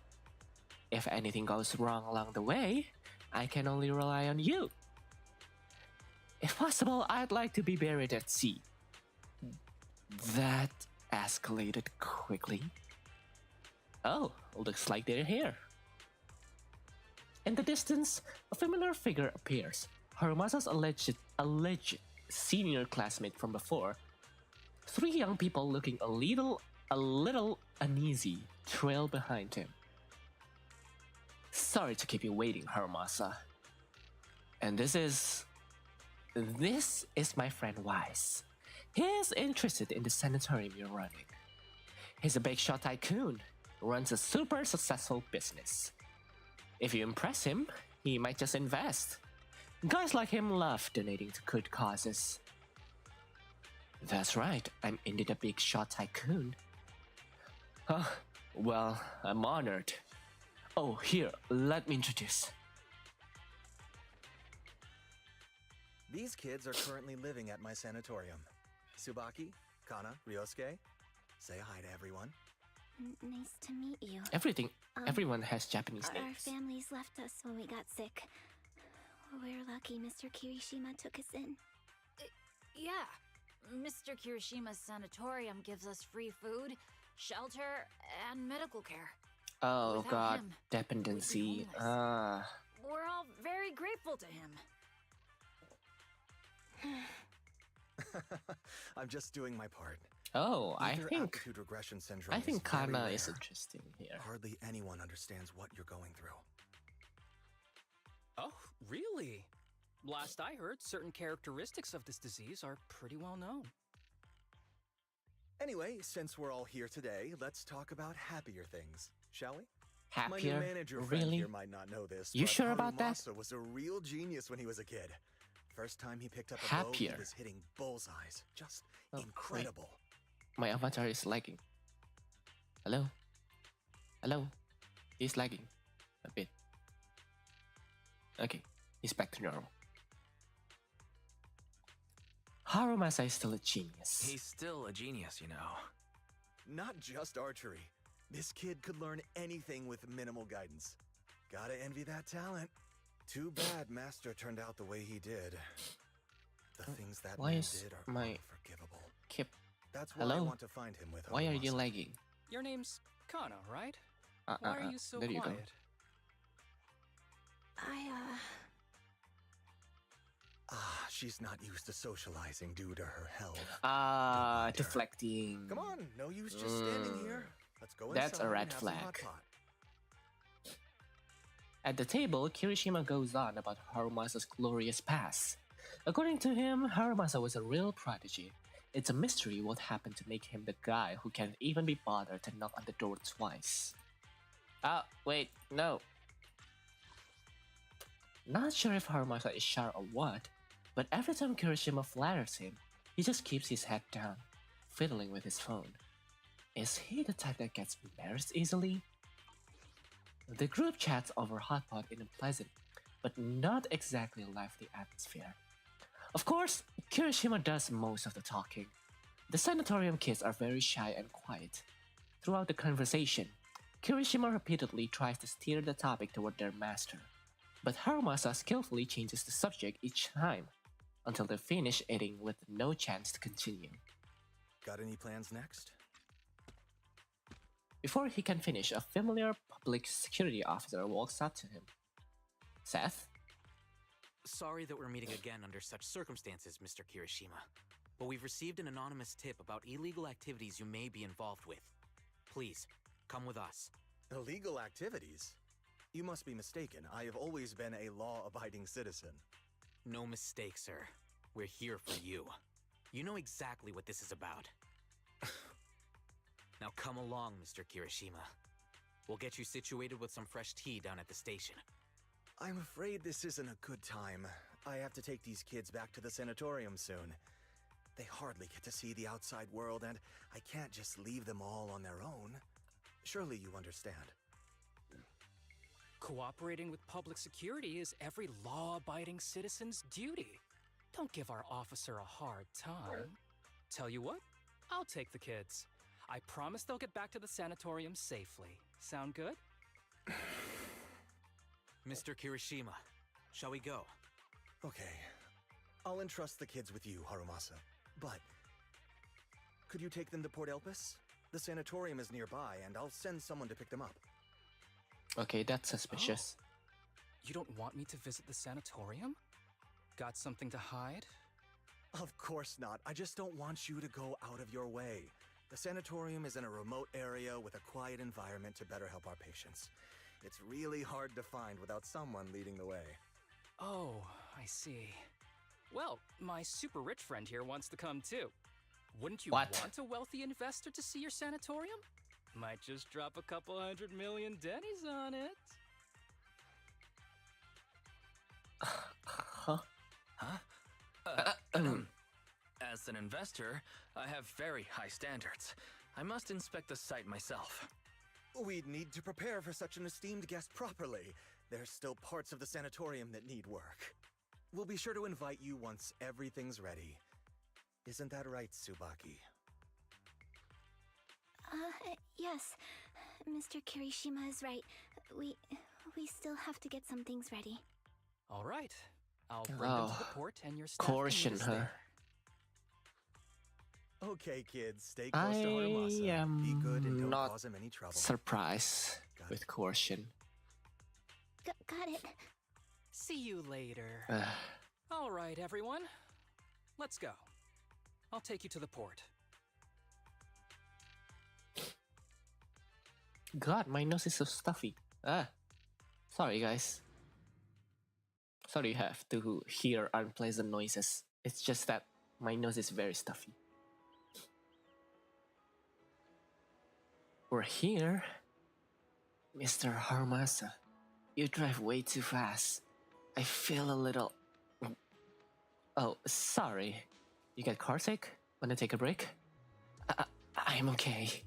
Speaker 1: If anything goes wrong along the way, I can only rely on you. If possible, I'd like to be buried at sea. That escalated quickly. Oh, looks like they're here. In the distance, a familiar figure appears. Harumasa's alleged senior classmate from before. Three young people looking a little uneasy trail behind him. Sorry to keep you waiting, Harumasa. And this is my friend Wise. He's interested in the sanatorium you're running. He's a big shot tycoon, runs a super successful business. If you impress him, he might just invest. Guys like him love donating to good causes. That's right, I'm indeed a big shot tycoon. Well, I'm honored. Oh, here, let me introduce.
Speaker 14: These kids are currently living at my sanatorium. Tsubaki, Kana, Ryosuke, say hi to everyone.
Speaker 15: Nice to meet you.
Speaker 1: Everyone has Japanese
Speaker 15: Our
Speaker 1: names.
Speaker 15: families left us when we got sick. We're lucky Mr. Kirishima took us in.
Speaker 11: Yeah. Mr. Kirishima's sanatorium gives us free food, shelter, and medical care.
Speaker 1: Oh
Speaker 11: Without
Speaker 1: god,
Speaker 11: him,
Speaker 1: dependency.
Speaker 11: we're all very grateful to him.
Speaker 14: I'm just doing my part.
Speaker 1: Oh, I
Speaker 14: Ether
Speaker 1: think
Speaker 14: aptitude regression syndrome
Speaker 1: I think
Speaker 14: is very
Speaker 1: Kana is
Speaker 14: rare.
Speaker 1: interesting here.
Speaker 14: Hardly anyone understands what you're going through.
Speaker 12: Oh, really? Last I heard, certain characteristics of this disease are pretty well known.
Speaker 14: Anyway, since we're all here today, let's talk about happier things, shall we? My
Speaker 1: Happier?
Speaker 14: new manager friend
Speaker 1: Really?
Speaker 14: here might not know this,
Speaker 1: You
Speaker 14: but
Speaker 1: sure about that?
Speaker 14: Harumasa was a real genius when he was a kid. First time he picked up a bow,
Speaker 1: Happier?
Speaker 14: he was hitting bullseyes. Just
Speaker 1: Oh, wait.
Speaker 14: incredible.
Speaker 1: My avatar is lagging. Hello? Hello? He's lagging. A bit. Okay, he's back to normal. Harumasa is still a genius.
Speaker 10: He's still a genius, you know.
Speaker 14: Not just archery. This kid could learn anything with minimal guidance. Gotta envy that talent. Too bad Master turned out the way he did. The things that
Speaker 1: Why
Speaker 14: man
Speaker 1: is
Speaker 14: did are
Speaker 1: my
Speaker 14: unforgivable.
Speaker 1: Kip?
Speaker 14: That's why I
Speaker 1: Hello?
Speaker 14: want to find him with
Speaker 1: Why are you
Speaker 14: Harumasa.
Speaker 1: lagging?
Speaker 12: Your name's Kana, right? Why are you so
Speaker 1: there you go.
Speaker 12: quiet?
Speaker 14: She's not used to socializing due to her health.
Speaker 1: Deflecting.
Speaker 14: Come on, no use just standing here. Let's go
Speaker 1: That's
Speaker 14: inside
Speaker 1: a red
Speaker 14: and have some hot
Speaker 1: flag.
Speaker 14: pot.
Speaker 1: At the table, Kirishima goes on about Harumasa's glorious past. According to him, Harumasa was a real prodigy. It's a mystery what happened to make him the guy who can't even be bothered to knock on the door twice. Wait, no. Not sure if Harumasa is shy or what, but every time Kirishima flatters him, he just keeps his head down, fiddling with his phone. Is he the type that gets embarrassed easily? The group chats over hot pot in a pleasant, but not exactly lively atmosphere. Of course, Kirishima does most of the talking. The sanatorium kids are very shy and quiet. Throughout the conversation, Kirishima repeatedly tries to steer the topic toward their master, but Harumasa skillfully changes the subject each time, until they finish eating with no chance to continue.
Speaker 14: Got any plans next?
Speaker 1: Before he can finish, a familiar public security officer walks up to him. Seth?
Speaker 16: Sorry that we're meeting again under such circumstances, Mr. Kirishima, but we've received an anonymous tip about illegal activities you may be involved with. Please, come with us.
Speaker 14: Illegal activities? You must be mistaken. I have always been a law-abiding citizen.
Speaker 16: No mistake, sir. We're here for you. You know exactly what this is about. Now come along, Mr. Kirishima. We'll get you situated with some fresh tea down at the station.
Speaker 14: I'm afraid this isn't a good time. I have to take these kids back to the sanatorium soon. They hardly get to see the outside world, and I can't just leave them all on their own. Surely you understand.
Speaker 12: Cooperating with public security is every law-abiding citizen's duty. Don't give our officer a hard time. Tell you what, I'll take the kids. I promise they'll get back to the sanatorium safely. Sound good?
Speaker 16: Mr. Kirishima, shall we go?
Speaker 14: Okay. I'll entrust the kids with you, Harumasa. But could you take them to Port Elpis? The sanatorium is nearby, and I'll send someone to pick them up.
Speaker 1: Okay, that's suspicious.
Speaker 12: Oh. You don't want me to visit the sanatorium? Got something to hide?
Speaker 14: Of course not. I just don't want you to go out of your way. The sanatorium is in a remote area with a quiet environment to better help our patients. It's really hard to find without someone leading the way.
Speaker 12: Oh, I see. Well, my super rich friend here wants to come too. Wouldn't you want a wealthy investor to see your sanatorium? Might just drop a couple $100 million dennies on it.
Speaker 1: Huh?
Speaker 10: As an investor, I have very high standards. I must inspect the site myself.
Speaker 14: We'd need to prepare for such an esteemed guest properly. There's still parts of the sanatorium that need work. We'll be sure to invite you once everything's ready. Isn't that right, Tsubaki?
Speaker 15: Yes. Mr. Kirishima is right. We still have to get some things ready.
Speaker 12: All right. I'll bring them to the port and your staff
Speaker 1: Caution her.
Speaker 14: Okay, kids, stay close to Harumasa.
Speaker 1: I am
Speaker 14: Be good and don't
Speaker 1: not
Speaker 14: cause him any trouble.
Speaker 1: surprised with caution.
Speaker 15: Got it.
Speaker 12: See you later. All right, everyone. Let's go. I'll take you to the port.
Speaker 1: God, my nose is so stuffy. Sorry, guys. Sorry you have to hear unpleasant noises. It's just that my nose is very stuffy. We're here. Mr. Harumasa, you drive way too fast. I feel a little... Oh, sorry. You get car sick? Wanna take a break? I'm okay.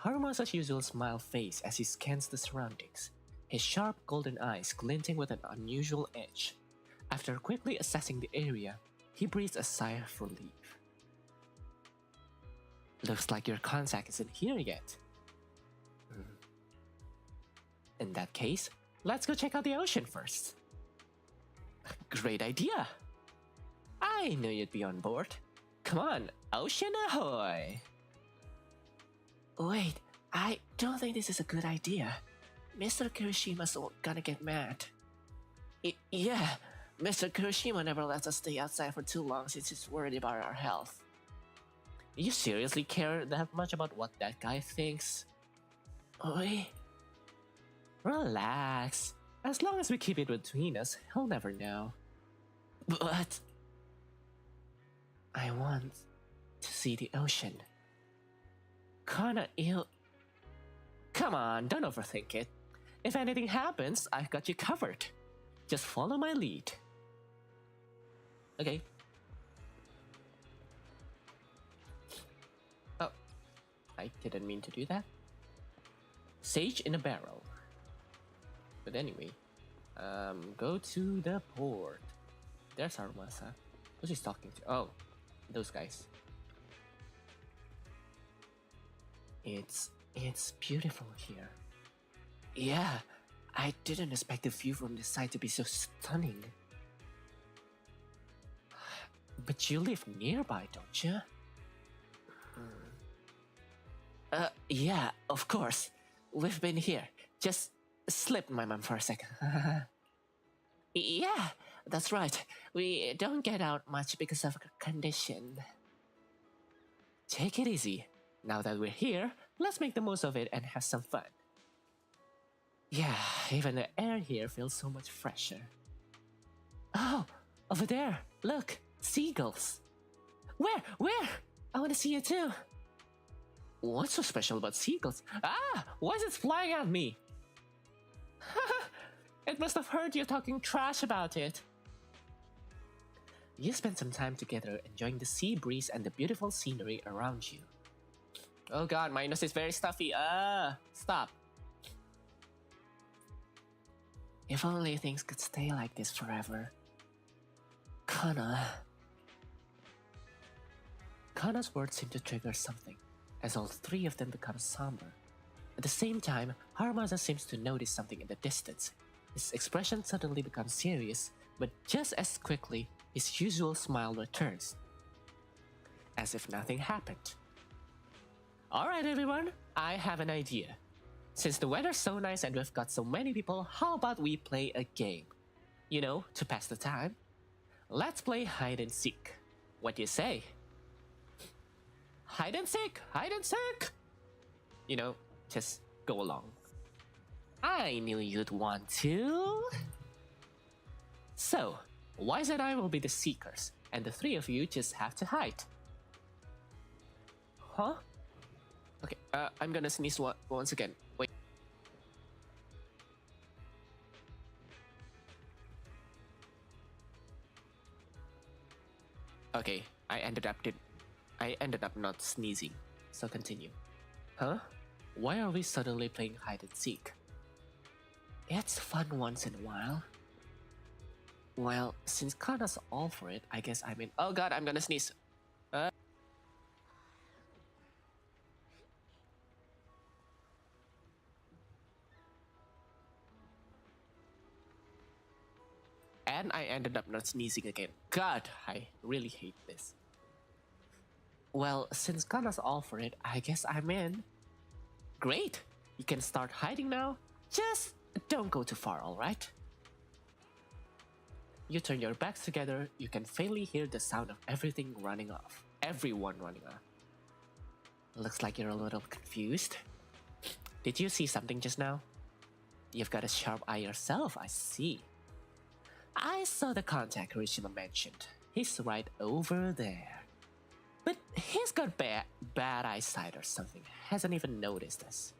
Speaker 1: Harumasa's usual smile fades as he scans the surroundings, his sharp golden eyes glinting with an unusual edge. After quickly assessing the area, he breathes a sigh of relief. Looks like your contact isn't here yet. In that case, let's go check out the ocean first. Great idea! I knew you'd be on board. Come on, ocean ahoy! Wait, I don't think this is a good idea. Mr. Kirishima's gonna get mad. Yeah, Mr. Kirishima never lets us stay outside for too long since he's worried about our health. You seriously care that much about what that guy thinks? Oi. Relax. As long as we keep it between us, he'll never know. But... I want to see the ocean. Kinda ill... Come on, don't overthink it. If anything happens, I've got you covered. Just follow my lead. Okay. Oh, I didn't mean to do that. Sage in a barrel. But anyway, go to the port. There's Harumasa. Who's he talking to? Oh, those guys. It's beautiful here. Yeah, I didn't expect the view from this side to be so stunning. But you live nearby, don't you? Yeah, of course. We've been here. Just slipped my mind for a second. Yeah, that's right. We don't get out much because of condition. Take it easy. Now that we're here, let's make the most of it and have some fun. Yeah, even the air here feels so much fresher. Oh, over there, look, seagulls. Where? I want to see you too.
Speaker 17: What's so special about seagulls? Ah! Why is it flying at me? It must have heard you talking trash about it. You spend some time together enjoying the sea breeze and the beautiful scenery around you. Oh god, my nose is very stuffy. Stop. If only things could stay like this forever. Kana's words seem to trigger something, as all three of them become somber. At the same time, Harumasa seems to notice something in the distance. His expression suddenly becomes serious, but just as quickly, his usual smile returns. As if nothing happened. Alright everyone, I have an idea. Since the weather's so nice and we've got so many people, how about we play a game? You know, to pass the time. Let's play hide and seek. What do you say? Hide and seek! Hide and seek! You know, just go along. I knew you'd want to. So, Wise and I will be the seekers, and the three of you just have to hide. Huh? Okay, I'm gonna sneeze once again. Wait. Okay, I ended up not sneezing, so continue. Huh? Why are we suddenly playing hide and seek? It's fun once in a while. Well, since Kana's all for it, I guess I'm in. Oh god, I'm gonna sneeze. And I ended up not sneezing again. God, I really hate this. Well, since Kana's all for it, I guess I'm in. Great! You can start hiding now. Just don't go too far, alright? You turn your backs together, you can faintly hear the sound of everything running off. Everyone running off. Looks like you're a little confused. Did you see something just now? You've got a sharp eye yourself, I see. I saw the contact Kirishima mentioned. He's right over there. But he's got bad eyesight or something. Hasn't even noticed us.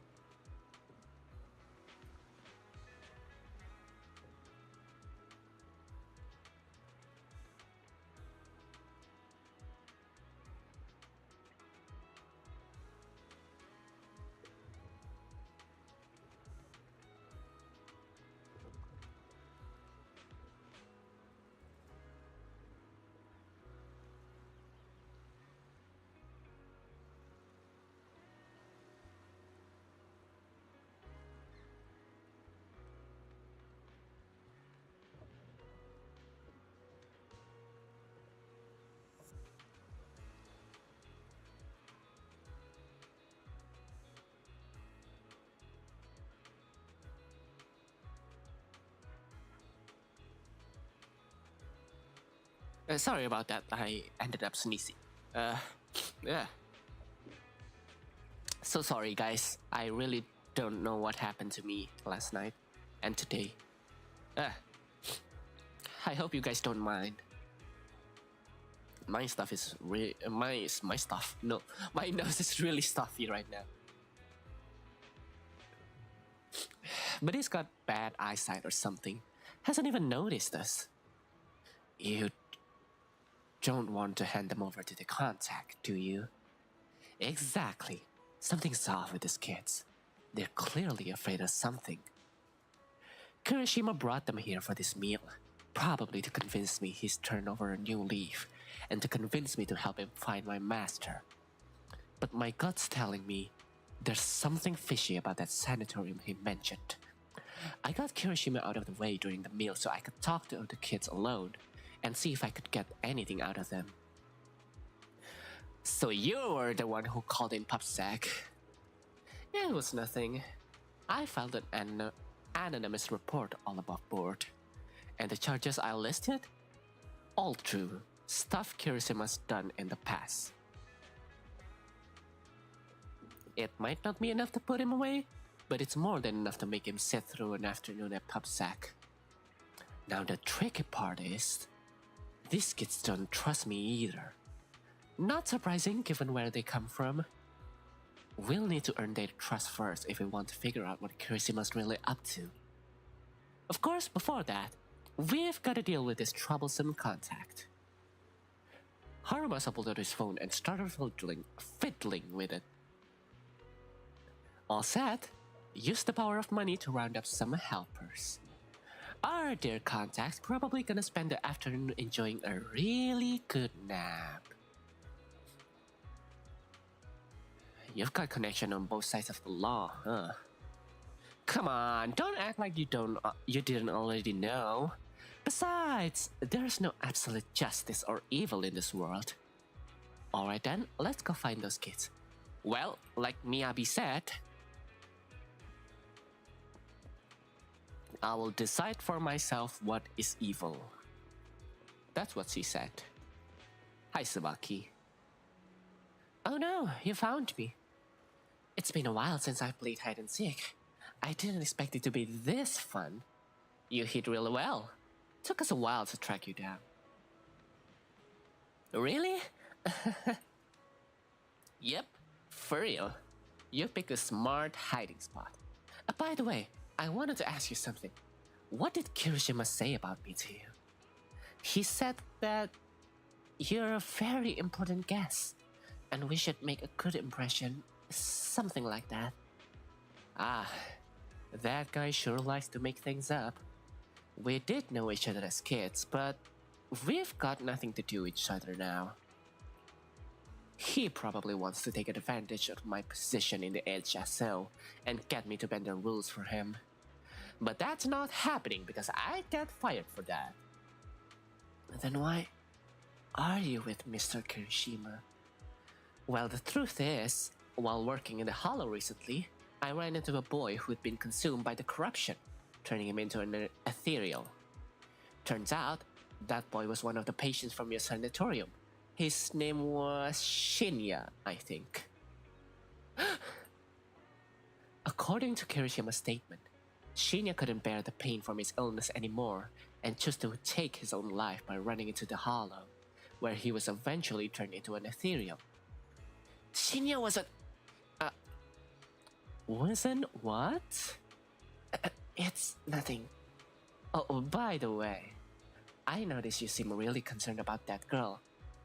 Speaker 17: Sorry about that, I ended up sneezing. Yeah. So sorry guys, I really don't know what happened to me last night and today. I hope you guys don't mind. My stuff is my stuff. No, my nose is really stuffy right now. But he's got bad eyesight or something. Hasn't even noticed us. You don't want to hand them over to the contact, do you? Exactly. Something's off with these kids. They're clearly afraid of something. Kirishima brought them here for this meal, probably to convince me he's turned over a new leaf, and to convince me to help him find my master. But my gut's telling me there's something fishy about that sanatorium he mentioned. I got Kirishima out of the way during the meal so I could talk to the kids alone, and see if I could get anything out of them. So you were the one who called in Pupsack. It was nothing. I filed an anonymous report all above board. And the charges I listed? All true. Stuff Kirishima's done in the past. It might not be enough to put him away, but it's more than enough to make him sit through an afternoon at Pupsack. Now the tricky part is, these kids don't trust me either. Not surprising given where they come from. we'll need to earn their trust first if we want to figure out what Kirishima's really up to. Of course, before that, we've got to deal with this troublesome contact. Harumasa pulled out his phone and started fiddling with it. All set, use the power of money to round up some helpers. Our dear contact's probably gonna spend the afternoon enjoying a really good nap. You've got connection on both sides of the law, huh? Come on, don't act like you didn't already know. Besides, there's no absolute justice or evil in this world. Alright then, let's go find those kids. Well, like Miyabi said, I will decide for myself what is evil. That's what she said. Hi, Tsubaki. Oh no, you found me. It's been a while since I've played hide and seek. I didn't expect it to be this fun. You hid really well. Took us a while to track you down. Really? Yep, for real. You picked a smart hiding spot. By the way, I wanted to ask you something. What did Kirishima say about me to you? He said that you're a very important guest, and we should make a good impression, something like that. Ah, that guy sure likes to make things up. We did know each other as kids, but we've got nothing to do with each other now. He probably wants to take advantage of my position in the HSO and get me to bend the rules for him. But that's not happening because I get fired for that. Then why are you with Mr. Kirishima? Well, the truth is, while working in the Hollow recently, I ran into a boy who'd been consumed by the corruption, turning him into an ethereal. Turns out, that boy was one of the patients from your sanatorium. His name was Shinya, I think. According to Kirishima's statement, Shinya couldn't bear the pain from his illness anymore and chose to take his own life by running into the Hollow, where he was eventually turned into an ethereal. Shinya wasn't... wasn't what? It's nothing. Oh, by the way, I noticed you seem really concerned about that girl,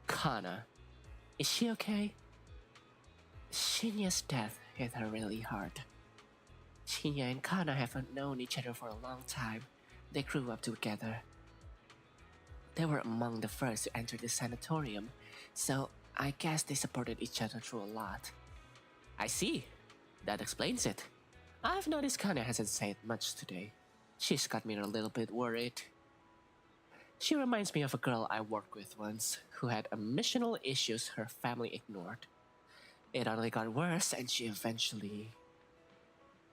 Speaker 17: Kana. Is she okay? Shinya's death hit her really hard. Shinya and Kana haven't known each other for a long time. They grew up together. They were among the first to enter the sanatorium, so I guess they supported each other through a lot. I see. That explains it. I've noticed Kana hasn't said much today. She's got me a little bit worried. She reminds me of a girl I worked with once, who had emotional issues her family ignored. It only got worse and she eventually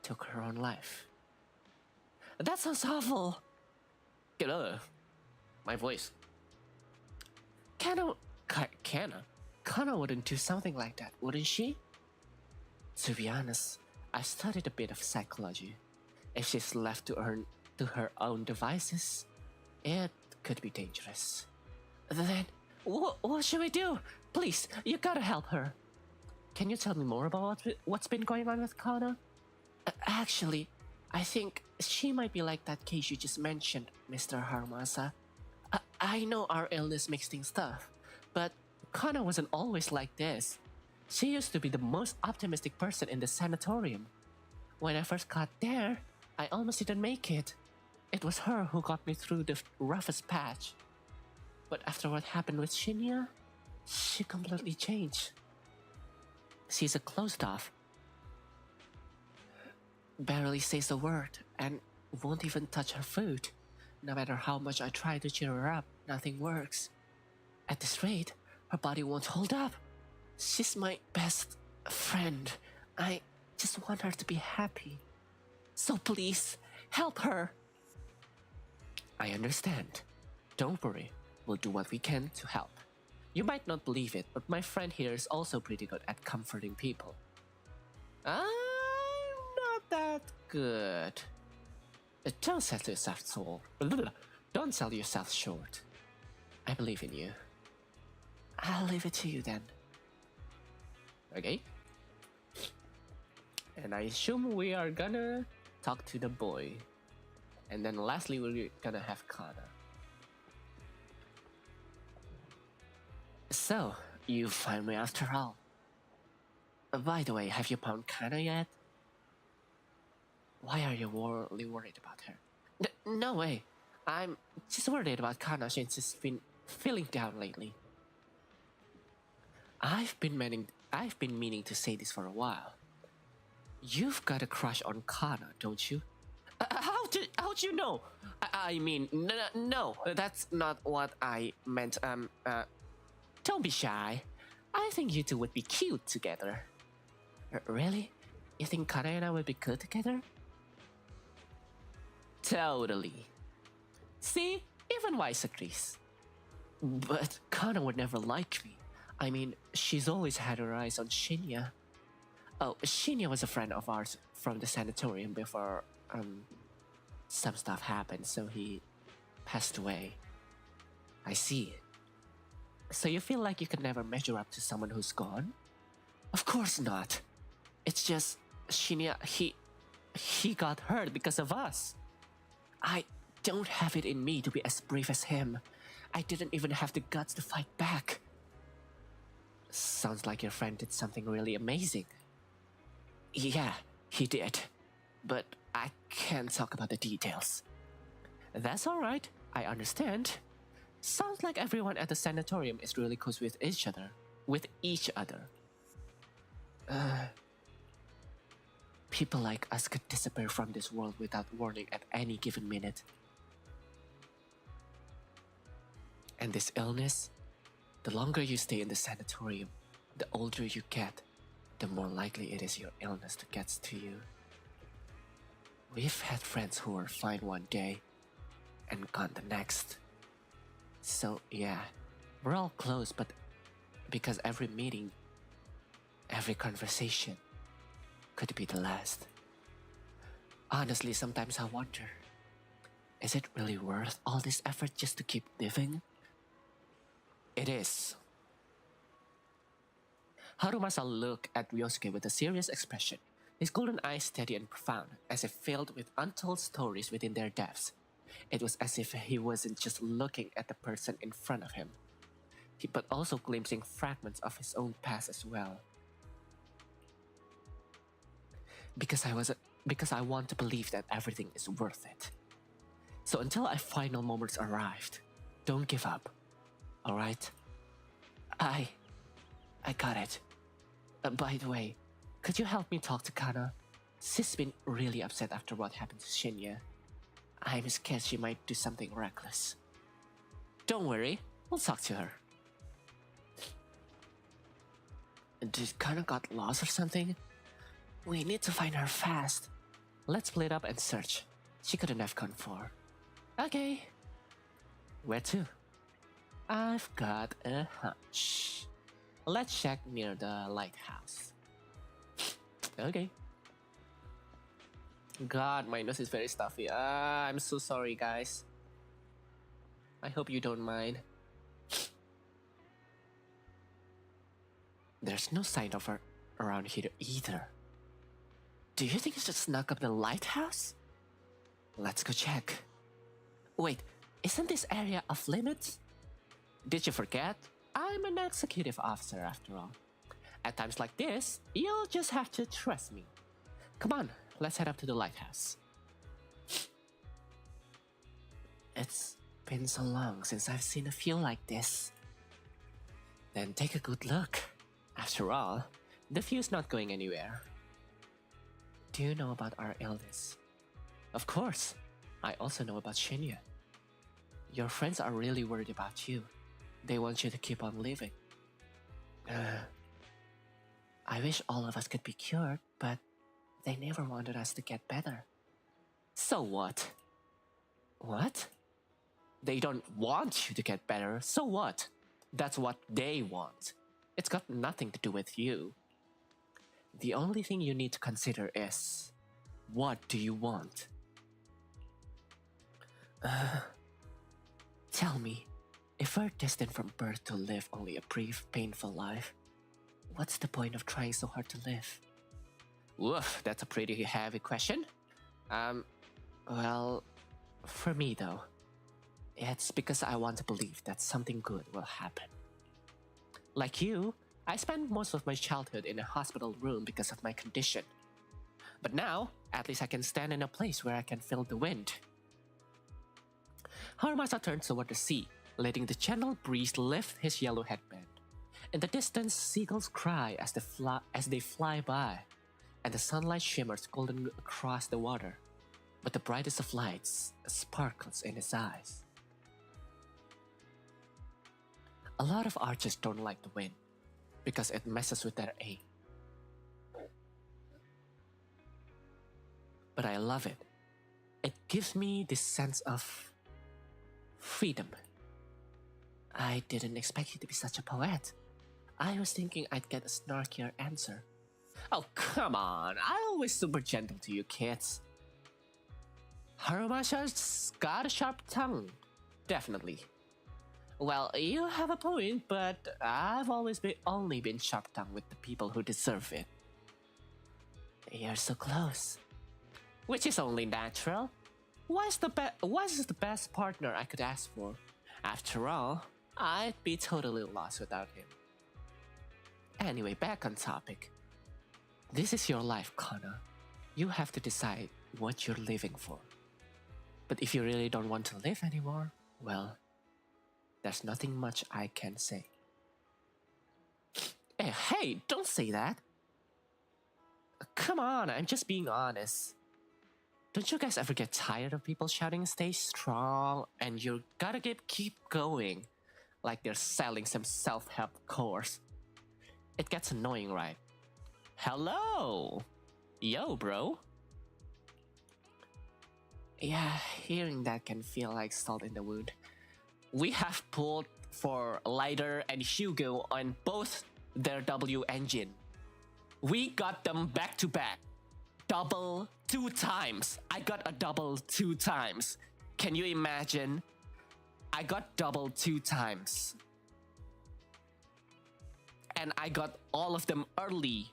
Speaker 17: took her own life. That sounds awful! Get over. My voice. Kana wouldn't do something like that, wouldn't she? To be honest, I studied a bit of psychology. If she's left to her own devices, it could be dangerous. Then, what should we do? Please, you gotta help her. Can you tell me more about what's been going on with Kana? Actually, I think she might be like that case you just mentioned, Mr. Harumasa. I know our illness makes things tough, but Kana wasn't always like this. She used to be the most optimistic person in the sanatorium. When I first got there, I almost didn't make it. It was her who got me through the roughest patch. But after what happened with Shinya, she completely changed. She's a closed off. Barely says a word and won't even touch her food. No matter how much I try to cheer her up, nothing works. At this rate, her body won't hold up. She's my best friend. I just want her to be happy. So please, help her. I understand. Don't worry. We'll do what we can to help. You might not believe it, but my friend here is also pretty good at comforting people. I'm not that good. Don't sell yourself Don't sell yourself short. I believe in you. I'll leave it to you then. Okay? And I assume we are gonna talk to the boy. And then lastly, we're gonna have Kana. So, you find me after all. By the way, have you found Kana yet? Why are you really worried about her? No way. I'm just worried about Kana since she's been feeling down lately. I've been meaning to say this for a while. You've got a crush on Kana, don't you? How'd you know? I mean, no, that's not what I meant. Don't be shy. I think you two would be cute together. Really? You think Kana and I would be good together? Totally. See? Even Wise agrees. But Kana would never like me. I mean, she's always had her eyes on Shinya. Oh, Shinya was a friend of ours from the sanatorium before, some stuff happened, so he passed away. I see. So you feel like you could never measure up to someone who's gone? Of course not. It's just, Shinya, he got hurt because of us. I don't have it in me to be as brave as him. I didn't even have the guts to fight back. Sounds like your friend did something really amazing. Yeah, he did. But I can't talk about the details. That's alright, I understand. Sounds like everyone at the sanatorium is really close with each other. People like us could disappear from this world without warning at any given minute. And this illness, the longer you stay in the sanatorium, the older you get, the more likely it is your illness that gets to you. We've had friends who were fine one day and gone the next. So yeah, we're all close, but because every meeting, every conversation could be the last. Honestly, sometimes I wonder, is it really worth all this effort just to keep living? It is. Harumasa looked at Ryosuke with a serious expression, his golden eyes steady and profound, as if filled with untold stories within their depths. It was as if he wasn't just looking at the person in front of him, but also glimpsing fragments of his own past as well. Because I want to believe that everything is worth it. So until our final moments arrived, don't give up. Alright? I got it. By the way, could you help me talk to Kana? She's been really upset after what happened to Shinya. I'm scared she might do something reckless. Don't worry, we'll talk to her. Did Kana got lost or something? We need to find her fast. Let's split up and search. She couldn't have gone far. Okay. Where to? I've got a hunch. Let's check near the lighthouse. Okay. God, my nose is very stuffy. I'm so sorry, guys. I hope you don't mind. There's no sign of her around here either. Do you think she snuck up the lighthouse? Let's go check. Wait, isn't this area off limits? Did you forget? I'm an executive officer after all. At times like this, you'll just have to trust me. Come on, let's head up to the lighthouse. It's been so long since I've seen a view like this. Then take a good look. After all, the view's not going anywhere. Do you know about our illness? Of course. I also know about Shinya. Your friends are really worried about you. They want you to keep on living. I wish all of us could be cured, but they never wanted us to get better. So what? What? They don't want you to get better, so what? That's what they want. It's got nothing to do with you. The only thing you need to consider is, what do you want? Tell me, if we're destined from birth to live only a brief, painful life, what's the point of trying so hard to live? Woof, that's a pretty heavy question. Well, for me though, it's because I want to believe that something good will happen. Like you, I spent most of my childhood in a hospital room because of my condition. But now, at least I can stand in a place where I can feel the wind. Harumasa turns toward the sea, letting the gentle breeze lift his yellow headband. In the distance, seagulls cry as they fly by, and the sunlight shimmers golden across the water. But the brightest of lights sparkles in his eyes. A lot of archers don't like the wind, because it messes with their aim. But I love it. It gives me this sense of freedom. I didn't expect you to be such a poet. I was thinking I'd get a snarkier answer. Oh, come on. I'm always super gentle to you kids. Harumasa's got a sharp tongue. Definitely. Well, you have a point, but I've always only been sharp-tongued with the people who deserve it. You're so close. Which is only natural. What's the best partner I could ask for? After all, I'd be totally lost without him. Anyway, back on topic. This is your life, Kana. You have to decide what you're living for. But if you really don't want to live anymore, well, there's nothing much I can say. Hey, don't say that. Come on, I'm just being honest. Don't you guys ever get tired of people shouting stay strong and you gotta keep going like they're selling some self-help course? It gets annoying, right? Hello! Yo, bro. Yeah, hearing that can feel like salt in the wound. We have pulled for Lighter and Hugo on both their W engine. We got them back to back. Double 2 times. I got a double 2 times. Can you imagine? I got double 2 times. And I got all of them early.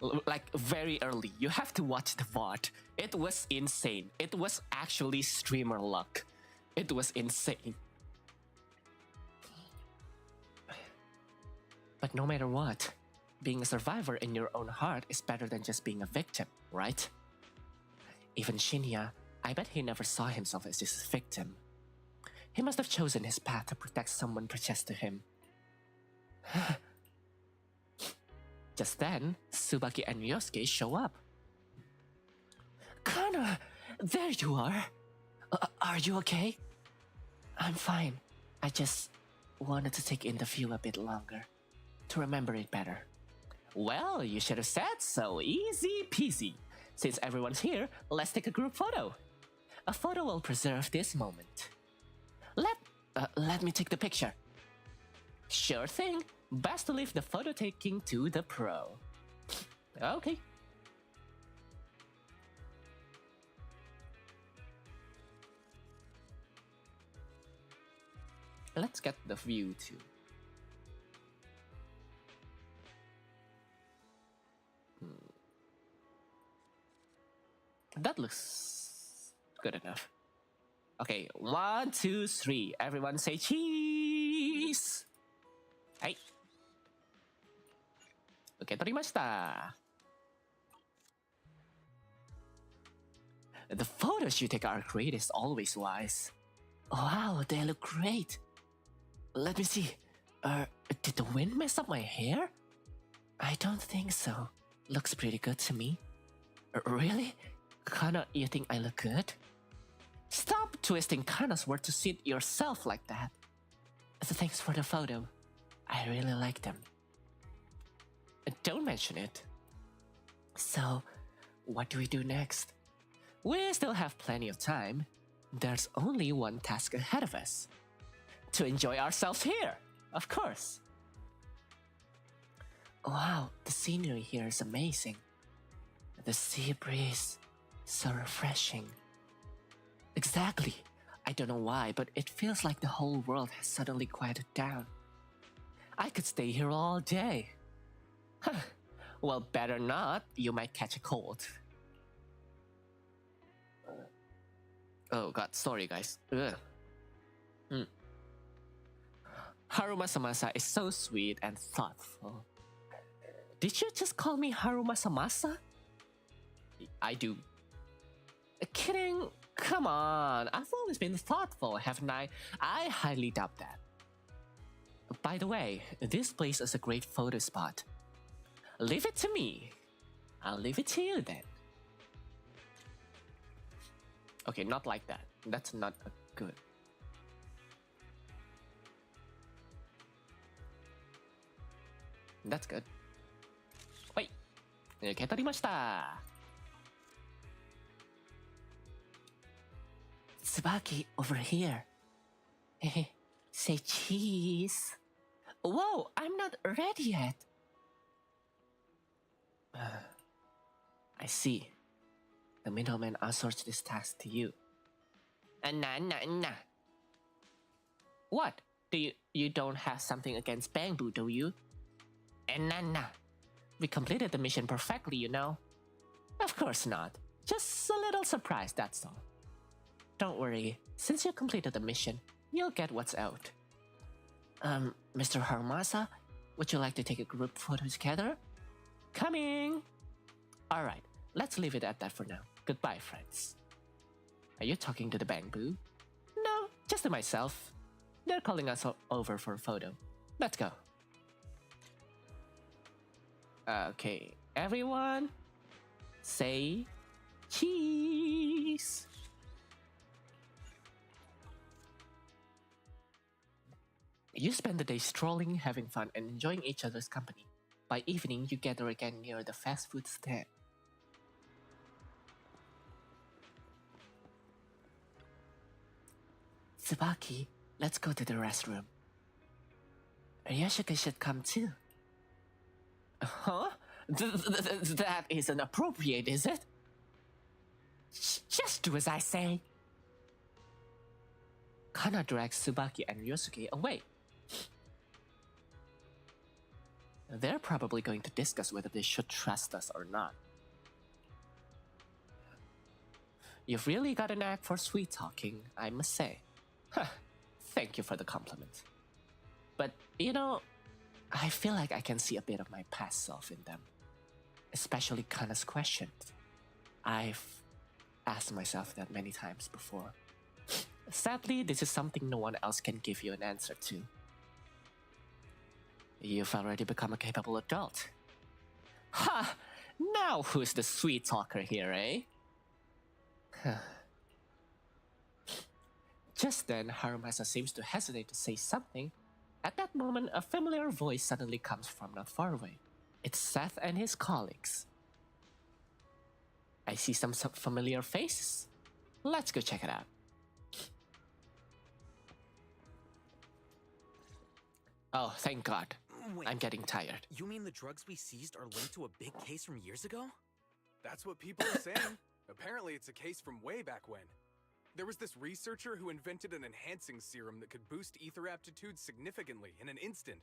Speaker 17: Like very early. You have to watch the VOD. It was insane. It was actually streamer luck. It was insane. But no matter what, being a survivor in your own heart is better than just being a victim, right? Even Shinya, I bet he never saw himself as just a victim. He must have chosen his path to protect someone precious to him. Just then, Tsubaki and Yosuke show up. Kana, there you are. Are you okay? I'm fine. I just wanted to take in the view a bit longer, to remember it better. Well, you should have said so. Easy peasy. Since everyone's here, let's take a group photo. A photo will preserve this moment. Let me take the picture. Sure thing. Best to leave the photo taking to the pro. Okay. Let's get the view too. That looks good enough. Okay, 1, 2, 3. Everyone say cheese! Hey. Okay, torimashita. The photos you take are great as always, Wise. Wow, they look great. Let me see. Did the wind mess up my hair? I don't think so. Looks pretty good to me. Really? Kana, you think I look good? Stop twisting Kana's word to suit yourself like that. Thanks for the photo. I really like them. Don't mention it. So, what do we do next? We still have plenty of time. There's only one task ahead of us. To enjoy ourselves here, of course. Wow, the scenery here is amazing. The sea breeze, so refreshing. Exactly. I don't know why, but it feels like the whole world has suddenly quieted down. I could stay here all day. Huh. Well, better not. You might catch a cold. Oh god, sorry guys. Ugh. Harumasa is so sweet and thoughtful. Did you just call me Harumasa? I do. Kidding? Come on, I've always been thoughtful, haven't I? I highly doubt that. By the way, this place is a great photo spot. Leave it to me. I'll leave it to you then. Okay, not like that. That's not good. That's good. Wait. 受け取りました。Tsubaki, over here. Say cheese. Whoa, I'm not ready yet. I see. The middleman outsourced this task to you. Nah. What? You don't have something against Bamboo, do you? Nah. We completed the mission perfectly, you know. Of course not. Just a little surprised, that's all. Don't worry. Since you completed the mission, you'll get what's out. Mr. Harumasa, would you like to take a group photo together? Coming! Alright, let's leave it at that for now. Goodbye, friends. Are you talking to the Bamboo? No, just to myself. They're calling us over for a photo. Let's go. Okay, everyone, say cheese! You spend the day strolling, having fun, and enjoying each other's company. By evening, you gather again near the fast food stand. Tsubaki, let's go to the restroom. Ryoshiku should come too. Huh? That isn't appropriate, is it? Just do as I say. Kana drags Tsubaki and Ryosuke away. They're probably going to discuss whether they should trust us or not. You've really got a knack for sweet talking, I must say. Huh, thank you for the compliment. But, you know, I feel like I can see a bit of my past self in them. Especially Kana's questions. I've asked myself that many times before. Sadly, this is something no one else can give you an answer to. You've already become a capable adult. Ha! Now who's the sweet talker here, eh? Just then, Harumasa seems to hesitate to say something. At that moment, a familiar voice suddenly comes from not far away. It's Seth and his colleagues. I see some familiar faces. Let's go check it out. Oh, thank God.
Speaker 16: Wait,
Speaker 17: I'm getting tired.
Speaker 16: You mean the drugs we seized are linked to a big case from years ago?
Speaker 2: That's what people are saying. Apparently it's a case from way back when. There was this researcher who invented an enhancing serum that could boost ether aptitude significantly in an instant.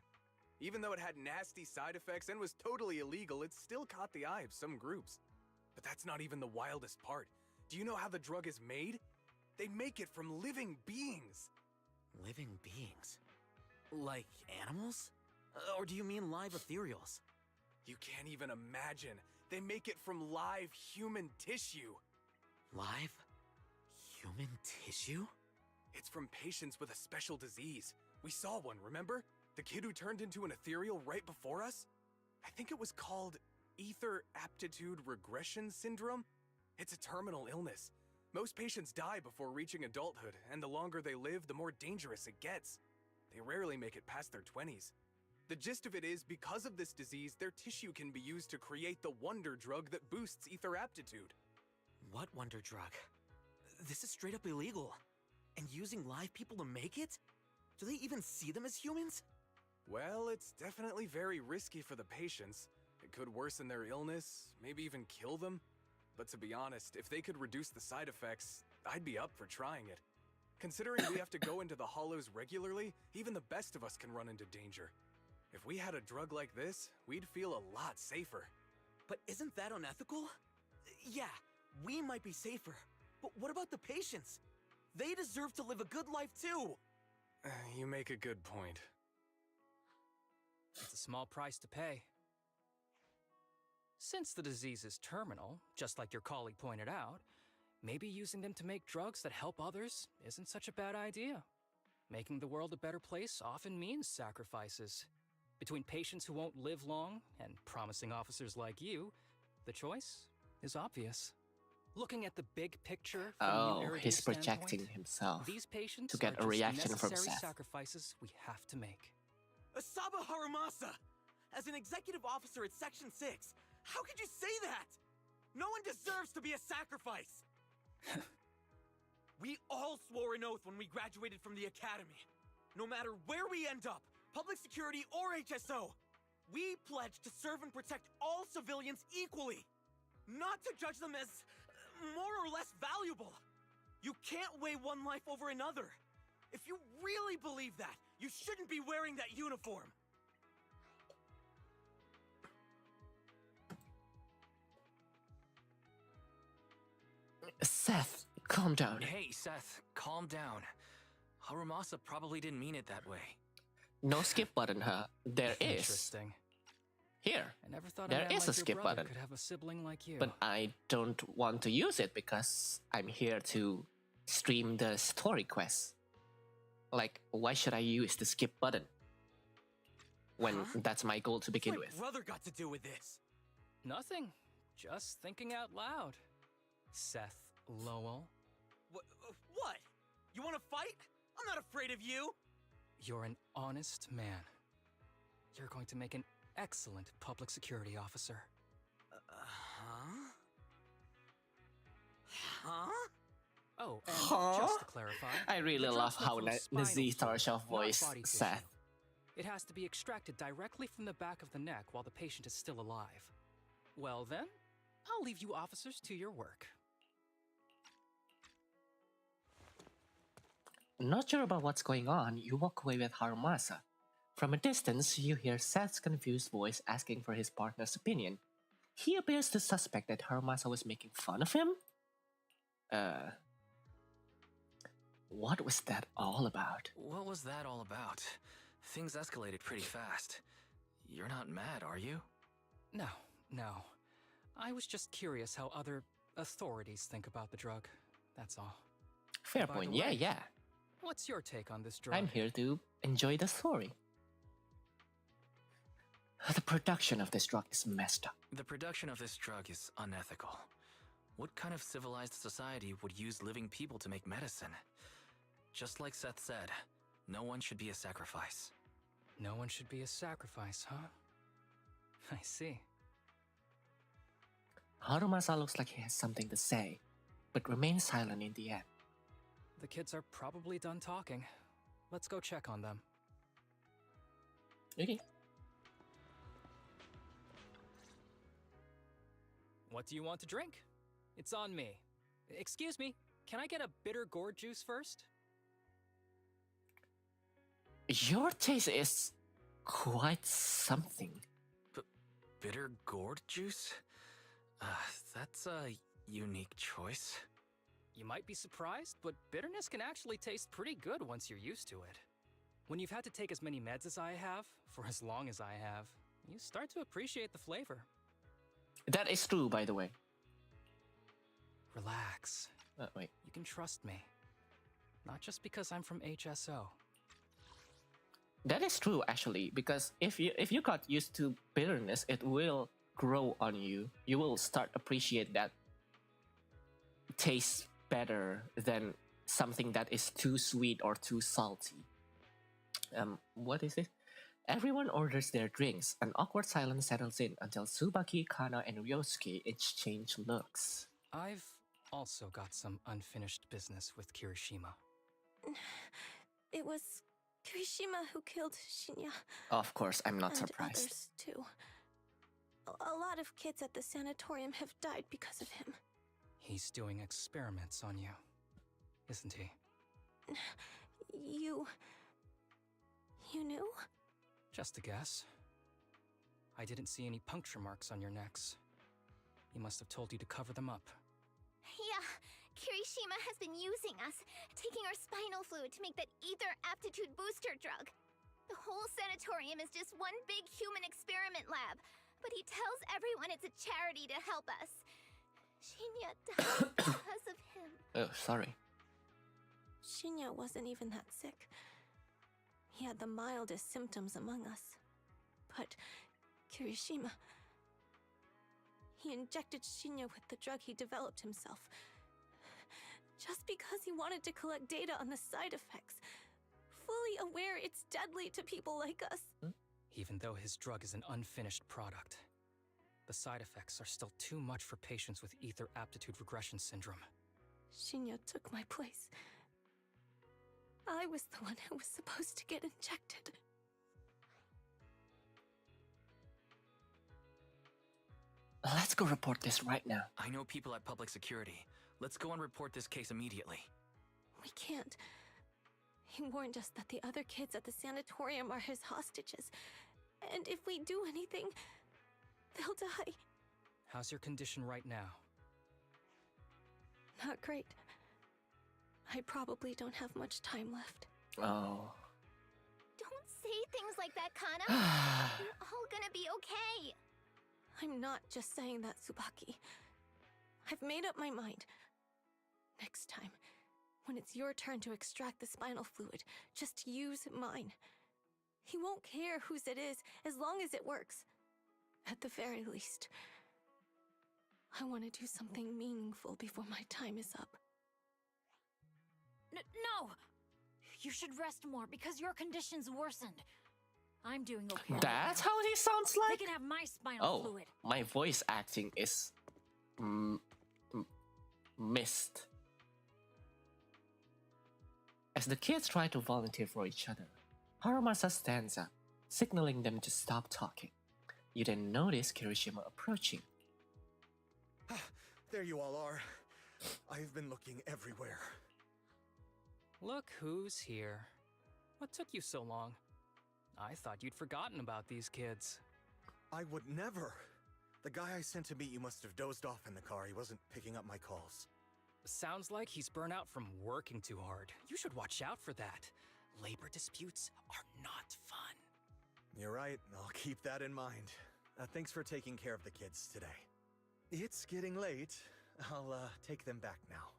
Speaker 2: Even though it had nasty side effects and was totally illegal, it still caught the eye of some groups. But that's not even the wildest part. Do you know how the drug is made? They make it from living beings.
Speaker 16: Living beings? Like animals? Or do you mean live ethereals?
Speaker 2: You can't even imagine. They make it from live human tissue.
Speaker 16: Live human tissue?
Speaker 2: It's from patients with a special disease. We saw one, remember? The kid who turned into an ethereal right before us? I think it was called Ether Aptitude Regression Syndrome. It's a terminal illness. Most patients die before reaching adulthood, and the longer they live, the more dangerous it gets. They rarely make it past their 20s. The gist of it is, because of this disease, their tissue can be used to create the wonder drug that boosts ether aptitude.
Speaker 16: What wonder drug? This is straight up illegal. And using live people to make it? Do they even see them as humans?
Speaker 2: Well, it's definitely very risky for the patients. It could worsen their illness, maybe even kill them. But to be honest, if they could reduce the side effects, I'd be up for trying it. Considering we have to go into the hollows regularly, even the best of us can run into danger. If we had a drug like this, we'd feel a lot safer.
Speaker 16: But isn't that unethical? Yeah, we might be safer, but what about the patients? They deserve to live a good life too!
Speaker 2: You make a good point.
Speaker 12: It's a small price to pay. Since the disease is terminal, just like your colleague pointed out, maybe using them to make drugs that help others isn't such a bad idea. Making the world a better place often means sacrifices. Between patients who won't live long and promising officers like you, the choice is obvious. Looking at the big picture from
Speaker 17: Oh, he's projecting himself
Speaker 12: these patients
Speaker 17: to get
Speaker 12: are
Speaker 17: a reaction
Speaker 12: just
Speaker 17: from
Speaker 12: necessary
Speaker 17: Seth.
Speaker 12: sacrifices we have to make.
Speaker 16: Asaba Harumasa! As an executive officer at Section 6, how could you say that? No one deserves to be a sacrifice! We all swore an oath when we graduated from the academy. No matter where we end up, public security or HSO, we pledge to serve and protect all civilians equally. Not to judge them as more or less valuable. You can't weigh one life over another. If you really believe that, you shouldn't be wearing that uniform.
Speaker 17: Seth, calm down.
Speaker 10: Hey, Seth, calm down. Harumasa probably didn't mean it that way.
Speaker 17: No skip button, huh? There is.
Speaker 12: Interesting.
Speaker 17: Here.
Speaker 12: I never thought
Speaker 17: There
Speaker 12: a man
Speaker 17: is
Speaker 12: like
Speaker 17: a
Speaker 12: your
Speaker 17: skip
Speaker 12: brother
Speaker 17: button.
Speaker 12: could have a sibling like you.
Speaker 17: But I don't want to use it because I'm here to stream the story quest. Like, why should I use the skip button? When that's my goal to begin with.
Speaker 16: What brother got to do with this?
Speaker 12: Nothing. Just thinking out loud. Seth Lowell.
Speaker 16: What? You want to fight? I'm not afraid of you.
Speaker 12: You're an honest man. You're going to make an excellent public security officer.
Speaker 16: Huh?
Speaker 12: Oh, and
Speaker 17: Huh?
Speaker 12: just to clarify,
Speaker 17: I really
Speaker 12: the
Speaker 17: love
Speaker 12: drugs
Speaker 17: how
Speaker 12: go through
Speaker 17: the
Speaker 12: spinal
Speaker 17: Z Starshaw
Speaker 12: fluid, not
Speaker 17: voice
Speaker 12: body tissue.
Speaker 17: Seth.
Speaker 12: It has to be extracted directly from the back of the neck while the patient is still alive. Well then, I'll leave you officers to your work.
Speaker 17: Not sure about what's going on, you walk away with Harumasa. From a distance, you hear Seth's confused voice asking for his partner's opinion. He appears to suspect that Harumasa was making fun of him? What was that all about?
Speaker 10: What was that all about? Things escalated pretty fast. You're not mad, are you?
Speaker 12: No. I was just curious how other authorities think about the drug. That's all.
Speaker 17: Fair
Speaker 12: By
Speaker 17: point,
Speaker 12: the way,
Speaker 17: yeah.
Speaker 12: What's your take on this drug?
Speaker 17: I'm here to enjoy the story. The production of this drug is messed up.
Speaker 10: The production of this drug is unethical. What kind of civilized society would use living people to make medicine? Just like Seth said, no one should be a sacrifice.
Speaker 12: No one should be a sacrifice, huh? I see.
Speaker 17: Harumasa looks like he has something to say, but remains silent in the end.
Speaker 12: The kids are probably done talking. Let's go check on them.
Speaker 17: Okay.
Speaker 12: What do you want to drink? It's on me. Excuse me, can I get a bitter gourd juice first?
Speaker 17: Your taste is quite something.
Speaker 10: Bitter gourd juice? That's a unique choice.
Speaker 12: You might be surprised, but bitterness can actually taste pretty good once you're used to it. When you've had to take as many meds as I have, for as long as I have, you start to appreciate the flavor.
Speaker 17: That is true, by the way.
Speaker 12: Relax.
Speaker 17: Wait.
Speaker 12: You can trust me. Not just because I'm from HSO.
Speaker 17: That is true, actually, because if you got used to bitterness, it will grow on you. You will start appreciate that taste better than something that is too sweet or too salty. What is it? Everyone orders their drinks. An awkward silence settles in until Tsubaki, Kana, and Ryosuke exchange looks.
Speaker 12: I've also got some unfinished business with Kirishima.
Speaker 15: It was Kirishima who killed Shinya.
Speaker 17: Of course, I'm not
Speaker 15: and
Speaker 17: surprised.
Speaker 15: Others too. A lot of kids at the sanatorium have died because of him.
Speaker 12: He's doing experiments on you, isn't he?
Speaker 15: You knew?
Speaker 12: Just a guess. I didn't see any puncture marks on your necks. He must have told you to cover them up.
Speaker 15: Yeah, Kirishima has been using us, taking our spinal fluid to make that ether aptitude booster drug. The whole sanatorium is just one big human experiment lab, but he tells everyone it's a charity to help us. Shinya died because of him.
Speaker 17: Oh, sorry.
Speaker 18: Shinya wasn't even that sick. He had the mildest symptoms among us. But Kirishima... He injected Shinya with the drug he developed himself. Just because he wanted to collect data on the side effects, fully aware it's deadly to people like us.
Speaker 12: Even though his drug is an unfinished product, the side effects are still too much for patients with ether aptitude regression syndrome.
Speaker 18: Shinya took my place. I was the one who was supposed to get injected.
Speaker 17: Let's go report this right now.
Speaker 10: I know people at public security. Let's go and report this case immediately.
Speaker 18: We can't. He warned us that the other kids at the sanatorium are his hostages. And if we do anything, they'll die.
Speaker 12: How's your condition right now?
Speaker 18: Not great. I probably don't have much time left.
Speaker 17: Oh.
Speaker 15: Don't say things like that, Kana. We're all gonna be okay.
Speaker 18: I'm not just saying that, Tsubaki. I've made up my mind. Next time, when it's your turn to extract the spinal fluid, just use mine. He won't care whose it is, as long as it works. At the very least, I want to do something meaningful before my time is up.
Speaker 11: No! You should rest more because your condition's worsened. I'm doing okay.
Speaker 17: That's how he sounds like?
Speaker 11: They can have my spinal fluid.
Speaker 17: My voice acting is... missed. As the kids try to volunteer for each other, Harumasa stands up, signaling them to stop talking. You then notice Kirishima approaching.
Speaker 14: There you all are. I've been looking everywhere.
Speaker 12: Look who's here. What took you so long? I thought you'd forgotten about these kids.
Speaker 14: I would never. The guy I sent to meet you must have dozed off in the car. He wasn't picking up my calls.
Speaker 12: Sounds like he's burnt out from working too hard. You should watch out for that. Labor disputes are not fun.
Speaker 14: You're right. I'll keep that in mind. Thanks for taking care of the kids today. It's getting late. I'll take them back now.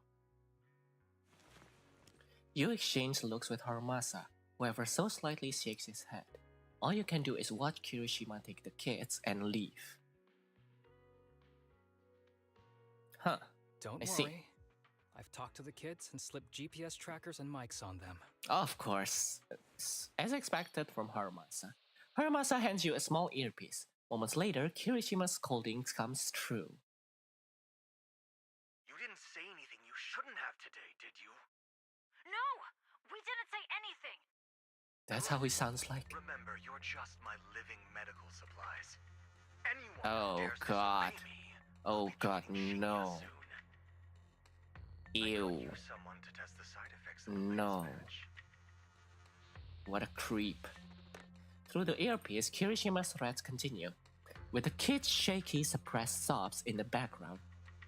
Speaker 17: You exchange looks with Harumasa, who ever so slightly shakes his head. All you can do is watch Kirishima take the kids and leave. Huh.
Speaker 12: Don't
Speaker 17: I
Speaker 12: worry.
Speaker 17: see.
Speaker 12: I've talked to the kids and slipped GPS trackers and mics on them.
Speaker 17: Of course. As expected from Harumasa. Harumasa hands you a small earpiece. Moments later, Kirishima's scolding comes true.
Speaker 5: You didn't say anything you shouldn't have today, did you?
Speaker 11: No! We didn't say anything!
Speaker 17: That's how he sounds like.
Speaker 5: Remember, you're just my living medical supplies. Anyone
Speaker 17: Oh
Speaker 5: who dares
Speaker 17: god.
Speaker 5: disobey me,
Speaker 17: Oh god, no. Ew.
Speaker 5: someone to test the side effects of the
Speaker 17: No. What a creep. Through the earpiece, Kirishima's threats continue, with the kids' shaky, suppressed sobs in the background.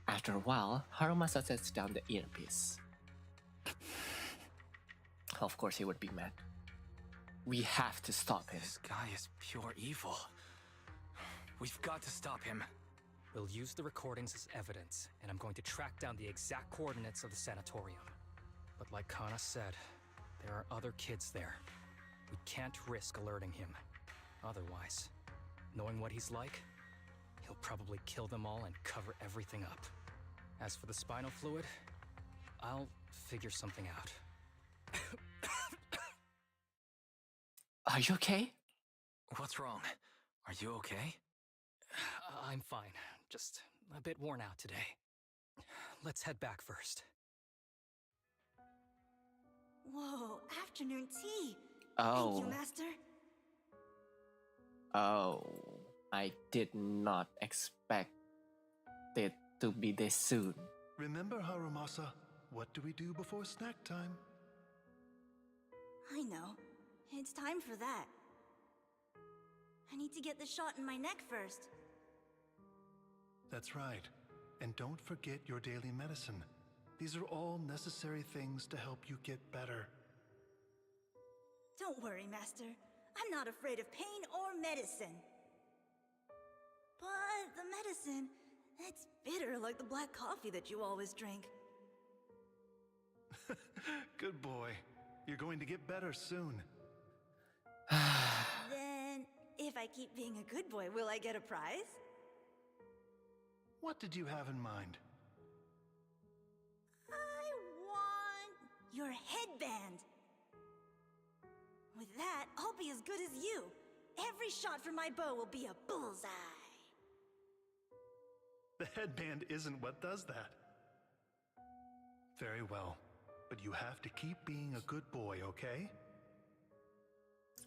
Speaker 17: After a while, Harumasa sets down the earpiece. Of course he would be mad. We have to stop him.
Speaker 10: This guy is pure evil. We've got to stop him.
Speaker 12: We'll use the recordings as evidence, and I'm going to track down the exact coordinates of the sanatorium. But like Kana said, there are other kids there. We can't risk alerting him. Otherwise, knowing what he's like, he'll probably kill them all and cover everything up. As for the spinal fluid, I'll figure something out.
Speaker 17: Are you okay?
Speaker 10: What's wrong? Are you okay?
Speaker 12: I'm fine. Just a bit worn out today. Let's head back first.
Speaker 19: Whoa, afternoon tea!
Speaker 17: Oh.
Speaker 19: Thank you, Master.
Speaker 17: Oh, I did not expect it to be this soon.
Speaker 20: Remember, Harumasa, what do we do before snack time?
Speaker 19: I know. It's time for that. I need to get the shot in my neck first.
Speaker 20: That's right. And don't forget your daily medicine. These are all necessary things to help you get better.
Speaker 19: Don't worry, Master. I'm not afraid of pain or medicine. But the medicine, it's bitter like the black coffee that you always drink.
Speaker 20: Good boy. You're going to get better soon.
Speaker 19: Then, if I keep being a good boy, will I get a prize?
Speaker 20: What did you have in mind?
Speaker 19: I want your headband. With that, I'll be as good as you. Every shot from my bow will be a bullseye.
Speaker 20: The headband isn't what does that. Very well, but you have to keep being a good boy, okay?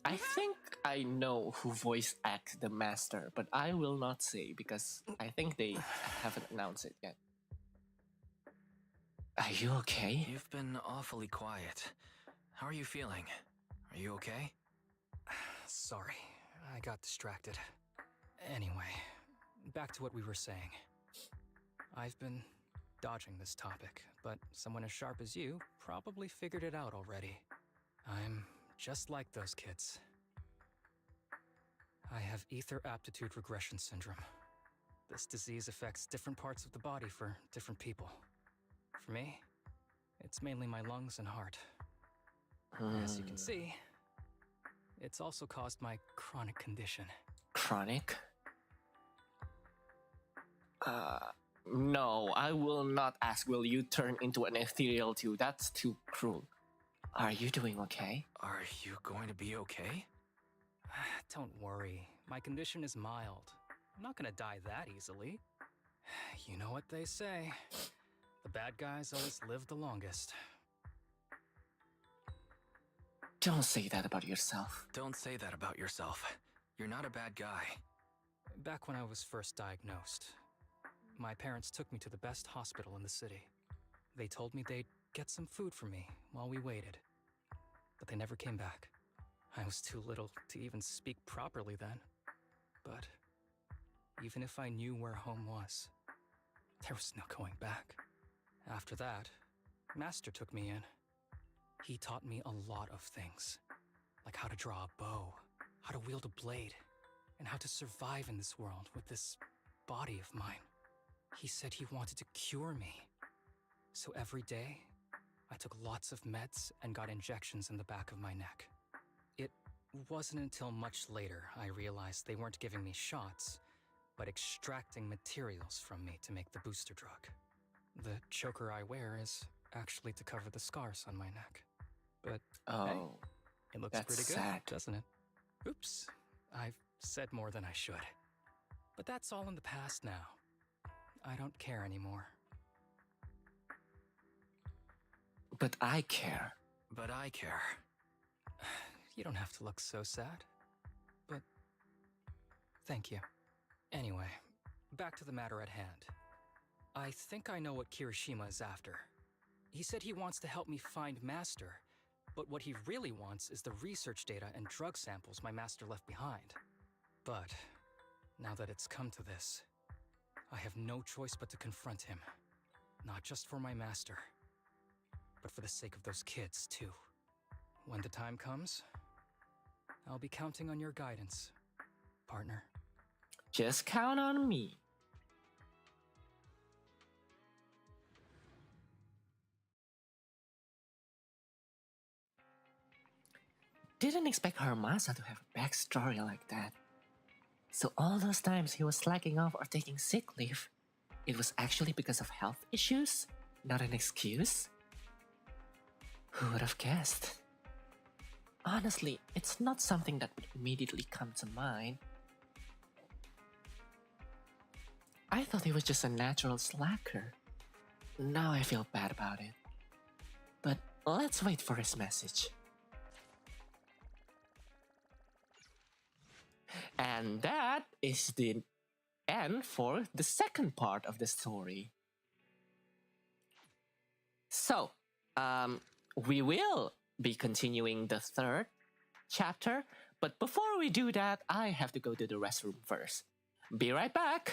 Speaker 17: I think I know who voice acts the master, but I will not say because I think they haven't announced it yet. Are you okay?
Speaker 10: You've been awfully quiet. How are you feeling? Are you okay?
Speaker 12: Sorry, I got distracted. Anyway, back to what we were saying. I've been dodging this topic, but someone as sharp as you probably figured it out already. I'm just like those kids. I have ether aptitude regression syndrome. This disease affects different parts of the body for different people. For me, it's mainly my lungs and heart. As you can see, it's also caused my chronic condition.
Speaker 17: Chronic? No, I will not ask will you turn into an ethereal too. That's too cruel. Are you doing okay?
Speaker 10: Are you going to be okay?
Speaker 12: Don't worry, my condition is mild. I'm not gonna die that easily. You know what they say. The bad guys always live the longest.
Speaker 17: Don't say that about yourself.
Speaker 10: Don't say that about yourself. You're not a bad guy.
Speaker 12: Back when I was first diagnosed, my parents took me to the best hospital in the city. They told me they'd get some food for me while we waited. But they never came back. I was too little to even speak properly then. But even if I knew where home was, there was no going back. After that, Master took me in. He taught me a lot of things, like how to draw a bow, how to wield a blade, and how to survive in this world with this body of mine. He said he wanted to cure me. So every day, I took lots of meds and got injections in the back of my neck. It wasn't until much later I realized they weren't giving me shots, but extracting materials from me to make the booster drug. The choker I wear is actually to cover the scars on my neck. But hey, it looks pretty good,
Speaker 17: sad.
Speaker 12: doesn't it? Oops, I've said more than I should. But that's all in the past now. I don't care anymore.
Speaker 17: But I care.
Speaker 10: But I care.
Speaker 12: You don't have to look so sad. But thank you. Anyway, back to the matter at hand. I think I know what Kirishima is after. He said he wants to help me find Master, but what he really wants is the research data and drug samples my master left behind. But now that it's come to this, I have no choice but to confront him. Not just for my master, but for the sake of those kids, too. When the time comes, I'll be counting on your guidance, partner.
Speaker 17: Just count on me. Didn't expect Harumasa to have a backstory like that. So all those times he was slacking off or taking sick leave, it was actually because of health issues, not an excuse? Who would have guessed? Honestly, it's not something that would immediately come to mind. I thought he was just a natural slacker. Now I feel bad about it. But let's wait for his message. And that is the end for the second part of the story. So, we will be continuing the third chapter, but before we do that, I have to go to the restroom first. Be right back!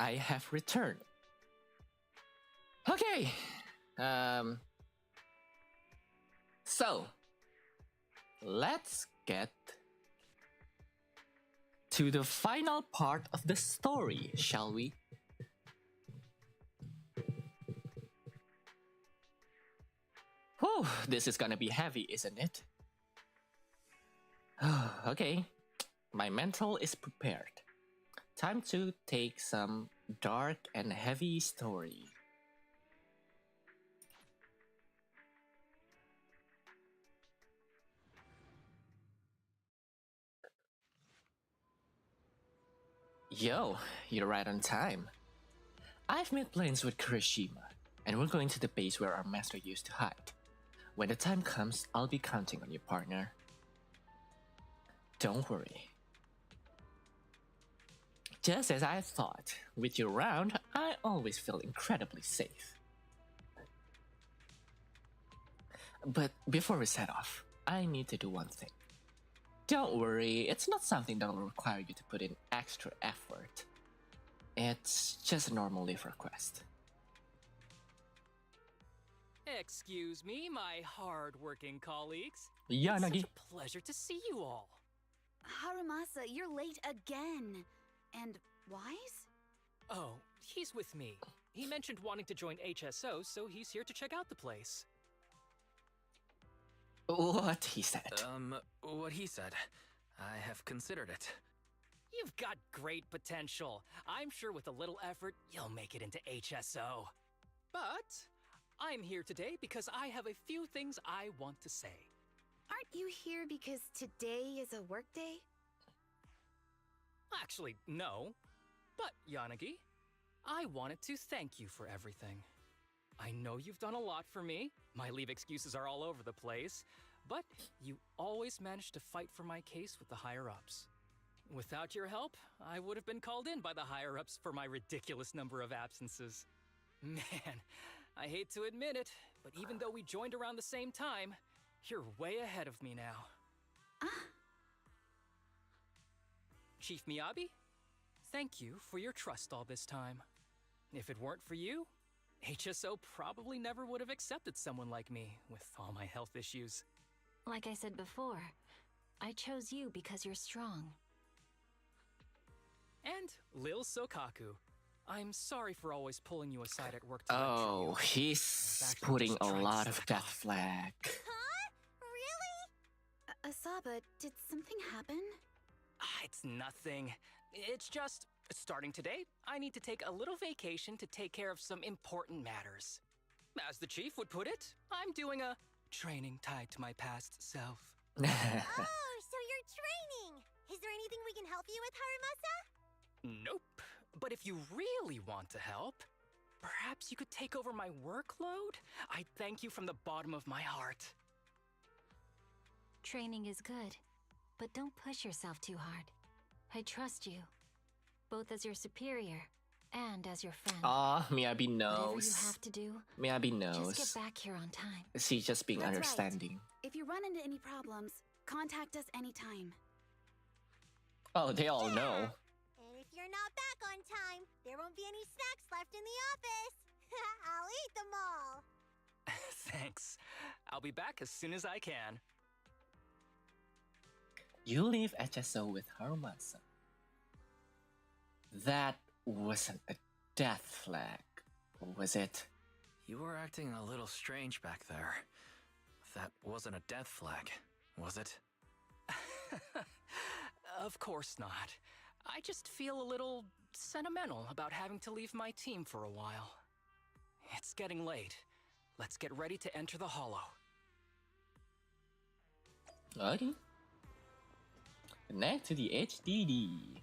Speaker 17: I have returned. Okay. So let's get to the final part of the story, shall we? Whew, this is gonna be heavy, isn't it? Okay, my mental is prepared. Time to take some dark and heavy story. Yo, you're right on time. I've made plans with Kirishima, and we're going to the base where our master used to hide. When the time comes, I'll be counting on you, partner. Don't worry. Just as I thought, with you around, I always feel incredibly safe. But before we set off, I need to do one thing. Don't worry, it's not something that will require you to put in extra effort. It's just a normal leave request.
Speaker 12: Excuse me, my hard-working colleagues.
Speaker 17: Yanagi.
Speaker 12: It's such a pleasure to see you all.
Speaker 13: Harumasa, you're late again. And Wise?
Speaker 12: Oh, he's with me. He mentioned wanting to join HSO, so he's here to check out the place.
Speaker 17: What he said.
Speaker 10: What he said. I have considered it.
Speaker 12: You've got great potential. I'm sure with a little effort, you'll make it into HSO. But I'm here today because I have a few things I want to say.
Speaker 13: Aren't you here because today is a work day?
Speaker 12: Actually, no. But, Yanagi, I wanted to thank you for everything. I know you've done a lot for me. My leave excuses are all over the place. But you always managed to fight for my case with the higher-ups. Without your help, I would have been called in by the higher-ups for my ridiculous number of absences. Man, I hate to admit it, but even though we joined around the same time, you're way ahead of me now. Chief Miyabi, thank you for your trust all this time. If it weren't for you, HSO probably never would have accepted someone like me with all my health issues.
Speaker 11: Like I said before, I chose you because you're strong.
Speaker 12: And Lil Sokaku, I'm sorry for always pulling you aside at work to lecture
Speaker 17: Oh,
Speaker 12: you.
Speaker 17: he's putting a lot of death flag.
Speaker 13: Asaba, did something happen?
Speaker 12: It's nothing. It's just, starting today, I need to take a little vacation to take care of some important matters. As the chief would put it, I'm doing a training tied to my past self.
Speaker 15: Oh, so you're training! Is there anything we can help you with, Harumasa?
Speaker 12: Nope. But if you really want to help, perhaps you could take over my workload? I thank you from the bottom of my heart.
Speaker 11: Training is good, but don't push yourself too hard. I trust you, both as your superior and as your friend.
Speaker 17: Miyabi knows.
Speaker 11: Whatever you have to do,
Speaker 17: Miyabi knows.
Speaker 11: just get back here on time.
Speaker 17: She's just being
Speaker 13: That's
Speaker 17: understanding.
Speaker 13: Right. If you run into any problems, contact us anytime.
Speaker 17: Oh, they all know.
Speaker 15: And if you're not back on time, there won't be any snacks left in the office. I'll eat them all.
Speaker 12: Thanks. I'll be back as soon as I can.
Speaker 17: You leave HSO with Harumasa. That wasn't a death flag, was it?
Speaker 10: You were acting a little strange back there. That wasn't a death flag, was it?
Speaker 12: Of course not. I just feel a little sentimental about having to leave my team for a while. It's getting late. Let's get ready to enter the Hollow.
Speaker 17: Okay. Connect to the HDD.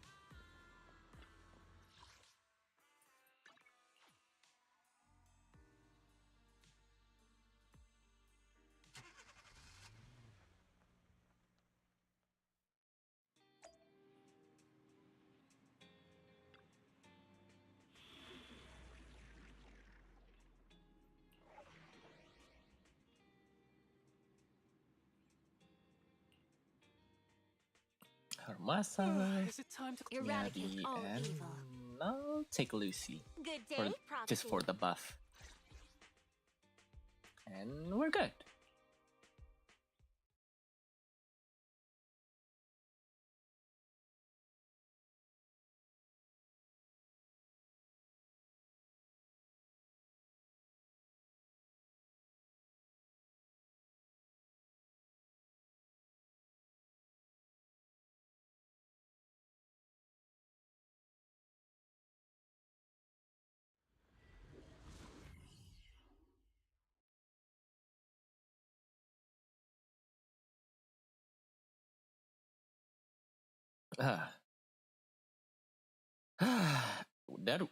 Speaker 17: Harumasa,
Speaker 12: Is it time to
Speaker 17: Miyabi, and take Lucy.
Speaker 4: Good day,
Speaker 17: Just
Speaker 4: Proxy.
Speaker 17: for the buff. And we're good.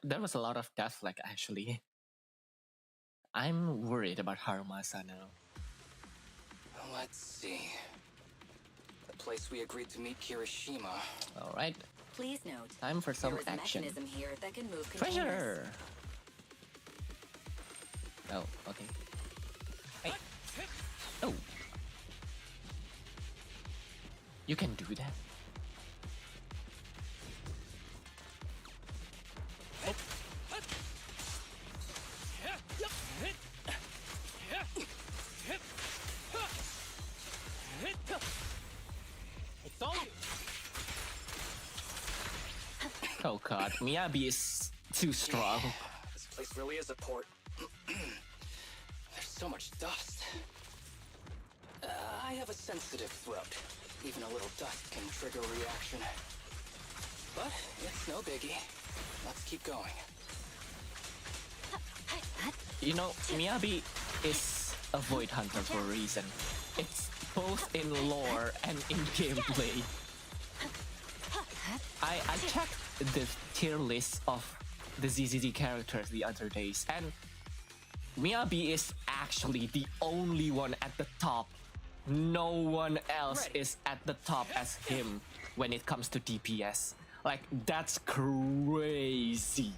Speaker 17: That was a lot of death flag actually. I'm worried about Harumasa now.
Speaker 12: Let's see. The place we agreed to meet Kirishima.
Speaker 17: Alright.
Speaker 21: Please note,
Speaker 17: Time for some
Speaker 21: there is a
Speaker 17: action.
Speaker 21: mechanism here that can move containers.
Speaker 17: Treasure! Oh, okay. Hey. Oh. You can do that. Oh god, Miyabi is too strong.
Speaker 12: This place really is a port. There's so much dust. I have a sensitive throat. Even a little dust can trigger a reaction. But it's no biggie. Let's keep going.
Speaker 17: You know, Miyabi is a Void Hunter for a reason. It's both in lore and in gameplay. I checked the tier list of the ZZZ characters the other days, and Miyabi is actually the only one at the top. No one else is at the top as him when it comes to DPS. Like, that's crazy.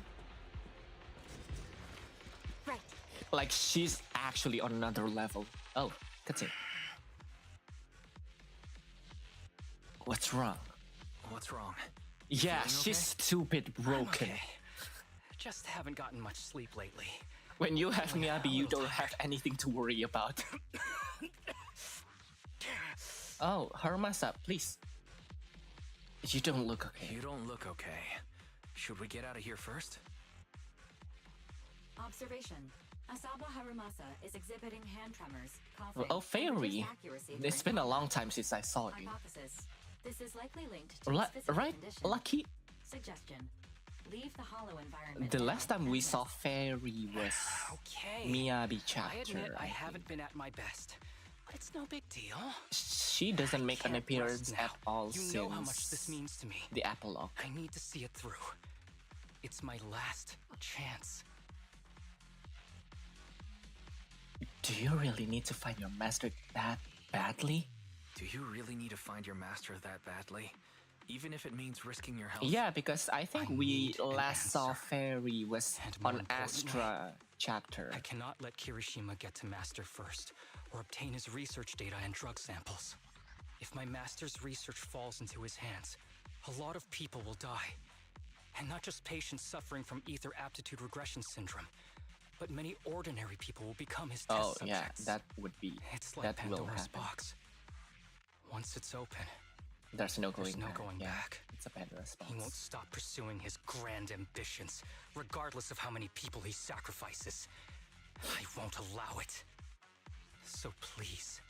Speaker 4: Right.
Speaker 17: Like, she's actually on another level. Oh, that's it. What's wrong?
Speaker 10: What's wrong?
Speaker 17: Yeah,
Speaker 10: Feeling
Speaker 17: she's
Speaker 10: okay?
Speaker 17: stupid broken.
Speaker 12: Okay. Just haven't gotten much sleep lately.
Speaker 17: When you have Miyabi, you don't have anything to worry about. Oh, Harumasa, please. You don't look okay.
Speaker 10: You don't look okay. Should we get out of here first?
Speaker 21: Observation. Asaba Harumasa is exhibiting hand tremors, coughing,
Speaker 17: Oh,
Speaker 21: and
Speaker 17: Fairy.
Speaker 21: reduced accuracy
Speaker 17: It's
Speaker 21: during
Speaker 17: been a long
Speaker 21: combat.
Speaker 17: time since I saw you.
Speaker 21: Hypothesis. This is likely linked to his physical
Speaker 17: Right?
Speaker 21: condition.
Speaker 17: Lucky.
Speaker 21: Suggestion. Leave the hollow environment.
Speaker 17: The
Speaker 21: now
Speaker 17: last time
Speaker 21: and
Speaker 17: we
Speaker 21: rest.
Speaker 17: saw Fairy was
Speaker 12: Okay.
Speaker 17: Miyabi
Speaker 12: I
Speaker 17: chapter.
Speaker 12: admit I
Speaker 17: I think.
Speaker 12: haven't been at my best. But it's no big deal.
Speaker 17: She doesn't make an
Speaker 12: Can't
Speaker 17: appearance
Speaker 12: rest now.
Speaker 17: at all
Speaker 12: You
Speaker 17: since
Speaker 12: know how much this means to me.
Speaker 17: the epilogue.
Speaker 12: I need to see it through. It's my last chance.
Speaker 17: Do you really need to find your master that badly?
Speaker 10: Do you really need to find your master that badly? Even if it means risking your health?
Speaker 17: Yeah, because I think we last saw Fairy was
Speaker 12: more
Speaker 17: on
Speaker 12: importantly,
Speaker 17: Astra chapter.
Speaker 12: I cannot let Kirishima get to Master first, or obtain his research data and drug samples. If my Master's research falls into his hands, a lot of people will die. And not just patients suffering from ether aptitude regression syndrome, but many ordinary people will become his test
Speaker 17: Oh yeah,
Speaker 12: subjects.
Speaker 17: that would be.
Speaker 12: It's like
Speaker 17: that will
Speaker 12: Pandora's
Speaker 17: happen.
Speaker 12: box. Once it's open,
Speaker 17: There's no going
Speaker 12: there's no
Speaker 17: back.
Speaker 12: going
Speaker 17: yeah,
Speaker 12: back.
Speaker 17: It's a Pandora's box.
Speaker 12: He won't stop pursuing his grand ambitions, regardless of how many people he sacrifices. I won't allow it. So please,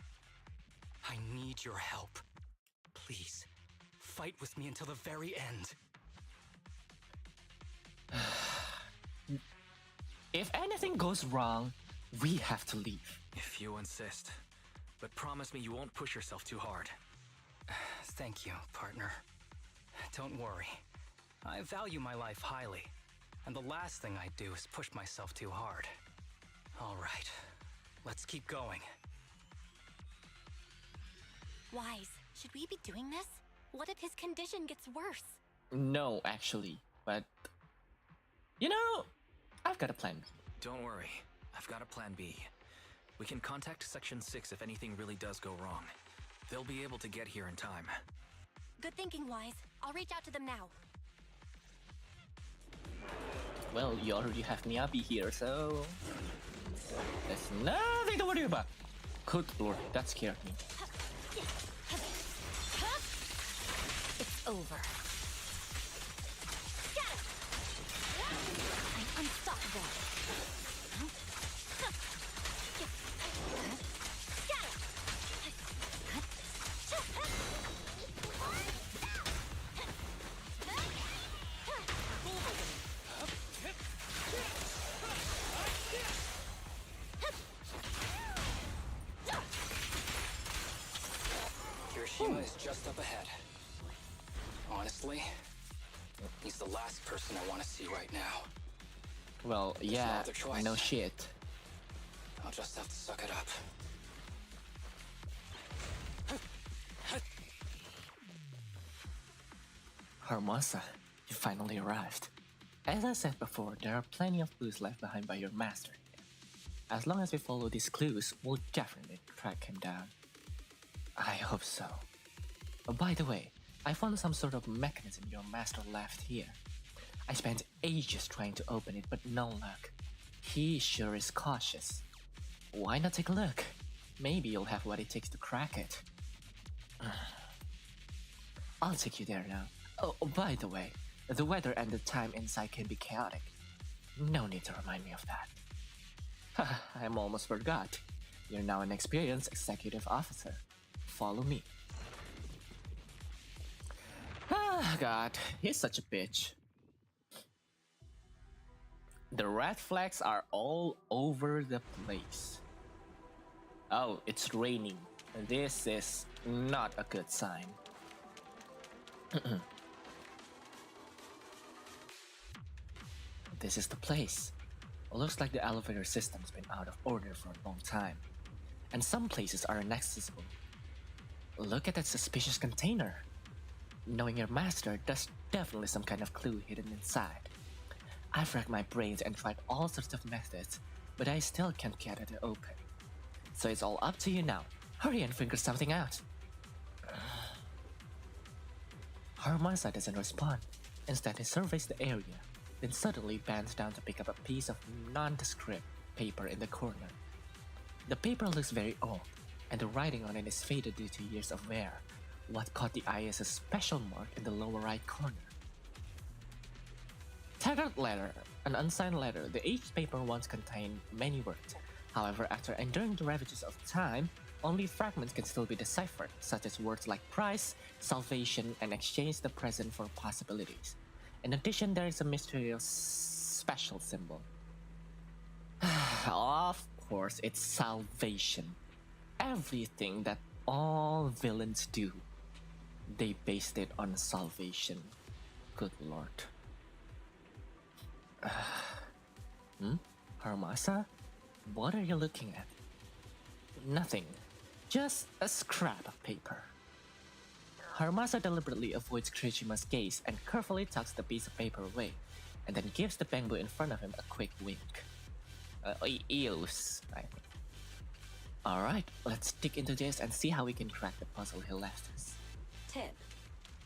Speaker 12: I need your help. Please, fight with me until the very end.
Speaker 17: If anything goes wrong, we have to leave.
Speaker 10: If you insist. But promise me you won't push yourself too hard.
Speaker 12: Thank you, partner. Don't worry. I value my life highly, and the last thing I do is push myself too hard. All right, let's keep going.
Speaker 4: Wise, should we be doing this? What if his condition gets worse?
Speaker 17: No, actually, but you know, I've got a plan B.
Speaker 10: Don't worry. I've got a plan B. We can contact Section 6 if anything really does go wrong. They'll be able to get here in time.
Speaker 4: Good thinking, Wise. I'll reach out to them now.
Speaker 17: Well, you already have Miyabi here, so there's nothing to worry about. Good lord, that scared me.
Speaker 11: It's over. I'm unstoppable.
Speaker 8: Kirishima is just up ahead. Honestly, he's the last person I want to see right now.
Speaker 17: Well,
Speaker 8: There's
Speaker 17: yeah,
Speaker 8: no other choice.
Speaker 17: no shit.
Speaker 8: I'll just have to suck it up.
Speaker 17: Harumasa, you finally arrived. As I said before, there are plenty of clues left behind by your master. As long as we follow these clues, we'll definitely track him down. I hope so. Oh, by the way, I found some sort of mechanism your master left here. I spent ages trying to open it, but no luck. He sure is cautious. Why not take a look? Maybe you'll have what it takes to crack it. I'll take you there now. Oh, by the way, the weather and the time inside can be chaotic. No need to remind me of that. I almost forgot. You're now an experienced executive officer. Follow me. Ah, God, he's such a bitch. The red flags are all over the place. Oh, it's raining. This is not a good sign. This is the place. Looks like the elevator system's been out of order for a long time. And some places are inaccessible. Look at that suspicious container. Knowing your master, there's definitely some kind of clue hidden inside. I've racked my brains and tried all sorts of methods, but I still can't get it open. So it's all up to you now. Hurry and figure something out. Harumasa doesn't respond. Instead, he surveys the area, then suddenly bends down to pick up a piece of nondescript paper in the corner. The paper looks very old, and the writing on it is faded due to years of wear. What caught the eye is a special mark in the lower right corner. Tattered letter, an unsigned letter. The aged paper once contained many words. However, after enduring the ravages of time, only fragments can still be deciphered, such as words like price, salvation, and exchange the present for possibilities. In addition, there is a mysterious special symbol. Of course, it's salvation. Everything that all villains do, they based it on salvation. Good lord. Harumasa? What are you looking at? Nothing. Just a scrap of paper. Harumasa deliberately avoids Kirishima's gaze and carefully tucks the piece of paper away, and then gives the bamboo in front of him a quick wink. Eos, I think. Alright, let's dig into this and see how we can crack the puzzle he left us.
Speaker 21: Tip.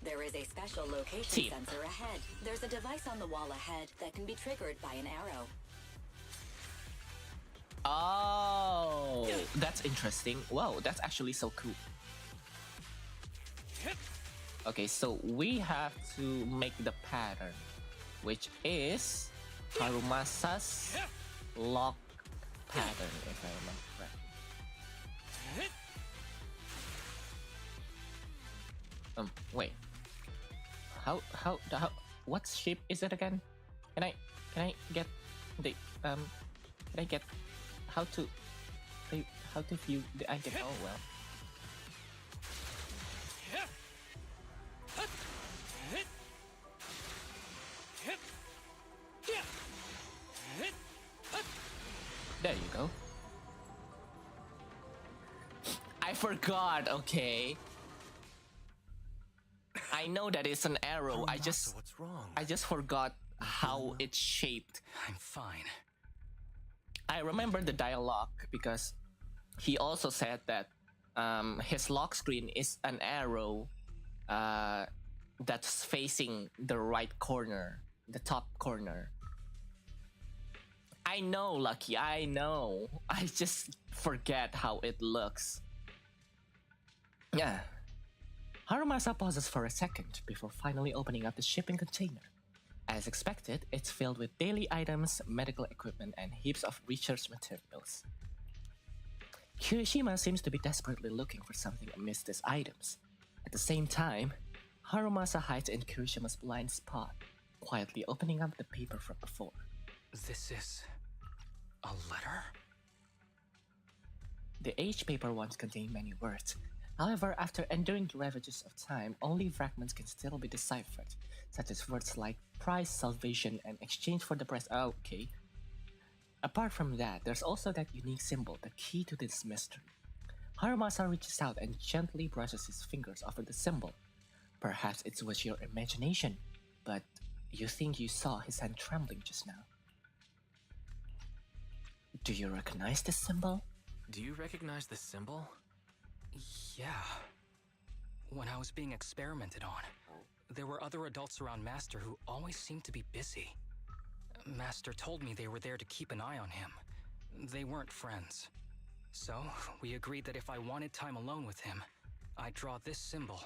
Speaker 21: There is a special location sensor ahead. There's a device on the wall ahead that can be triggered by an arrow.
Speaker 17: Oh, that's interesting. Wow, that's actually so cool. Okay, so we have to make the pattern, which is Harumasa's lock pattern, if I remember correctly. Wait. How, what shape is it again? Can I get the, can I get, how to view the item? Oh well. There you go. I forgot, okay. I know that it's an arrow.
Speaker 14: What's wrong?
Speaker 17: I just forgot how it's shaped.
Speaker 8: I'm fine.
Speaker 17: I remember the dialogue because he also said that his lock screen is an arrow that's facing the right corner, the top corner. I know, Lucky, I know. I just forget how it looks. Yeah. Harumasa pauses for a second before finally opening up the shipping container. As expected, it's filled with daily items, medical equipment, and heaps of research materials. Kirishima seems to be desperately looking for something amidst these items. At the same time, Harumasa hides in Kirishima's blind spot, quietly opening up the paper from before.
Speaker 12: This is a letter?
Speaker 17: The H paper once contained many words. However, after enduring the ravages of time, only fragments can still be deciphered, such as words like prize, salvation, and exchange for the prize. Okay. Apart from that, there's also that unique symbol, the key to this mystery. Harumasa reaches out and gently brushes his fingers over the symbol. Perhaps it was your imagination, but you think you saw his hand trembling just now. Do you recognize this symbol?
Speaker 10: Do you recognize this symbol?
Speaker 12: Yeah. When I was being experimented on, there were other adults around Master who always seemed to be busy. Master told me they were there to keep an eye on him. They weren't friends. So, we agreed that if I wanted time alone with him, I'd draw this symbol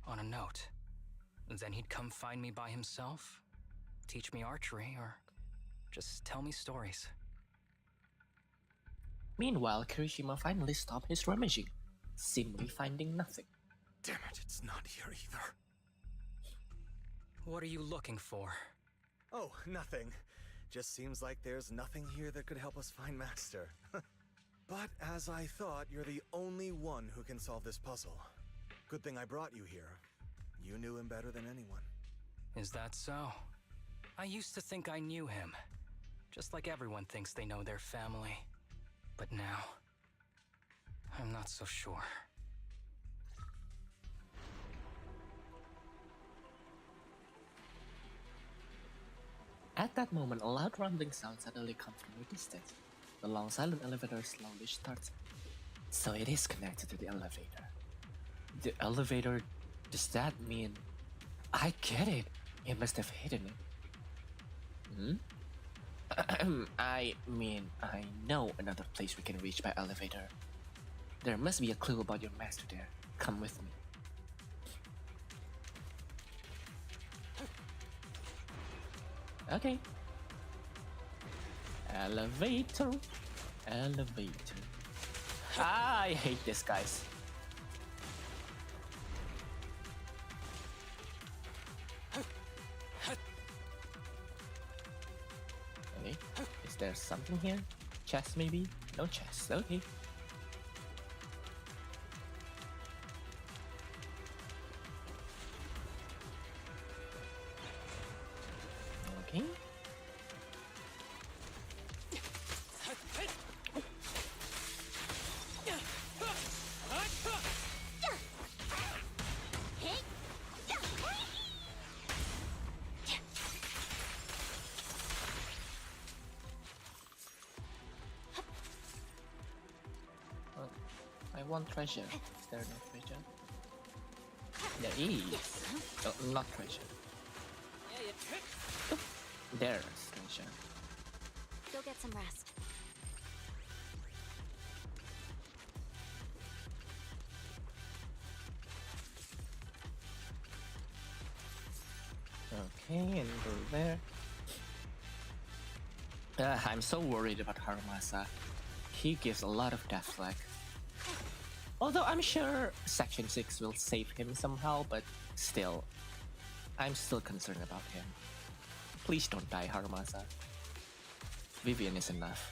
Speaker 12: on a note. Then he'd come find me by himself, teach me archery, or just tell me stories.
Speaker 17: Meanwhile, Kirishima finally stopped his rummaging, seemingly finding nothing.
Speaker 14: Damn it, it's not here either.
Speaker 12: What are you looking for?
Speaker 14: Oh, nothing. Just seems like there's nothing here that could help us find Master. But as I thought, you're the only one who can solve this puzzle. Good thing I brought you here. You knew him better than anyone.
Speaker 12: Is that so? I used to think I knew him. Just like everyone thinks they know their family. But now, I'm not so sure.
Speaker 17: At that moment, a loud rumbling sound suddenly comes from a distance. The long silent elevator slowly starts. So it is connected to the elevator. The elevator, does that mean... I get it! It must have hidden it. I mean, I know another place we can reach by elevator. There must be a clue about your master there. Come with me. Okay. Elevator. Elevator. I hate this, guys. Okay. Is there something here? Chest maybe? No chest. Okay. Okay. I want treasure. Is there no treasure? There is. Oh, not treasure. Oh, there's treasure.
Speaker 4: Go get some rest.
Speaker 17: Okay, and go there. I'm so worried about Harumasa. He gives a lot of death flag. Although I'm sure Section 6 will save him somehow, but still, I'm still concerned about him. Please don't die, Harumasa. Vivian is enough.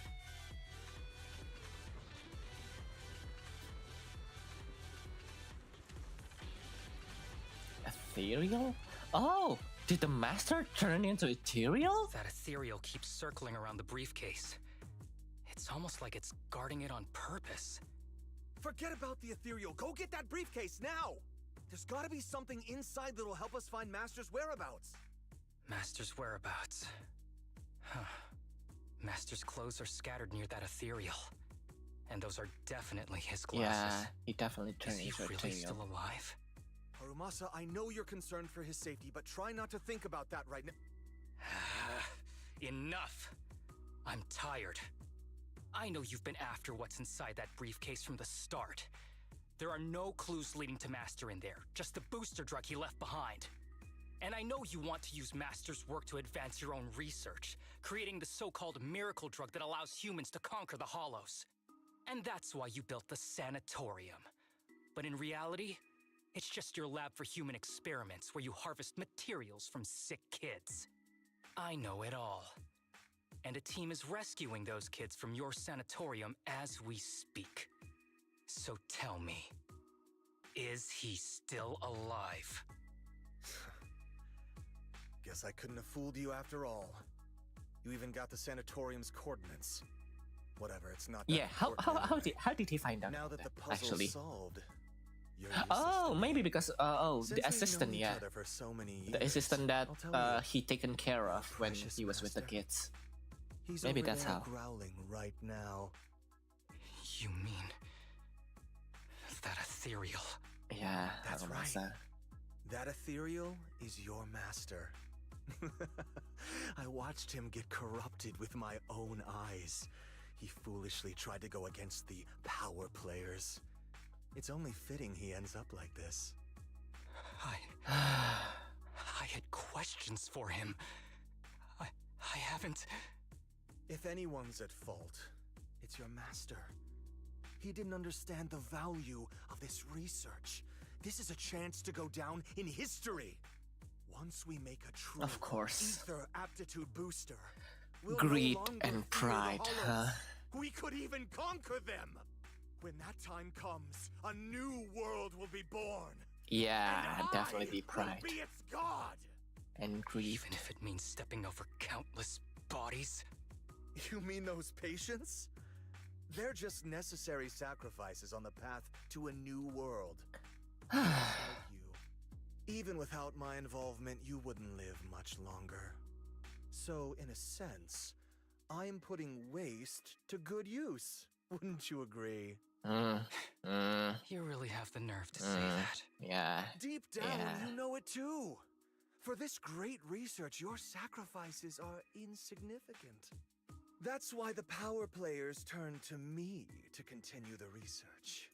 Speaker 17: Ethereal? Oh! Did the master turn into ethereal?
Speaker 12: That ethereal keeps circling around the briefcase. It's almost like it's guarding it on purpose.
Speaker 14: Forget about the ethereal. Go get that briefcase now! There's gotta be something inside that'll help us find Master's whereabouts.
Speaker 12: Master's whereabouts. Huh. Master's clothes are scattered near that ethereal. And those are definitely his glasses.
Speaker 17: Yeah, he definitely turned into
Speaker 12: Is he really
Speaker 17: ethereal.
Speaker 12: still alive?
Speaker 14: Harumasa, I know you're concerned for his safety, but try not to think about that right now.
Speaker 12: Enough! I'm tired. I know you've been after what's inside that briefcase from the start. There are no clues leading to Master in there, just the booster drug he left behind. And I know you want to use Master's work to advance your own research, creating the so-called miracle drug that allows humans to conquer the Hollows. And that's why you built the sanatorium. But in reality, it's just your lab for human experiments where you harvest materials from sick kids. I know it all. And a team is rescuing those kids from your sanatorium as we speak. So tell me, is he still alive?
Speaker 14: Guess I couldn't have fooled you after all. You even got the sanatorium's coordinates. Whatever, it's not that
Speaker 17: Yeah, how did he find out?
Speaker 14: Now that the puzzle's
Speaker 17: actually
Speaker 14: solved, you're
Speaker 17: oh, maybe because the assistant, yeah,
Speaker 14: so many
Speaker 17: the
Speaker 14: years,
Speaker 17: assistant that
Speaker 14: I'll tell you,
Speaker 17: he taken care of when he was with the kids.
Speaker 14: he's
Speaker 17: Maybe
Speaker 14: over
Speaker 17: that's
Speaker 14: there
Speaker 17: how.
Speaker 14: growling right now.
Speaker 12: You mean that ethereal?
Speaker 17: Yeah,
Speaker 14: That's
Speaker 17: Harumasa.
Speaker 14: right. That ethereal is your master. I watched him get corrupted with my own eyes. He foolishly tried to go against the power players. It's only fitting he ends up like this.
Speaker 12: I had questions for him. I haven't...
Speaker 14: If anyone's at fault, it's your master. He didn't understand the value of this research. This is a chance to go down in history. Once we make a true
Speaker 17: Of course.
Speaker 14: ether aptitude booster, we'll
Speaker 17: Greed
Speaker 14: no longer
Speaker 17: and
Speaker 14: fear the
Speaker 17: pride,
Speaker 14: Hollows.
Speaker 17: huh?
Speaker 14: We could even conquer them. When that time comes, a new world will be born.
Speaker 17: Yeah,
Speaker 14: And
Speaker 17: definitely
Speaker 14: I
Speaker 17: pride
Speaker 14: will be its god.
Speaker 17: and greed.
Speaker 12: Even if it means stepping over countless bodies?
Speaker 14: You mean those patients? They're just necessary sacrifices on the path to a new world. Just like you. Even without my involvement, you wouldn't live much longer. So, in a sense, I'm putting waste to good use. Wouldn't you agree?
Speaker 12: You really have the nerve to say that.
Speaker 17: Yeah.
Speaker 14: Deep down,
Speaker 17: Yeah.
Speaker 14: you know it too. For this great research, your sacrifices are insignificant. That's why the power players turn to me to continue the research.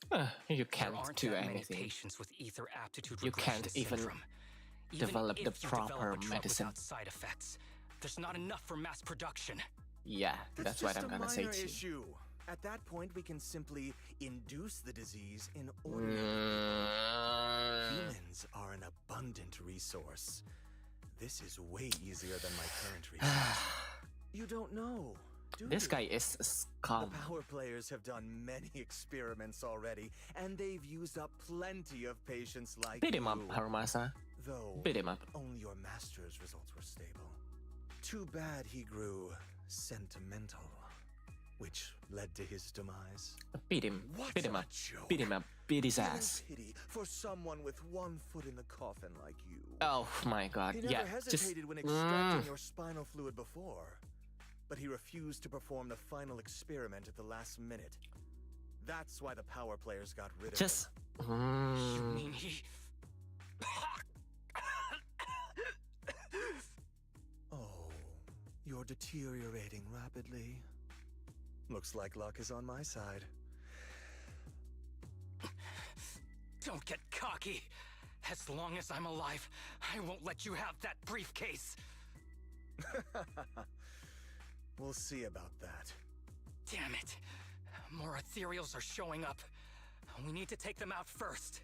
Speaker 17: You can't
Speaker 12: There aren't
Speaker 17: do
Speaker 12: that many
Speaker 17: anything.
Speaker 12: patients with ether aptitude
Speaker 17: You
Speaker 12: regression
Speaker 17: can't even
Speaker 12: syndrome.
Speaker 17: develop
Speaker 12: Even
Speaker 17: the
Speaker 12: if you
Speaker 17: proper
Speaker 12: develop a drug
Speaker 17: medicine.
Speaker 12: without side effects, there's not enough for mass production.
Speaker 17: Yeah, that's what
Speaker 14: just
Speaker 17: I'm
Speaker 14: a
Speaker 17: gonna say
Speaker 14: minor
Speaker 17: too.
Speaker 14: issue. At that point, we can simply induce the disease in ordinary. Humans are an abundant resource. This is way easier than my current research. You don't know, do
Speaker 17: This
Speaker 14: you?
Speaker 17: guy is scum.
Speaker 14: The power players have done many experiments already, and they've used up plenty of patients like
Speaker 17: Beat him up,
Speaker 14: you.
Speaker 17: Harumasa.
Speaker 14: Though
Speaker 17: Beat him up.
Speaker 14: only your master's results were stable. Too bad he grew sentimental, which led to his demise.
Speaker 17: Beat him.
Speaker 14: What
Speaker 17: Beat him
Speaker 14: a
Speaker 17: up.
Speaker 14: joke.
Speaker 17: Beat him up. Beat his
Speaker 14: Feeling
Speaker 17: ass.
Speaker 14: pity for someone with one foot in the coffin like you.
Speaker 17: Oh my god.
Speaker 14: He never
Speaker 17: Yeah.
Speaker 14: hesitated
Speaker 17: Just.
Speaker 14: when extracting your spinal fluid before, but he refused to perform the final experiment at the last minute. That's why the power players got rid
Speaker 17: Just.
Speaker 14: of him.
Speaker 12: You mean he...
Speaker 14: Oh, you're deteriorating rapidly. Looks like luck is on my side.
Speaker 12: Don't get cocky. As long as I'm alive, I won't let you have that briefcase.
Speaker 14: We'll see about that.
Speaker 12: Damn it. More ethereals are showing up. We need to take them out first.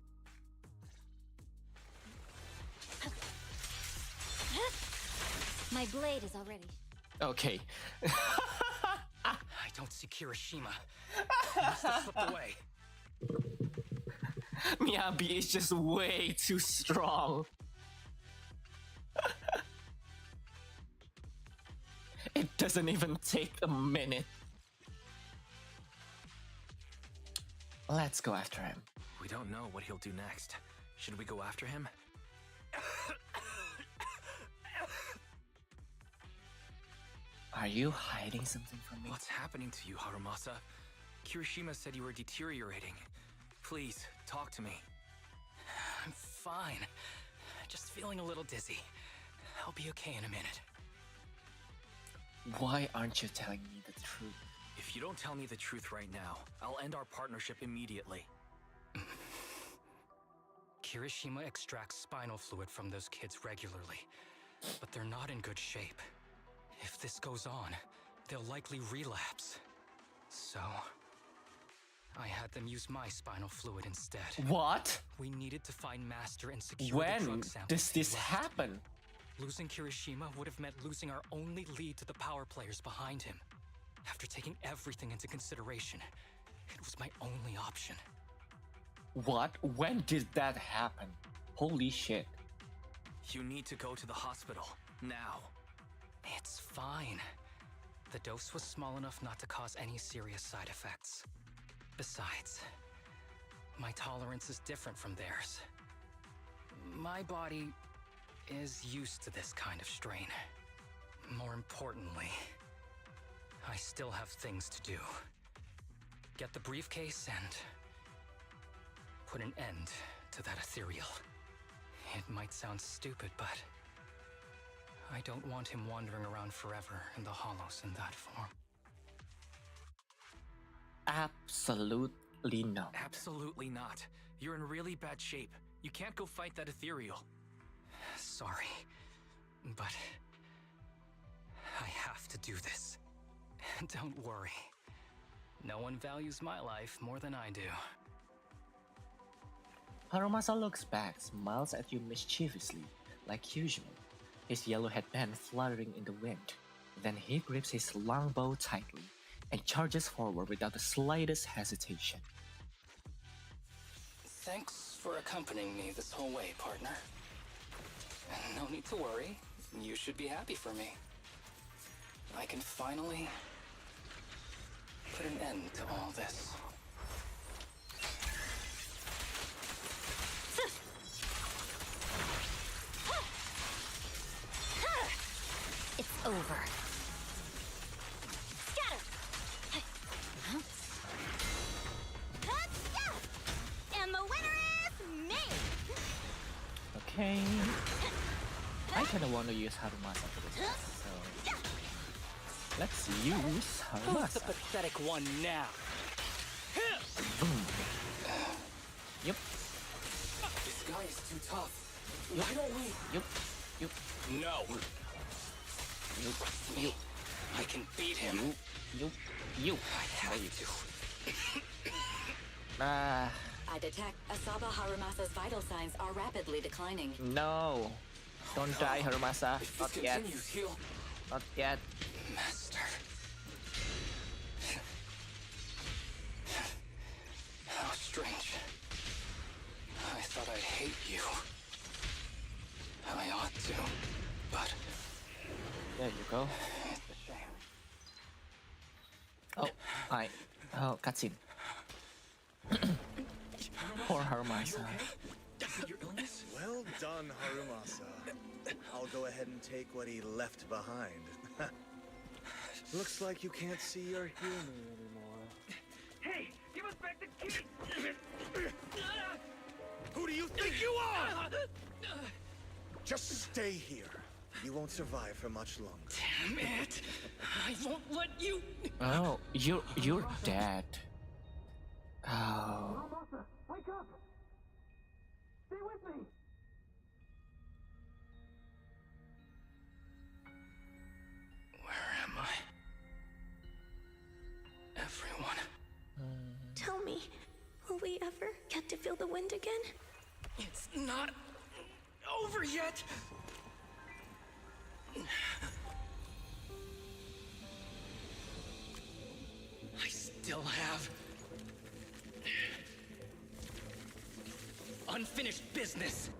Speaker 11: My blade is already.
Speaker 17: Okay.
Speaker 12: I don't see Kirishima. He must have slipped away.
Speaker 17: Miyabi is just way too strong. It doesn't even take a minute. Let's go after him.
Speaker 10: We don't know what he'll do next. Should we go after him?
Speaker 17: Are you hiding something from me?
Speaker 10: What's happening to you, Harumasa? Kirishima said you were deteriorating. Please, talk to me.
Speaker 12: I'm fine. Just feeling a little dizzy. I'll be okay in a minute.
Speaker 17: Why aren't you telling me the truth?
Speaker 10: If you don't tell me the truth right now, I'll end our partnership immediately.
Speaker 12: Kirishima extracts spinal fluid from those kids regularly, but they're not in good shape. If this goes on, they'll likely relapse. So, I had them use my spinal fluid instead.
Speaker 17: What?
Speaker 12: We needed to find Master and secure the
Speaker 17: When
Speaker 12: drug samples
Speaker 17: does this
Speaker 12: he left.
Speaker 17: happen?
Speaker 12: Losing Kirishima would have meant losing our only lead to the power players behind him. After taking everything into consideration, it was my only option.
Speaker 17: What? When did that happen? Holy shit.
Speaker 10: You need to go to the hospital, now.
Speaker 12: It's fine. The dose was small enough not to cause any serious side effects. Besides, my tolerance is different from theirs. My body is used to this kind of strain. More importantly, I still have things to do. Get the briefcase and put an end to that ethereal. It might sound stupid, but I don't want him wandering around forever in the hollows in that form.
Speaker 17: Absolutely not.
Speaker 10: Absolutely not. You're in really bad shape. You can't go fight that ethereal.
Speaker 12: Sorry, but I have to do this. Don't worry. No one values my life more than I do.
Speaker 17: Harumasa looks back, smiles at you mischievously, like usual, his yellow headband fluttering in the wind. Then he grips his longbow tightly and charges forward without the slightest hesitation.
Speaker 12: Thanks for accompanying me this whole way, partner. No need to worry. You should be happy for me. I can finally put an end to all this.
Speaker 11: It's over.
Speaker 15: Scatter! And the winner is me!
Speaker 17: Okay. I kinda wanna use Harumasa for this one, so let's use
Speaker 12: Who's the
Speaker 17: Harumasa.
Speaker 12: pathetic one now?
Speaker 17: Boom. Yep.
Speaker 8: This guy is too tough. Why don't we?
Speaker 17: Yep. Yep.
Speaker 12: No.
Speaker 17: You.
Speaker 12: I can beat him.
Speaker 17: You.
Speaker 12: I have to.
Speaker 21: I detect Asaba Harumasa's vital signs are rapidly declining.
Speaker 17: No. Don't die, Harumasa.
Speaker 8: If
Speaker 17: Not
Speaker 8: this
Speaker 17: yet.
Speaker 8: continues, he'll...
Speaker 17: Not yet.
Speaker 12: Master. How strange. I thought I'd hate you. I ought to, but...
Speaker 17: There you go.
Speaker 12: It's a shame.
Speaker 17: Oh, hi. Oh, cutscene. Poor Harumasa.
Speaker 14: Well done, Harumasa. I'll go ahead and take what he left behind. Looks like you can't see your humor anymore.
Speaker 16: Hey, give us back the key! Who do you think you are?
Speaker 14: Just stay here. You won't survive for much longer.
Speaker 12: Damn it! I won't let you...
Speaker 17: Oh, you're dead. Oh.
Speaker 16: Wake up! Stay with me!
Speaker 12: Where am I? Everyone.
Speaker 18: Tell me, will we ever get to feel the wind again?
Speaker 12: It's not over yet! I still have unfinished business.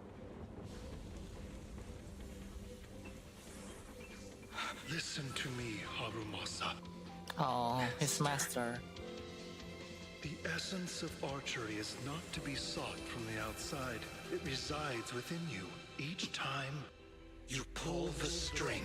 Speaker 20: Listen to me, Harumasa.
Speaker 17: Oh, his master.
Speaker 20: The essence of archery is not to be sought from the outside. It resides within you. Each time
Speaker 12: You pull the string.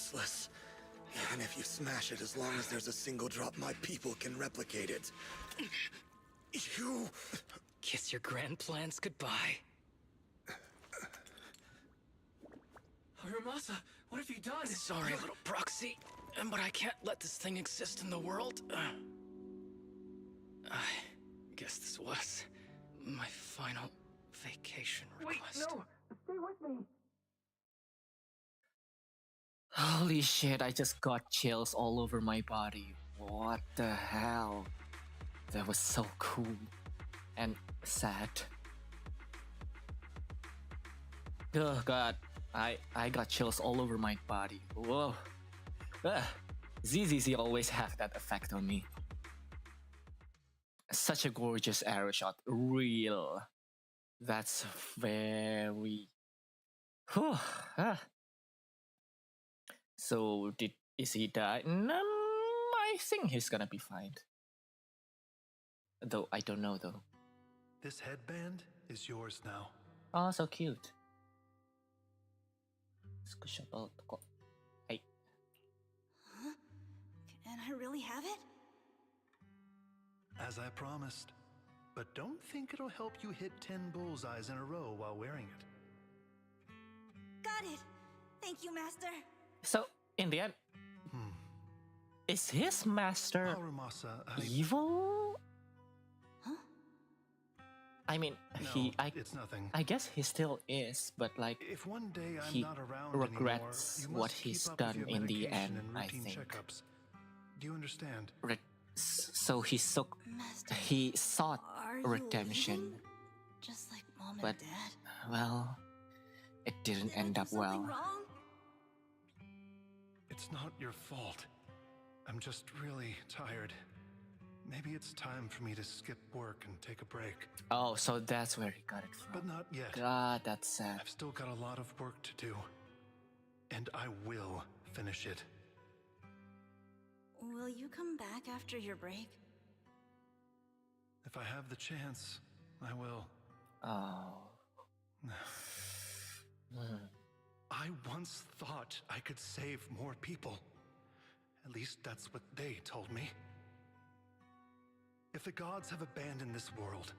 Speaker 14: useless. Even if you smash it, as long as there's a single drop, my people can replicate it. You...
Speaker 12: Kiss your grand plans goodbye.
Speaker 10: Harumasa, what have you done?
Speaker 12: Sorry, little proxy, but I can't let this thing exist in the world. I guess this was my final vacation request.
Speaker 10: Wait, no! Stay with me!
Speaker 1: Holy shit, I just got chills all over my body. What the hell? That was so cool. And sad. Oh god, I got chills all over my body. Whoa. ZZZ always have that effect on me. Such a gorgeous arrow shot. Real. That's very... Whew. So is he die? I think he's gonna be fine. Though I don't know though.
Speaker 20: This headband is yours now.
Speaker 1: Oh, so cute. Hey.
Speaker 19: Huh? Can I really have it?
Speaker 20: As I promised. But don't think it'll help you hit 10 bullseyes in a row while wearing it.
Speaker 19: Got it! Thank you, Master.
Speaker 1: So, in the end, is his master
Speaker 20: Harumasa,
Speaker 1: evil?
Speaker 19: Huh?
Speaker 1: I mean,
Speaker 20: no, it's nothing.
Speaker 1: I guess he still is, but like,
Speaker 20: if one day I'm
Speaker 1: he
Speaker 20: not around
Speaker 1: regrets
Speaker 20: anymore,
Speaker 1: what he's done in the end, I think.
Speaker 20: Checkups. Do you understand?
Speaker 1: So he sought redemption.
Speaker 19: Leaving? Just like Mom
Speaker 1: But,
Speaker 19: and Dad?
Speaker 1: well, it didn't end up well.
Speaker 19: Wrong?
Speaker 20: It's not your fault. I'm just really tired. Maybe it's time for me to skip work and take a break.
Speaker 1: Oh, so that's where he got it from.
Speaker 20: But not yet.
Speaker 1: God, that's sad.
Speaker 20: I've still got a lot of work to do. And I will finish it.
Speaker 19: Will you come back after your break?
Speaker 20: If I have the chance, I will.
Speaker 1: Oh.
Speaker 20: I once thought I could save more people. At least that's what they told me. If the gods have abandoned this world,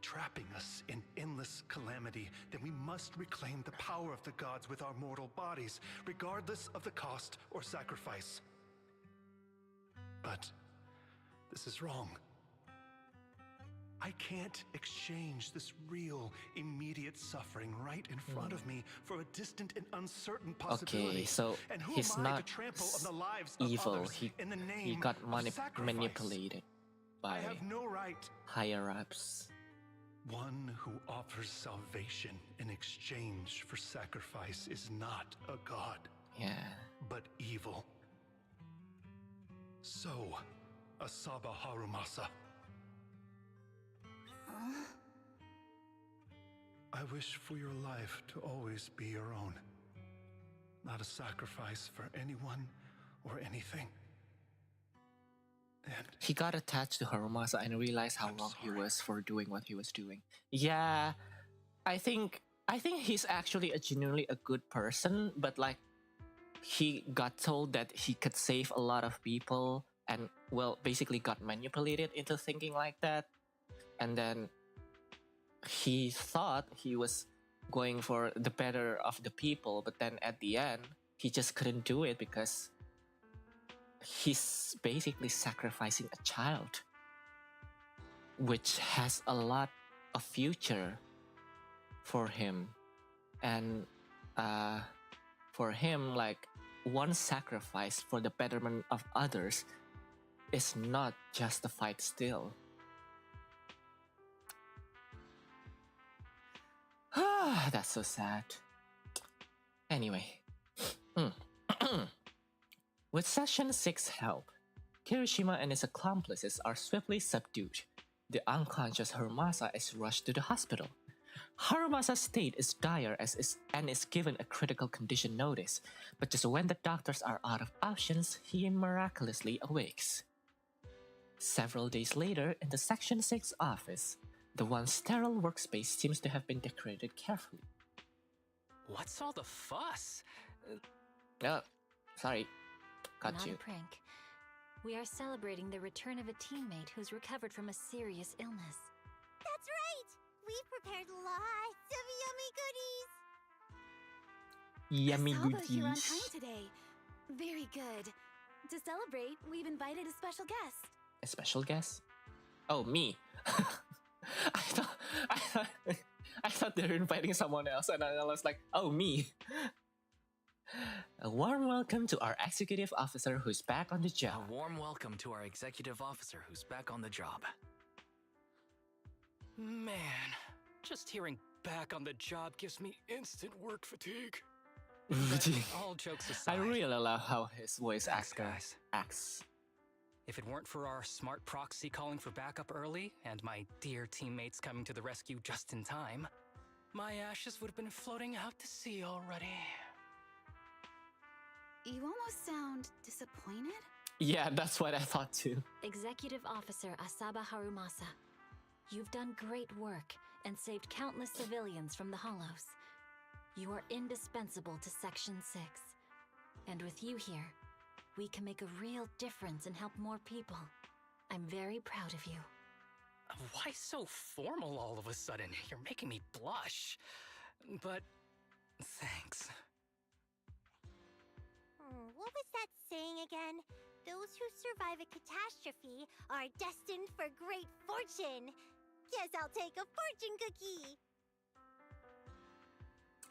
Speaker 20: trapping us in endless calamity, then we must reclaim the power of the gods with our mortal bodies, regardless of the cost or sacrifice. But this is wrong. I can't exchange this real, immediate suffering right in front of me for a distant and uncertain possibility.
Speaker 1: Okay, so
Speaker 20: and who
Speaker 1: he's
Speaker 20: am I
Speaker 1: not
Speaker 20: to trample on the lives
Speaker 1: evil.
Speaker 20: of others in the name
Speaker 1: He got
Speaker 20: of sacrifice?
Speaker 1: manipulated by
Speaker 20: I have no right.
Speaker 1: higher-ups.
Speaker 20: One who offers salvation in exchange for sacrifice is not a god.
Speaker 1: Yeah.
Speaker 20: But evil. So, Asaba Harumasa. I wish for your life to always be your own. Not a sacrifice for anyone or anything. And
Speaker 1: he got attached to Harumasa and realized how wrong he was for doing what he was doing. Yeah, I think he's actually genuinely a good person, but like, he got told that he could save a lot of people and, well, basically got manipulated into thinking like that. And then he thought he was going for the better of the people, but then at the end, he just couldn't do it because he's basically sacrificing a child, which has a lot of future for him. And for him, like, one sacrifice for the betterment of others is not justified still. That's so sad. Anyway. With Session 6 help, Kirishima and his accomplices are swiftly subdued. The unconscious Harumasa is rushed to the hospital. Harumasa's state is dire and is given a critical condition notice, but just when the doctors are out of options, he miraculously awakes. Several days later, in the Section 6 office, the once sterile workspace seems to have been decorated carefully.
Speaker 12: What's all the fuss?
Speaker 17: Sorry, got
Speaker 11: Not
Speaker 17: you.
Speaker 11: a prank. We are celebrating the return of a teammate who's recovered from a serious illness.
Speaker 15: That's right! We've prepared lots of yummy goodies!
Speaker 17: Yummy
Speaker 13: Asaba here on
Speaker 17: goodies.
Speaker 13: time today. Very good. To celebrate, we've invited a special guest.
Speaker 17: A special guest? Oh, me. I thought they were inviting someone else, and I was like, oh, me. A warm welcome to our executive officer who's back on the job.
Speaker 10: A warm welcome to our executive officer who's back on the job.
Speaker 12: Man, just hearing back on the job gives me instant work fatigue. All jokes aside,
Speaker 17: I really love how his voice
Speaker 12: thanks,
Speaker 17: actor
Speaker 12: guys.
Speaker 17: acts.
Speaker 12: If it weren't for our smart proxy calling for backup early and my dear teammates coming to the rescue just in time, my ashes would have been floating out to sea already.
Speaker 13: You almost sound disappointed?
Speaker 17: Yeah, that's what I thought too.
Speaker 11: Executive Officer Asaba Harumasa, you've done great work and saved countless civilians from the Hollows. You are indispensable to Section 6. And with you here, we can make a real difference and help more people. I'm very proud of you.
Speaker 12: Why so formal all of a sudden? You're making me blush. But thanks.
Speaker 15: What was that saying again? Those who survive a catastrophe are destined for great fortune. Guess I'll take a fortune cookie.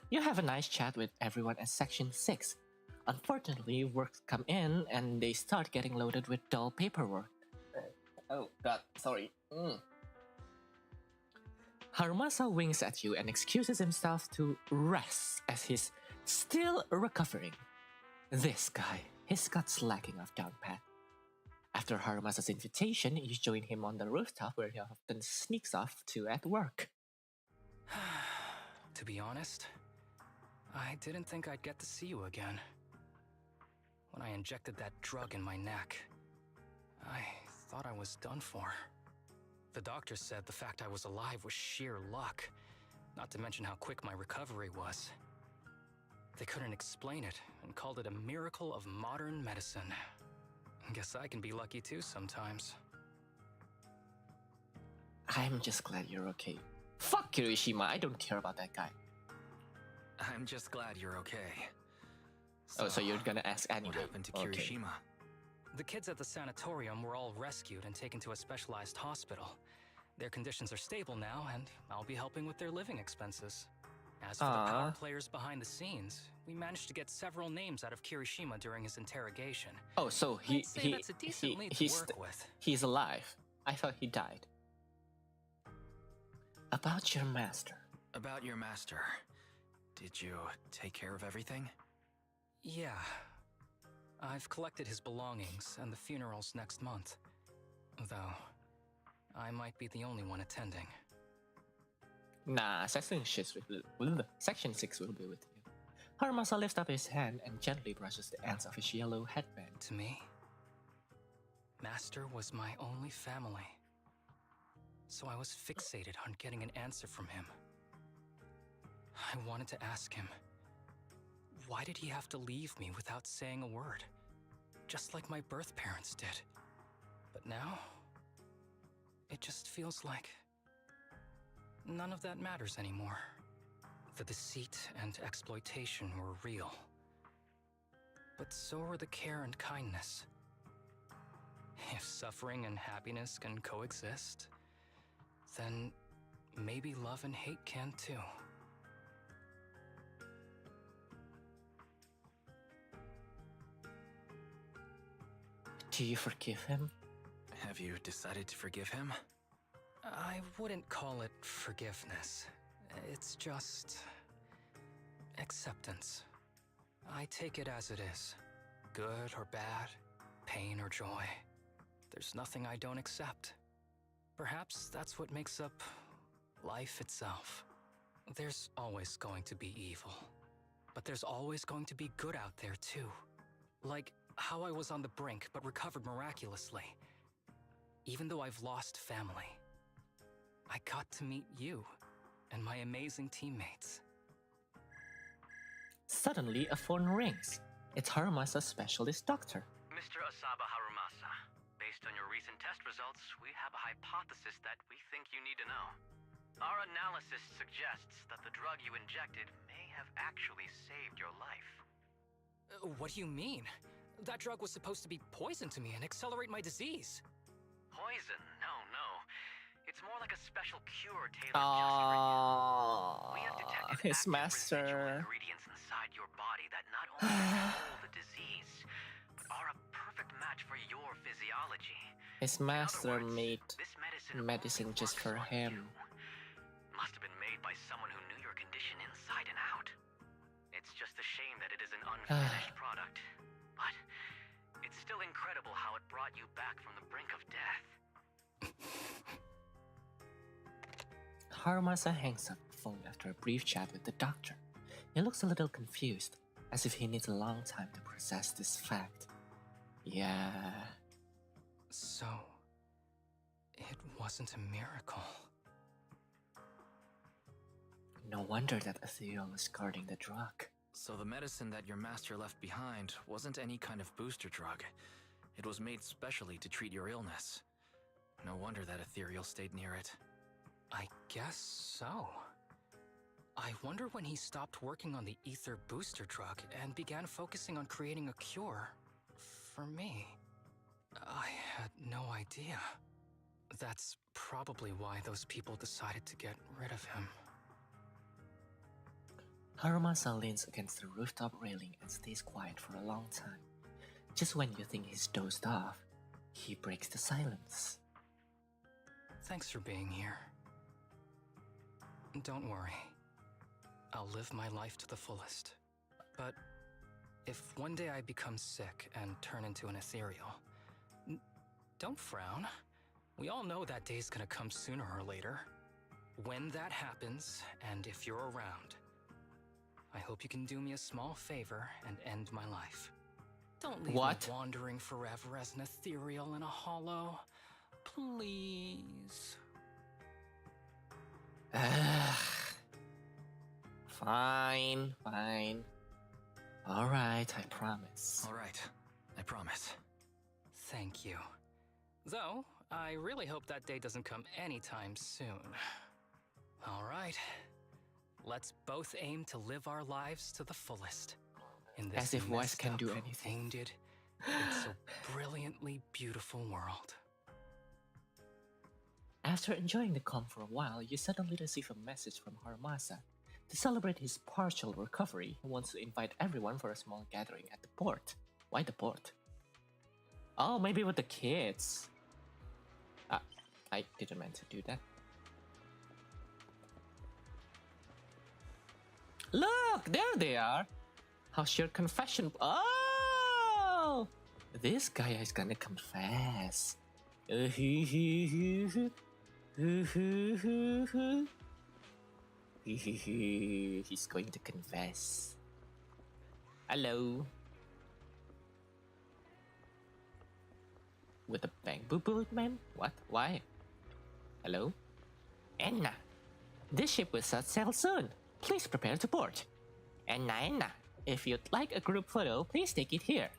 Speaker 17: You have a nice chat with everyone at Section 6. Unfortunately, works come in and they start getting loaded with dull paperwork. Oh god, sorry. Harumasa winks at you and excuses himself to rest as he's still recovering. This guy, his gut's lacking of down pat. After Harumasa's invitation, you join him on the rooftop where he often sneaks off to at work.
Speaker 12: To be honest, I didn't think I'd get to see you again. When I injected that drug in my neck, I thought I was done for. The doctor said the fact I was alive was sheer luck, not to mention how quick my recovery was. They couldn't explain it and called it a miracle of modern medicine. Guess I can be lucky too sometimes.
Speaker 17: I'm just glad you're okay. Fuck Kirishima, I don't care about that guy.
Speaker 10: I'm just glad you're okay.
Speaker 17: So you're gonna ask anyway.
Speaker 10: What happened to
Speaker 17: Okay.
Speaker 10: Kirishima?
Speaker 12: The kids at the sanatorium were all rescued and taken to a specialized hospital. Their conditions are stable now, and I'll be helping with their living expenses. As for the power players behind the scenes, we managed to get several names out of Kirishima during his interrogation.
Speaker 17: Oh, so
Speaker 12: I'd say that's a decent lead to work with.
Speaker 17: he's alive. I thought he died. About your master.
Speaker 10: About your master. Did you take care of everything?
Speaker 12: Yeah. I've collected his belongings, and the funeral's next month. Though, I might be the only one attending.
Speaker 17: Nah, Section 6 will be with you. Harumasa lifts up his hand and gently brushes the ends of his yellow headband.
Speaker 12: To me, Master was my only family. So I was fixated on getting an answer from him. I wanted to ask him, why did he have to leave me without saying a word? Just like my birth parents did. But now, it just feels like none of that matters anymore. The deceit and exploitation were real. But so were the care and kindness. If suffering and happiness can coexist, then maybe love and hate can too.
Speaker 17: Do you forgive him?
Speaker 10: Have you decided to forgive him?
Speaker 12: I wouldn't call it forgiveness. It's just acceptance. I take it as it is. Good or bad, pain or joy. There's nothing I don't accept. Perhaps that's what makes up life itself. There's always going to be evil. But there's always going to be good out there too. Like how I was on the brink but recovered miraculously. Even though I've lost family, I got to meet you and my amazing teammates.
Speaker 17: Suddenly, a phone rings. It's Harumasa's specialist doctor.
Speaker 10: Mr. Asaba Harumasa, based on your recent test results, we have a hypothesis that we think you need to know. Our analysis suggests that the drug you injected may have actually saved your life.
Speaker 12: What do you mean? That drug was supposed to be poison to me and accelerate my disease.
Speaker 10: Poison? No. It's more like a special cure tailored just for you. We have detected
Speaker 17: His
Speaker 10: active
Speaker 17: master.
Speaker 10: residual ingredients inside your body that not only control the disease, but are a perfect match for your physiology.
Speaker 17: His master made medicine just for him.
Speaker 10: Must have been made by someone who knew your condition inside and out. It's just a shame that it is an unfinished product. But it's still incredible how it brought you back from the brink of death.
Speaker 17: Harumasa hangs up the phone after a brief chat with the doctor. He looks a little confused, as if he needs a long time to process this fact. Yeah.
Speaker 12: So, it wasn't a miracle.
Speaker 17: No wonder that Ethereal is guarding the drug.
Speaker 10: So the medicine that your master left behind wasn't any kind of booster drug. It was made specially to treat your illness. No wonder that Ethereal stayed near it.
Speaker 12: I guess so. I wonder when he stopped working on the ether booster drug and began focusing on creating a cure for me. I had no idea. That's probably why those people decided to get rid of him.
Speaker 17: Harumasa leans against the rooftop railing and stays quiet for a long time. Just when you think he's dozed off, he breaks the silence.
Speaker 12: Thanks for being here. Don't worry. I'll live my life to the fullest. But if one day I become sick and turn into an ethereal, don't frown. We all know that day's gonna come sooner or later. When that happens, and if you're around, I hope you can do me a small favor and end my life. Don't leave me wandering forever as an ethereal in a hollow. Please.
Speaker 17: Fine. Alright, I promise.
Speaker 10: Alright, I promise.
Speaker 12: Thank you. Though, I really hope that day doesn't come anytime soon. Alright. Let's both aim to live our lives to the fullest. In this
Speaker 17: As if voice can do anything.
Speaker 12: Wounded, it's a brilliantly beautiful world.
Speaker 17: After enjoying the calm for a while, you suddenly receive a message from Harumasa. To celebrate his partial recovery, he wants to invite everyone for a small gathering at the port. Why the port? Oh, maybe with the kids. I didn't mean to do that. Look, there they are. How's your confession? Oh! This guy is gonna confess. He's going to confess. Hello. With a bang boo boo man? What? Why? Hello? Enna. This ship will set sail soon. Please prepare to board. Enna. If you'd like a group photo, please take it here.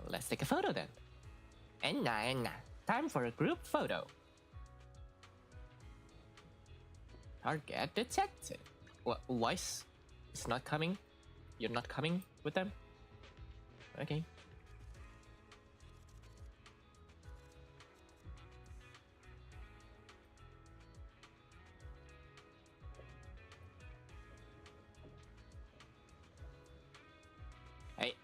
Speaker 17: Let's take a photo then. Enna. Time for a group photo. Target detected. Weiss is not coming? You're not coming with them? Okay. Hey.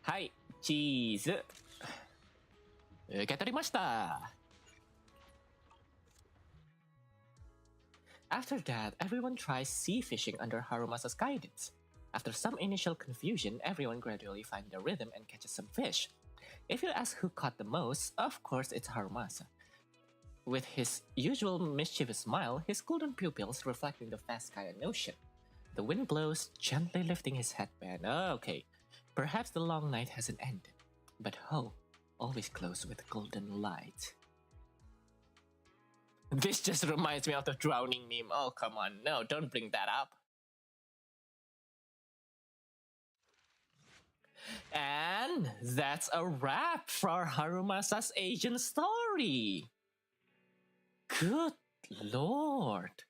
Speaker 17: Hi, cheese. 受け取りました. After that, everyone tries sea fishing under Harumasa's guidance. After some initial confusion, everyone gradually finds their rhythm and catches some fish. If you ask who caught the most, of course it's Harumasa. With his usual mischievous smile, his golden pupils reflecting the vast sky and ocean. The wind blows, gently lifting his headband. Oh, okay. Perhaps the long night hasn't ended, but hope always glows with golden light. This just reminds me of the drowning meme. Oh, come on. No, don't bring that up. And that's a wrap for Harumasa's Asian story. Good lord.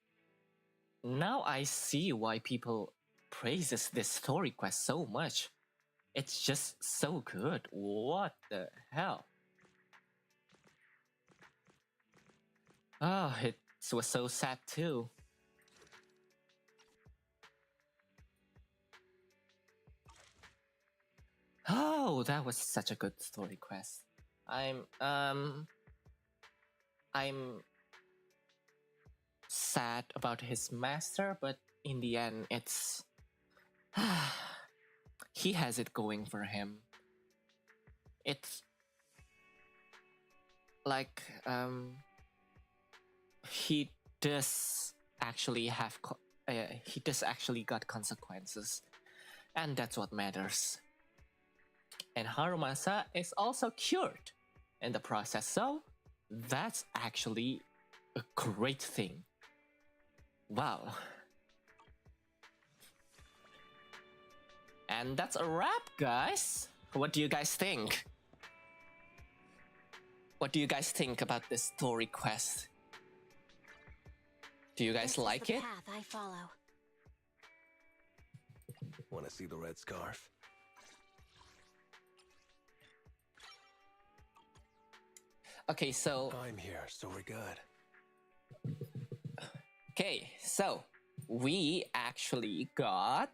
Speaker 17: Now I see why people praises this story quest so much. It's just so good. What the hell? Oh, it was so sad too. Oh, that was such a good story quest. I'm sad about his master, but in the end, it's he has it going for him. It's like he does actually got consequences, and that's what matters. And Harumasa is also cured in the process, so that's actually a great thing. Wow. And that's a wrap, guys. What do you guys think? What do you guys think about this story quest? Do you guys like it?
Speaker 11: Path I follow.
Speaker 14: Want to see the red scarf?
Speaker 17: Okay, so
Speaker 14: I'm here, so we're good.
Speaker 17: Okay, so we actually got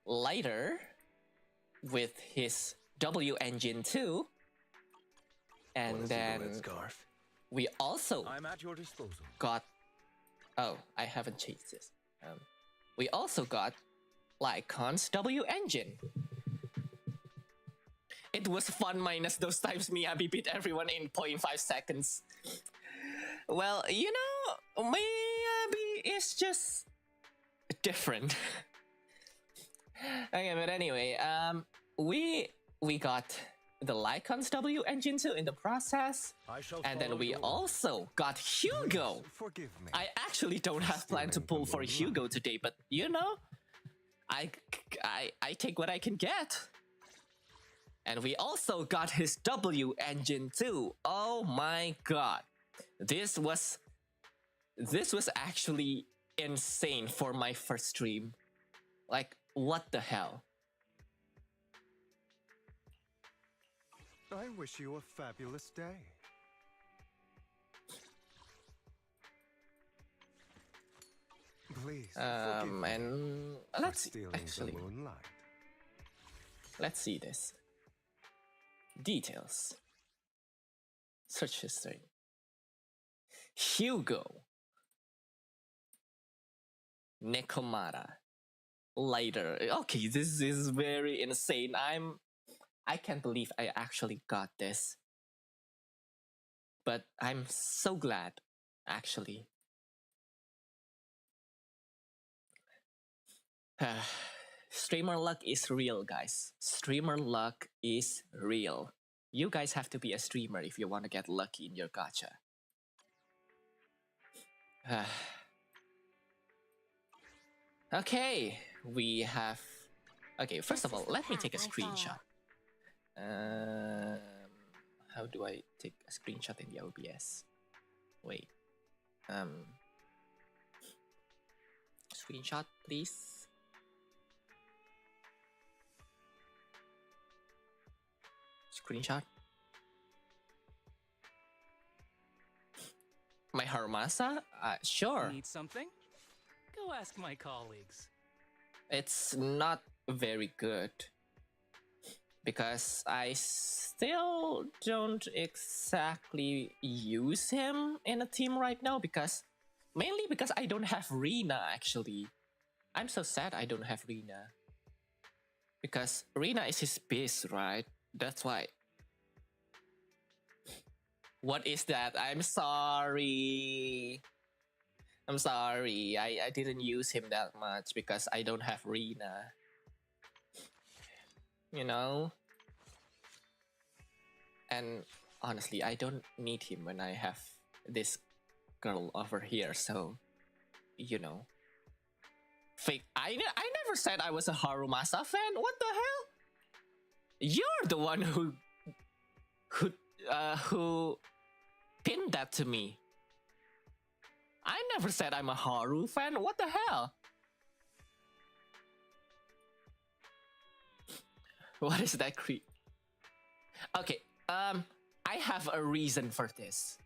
Speaker 17: Lighter with his W engine too, and then we also
Speaker 14: I'm at your disposal.
Speaker 17: got. Oh, I haven't changed this. We also got Lycon's W engine. It was fun minus those times Miyabi beat everyone in 0.5 seconds. Well, you know, Miyabi is just different. Okay, but anyway, we got the Lycon's W engine too in the process, and then we also got Hugo.
Speaker 14: Forgive me.
Speaker 17: I actually don't have plan to pull for Hugo today, but you know, I take what I can get. And we also got his W engine too. Oh my god. This was actually insane for my first stream. Like, what the hell?
Speaker 20: I wish you a fabulous day. Please.
Speaker 17: And let's see, actually. Let's see this. Details. Search history. Hugo. Nekomata. Lighter. Okay, this is very insane. I can't believe I actually got this. But I'm so glad, actually. Streamer luck is real, guys. Streamer luck is real. You guys have to be a streamer if you want to get lucky in your gacha. Okay, we have... Okay, first of all, let me take a screenshot. How do I take a screenshot in the OBS? Wait. Screenshot, please. Screenshot. My Harumasa? Sure.
Speaker 12: Need something? Go ask my colleagues.
Speaker 17: It's not very good. Because I still don't exactly use him in a team right now. Mainly because I don't have Rina, actually. I'm so sad I don't have Rina. Because Rina is his base, right? That's why. What is that? I'm sorry. I'm sorry. I didn't use him that much because I don't have Rina. you know. And honestly, I don't need him when I have this girl over here, so, you know. Fake. I never said I was a Harumasa fan. What the hell? You're the one who pinned that to me. I never said I'm a Haru fan. What the hell? What is that creep? Okay, I have a reason for this.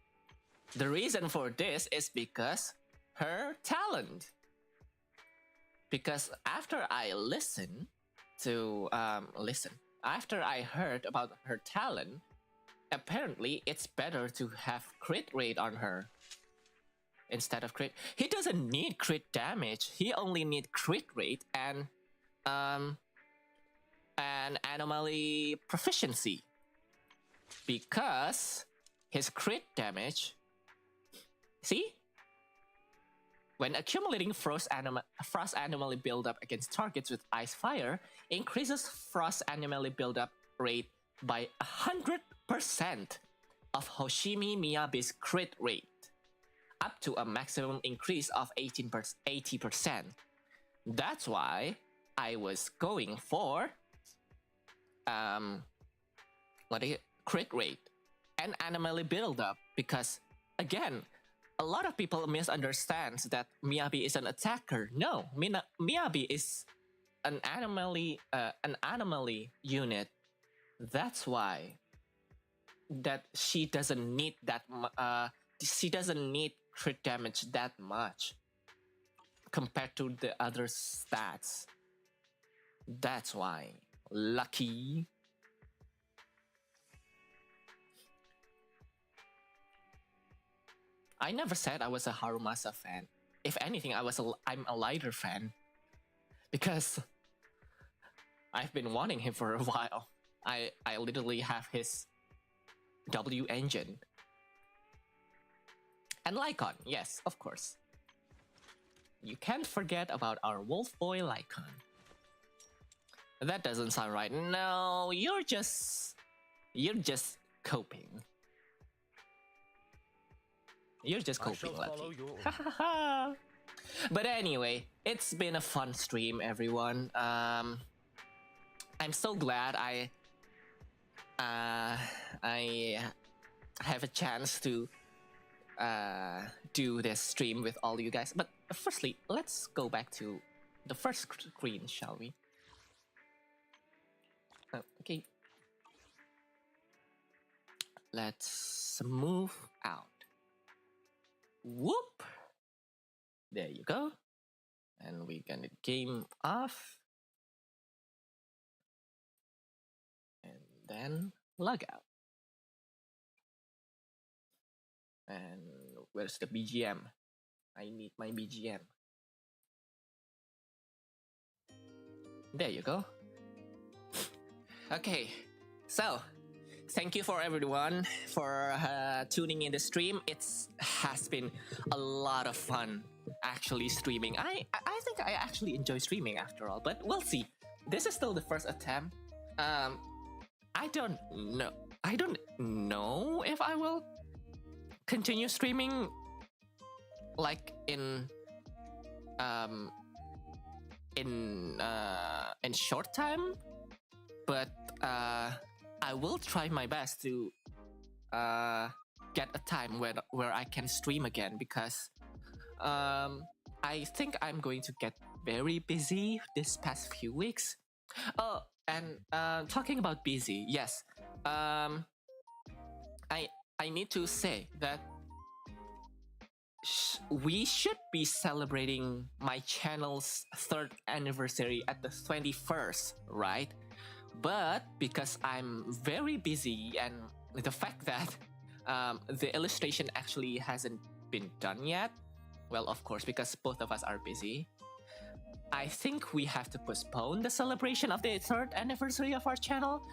Speaker 17: The reason for this is because her talent. Because after I after I heard about her talent, apparently it's better to have crit rate on her instead of crit. He doesn't need crit damage. He only needs crit rate and anomaly proficiency. Because his crit damage, see? When accumulating frost anomaly buildup against targets with ice fire, increases frost anomaly buildup rate by 100% of Hoshimi Miyabi's crit rate, up to a maximum increase of 80%. That's why I was going for crit rate and anomaly buildup, because again, a lot of people misunderstand that Miyabi is an attacker. No, Miyabi is an anomaly unit. That's why that she doesn't need crit damage that much compared to the other stats. That's why. Lucky. I never said I was a Harumasa fan. If anything, I'm a lighter fan. Because I've been wanting him for a while. I literally have his W engine. And Lycon, yes, of course. You can't forget about our wolf boy Lycon. That doesn't sound right. No, you're just coping. You're just coping, Lucky. But anyway, it's been a fun stream, everyone. I'm so glad I have a chance to do this stream with all you guys. But firstly, let's go back to the first screen, shall we? Okay. Let's move out. Whoop! There you go. And we're gonna game off. And then log out. And where's the BGM? I need my BGM. There you go. Okay, so thank you for everyone for tuning in the stream. It has been a lot of fun actually streaming. I think I actually enjoy streaming after all, but we'll see. This is still the first attempt. I don't know if I will continue streaming like in short time, but I will try my best to get a time where I can stream again, because I think I'm going to get very busy this past few weeks. Oh, and talking about busy, yes. I need to say that we should be celebrating my channel's 3rd anniversary at the 21st, right? But because I'm very busy, and the fact that the illustration actually hasn't been done yet, well, of course, because both of us are busy, I think we have to postpone the celebration of the 3rd anniversary of our channel,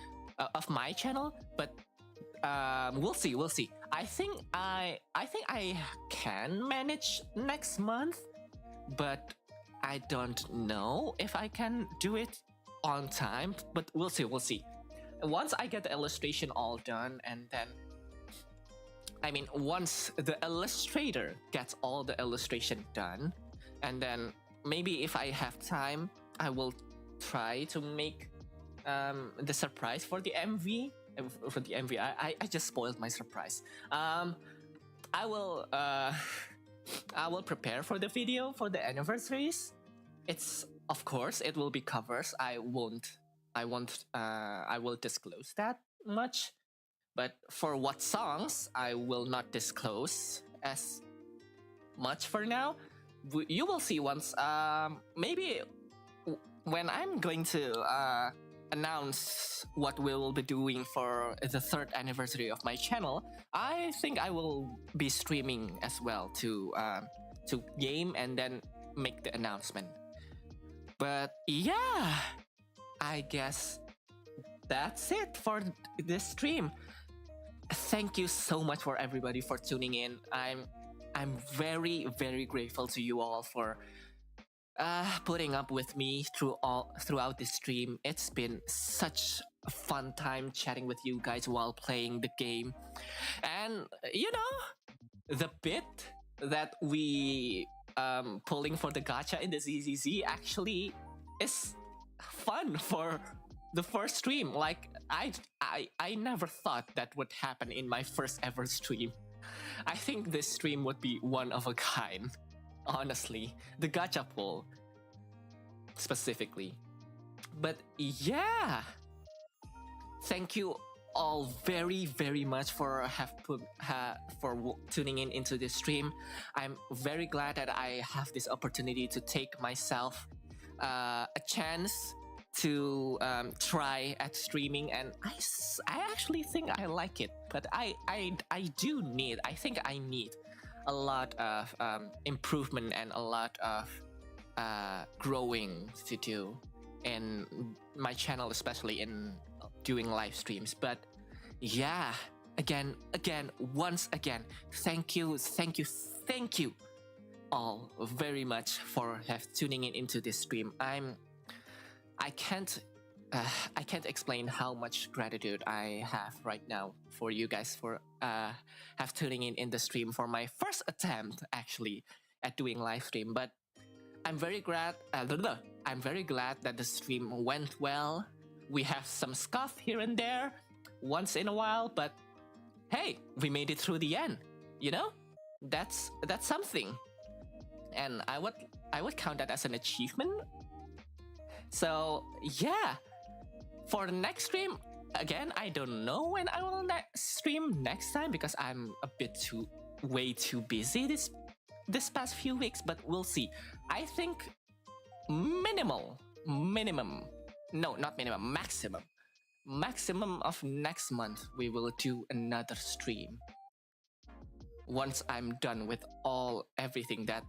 Speaker 17: of my channel. But we'll see. I think I can manage next month, but I don't know if I can do it
Speaker 1: on time, but we'll see. Once I get the illustration all done, and then once the illustrator gets all the illustration done, and then maybe if I have time, I will try to make the surprise for the MV. I just spoiled my surprise. I will prepare for the video for the anniversaries. Of course it will be covers. I will disclose that much, but for what songs I will not disclose as much for now. You will see once. Maybe when I'm going to announce what we will be doing for the 3rd anniversary of my channel, I think I will be streaming as well to game and then make the announcement. But yeah, I guess that's it for this stream. Thank you so much for everybody for tuning in. I'm very, very grateful to you all for putting up with me throughout this stream. It's been such a fun time chatting with you guys while playing the game. And the bit that we pulling for the gacha in the ZZZ actually is fun for the first stream. Like I never thought that would happen in my first ever stream. I think this stream would be one of a kind. Honestly, the gacha pull specifically. But yeah, thank you all very, very much for tuning in into this stream. I'm very glad that I have this opportunity to take myself a chance to try at streaming, and I actually think I like it. But I think I need a lot of improvement and a lot of growing to do in my channel, especially in doing live streams. But yeah, once again, thank you all very much for tuning in into this stream. I can't explain how much gratitude I have right now for you guys for tuning in the stream for my first attempt actually at doing live stream. But I'm very glad that the stream went well. We have some scuff here and there once in a while, but hey, we made it through the end. That's something, and I would count that as an achievement. So yeah, for the next stream, again, I don't know when I will stream next time because I'm a bit way too busy this past few weeks, but we'll see. I think maximum of next month we will do another stream once I'm done with everything that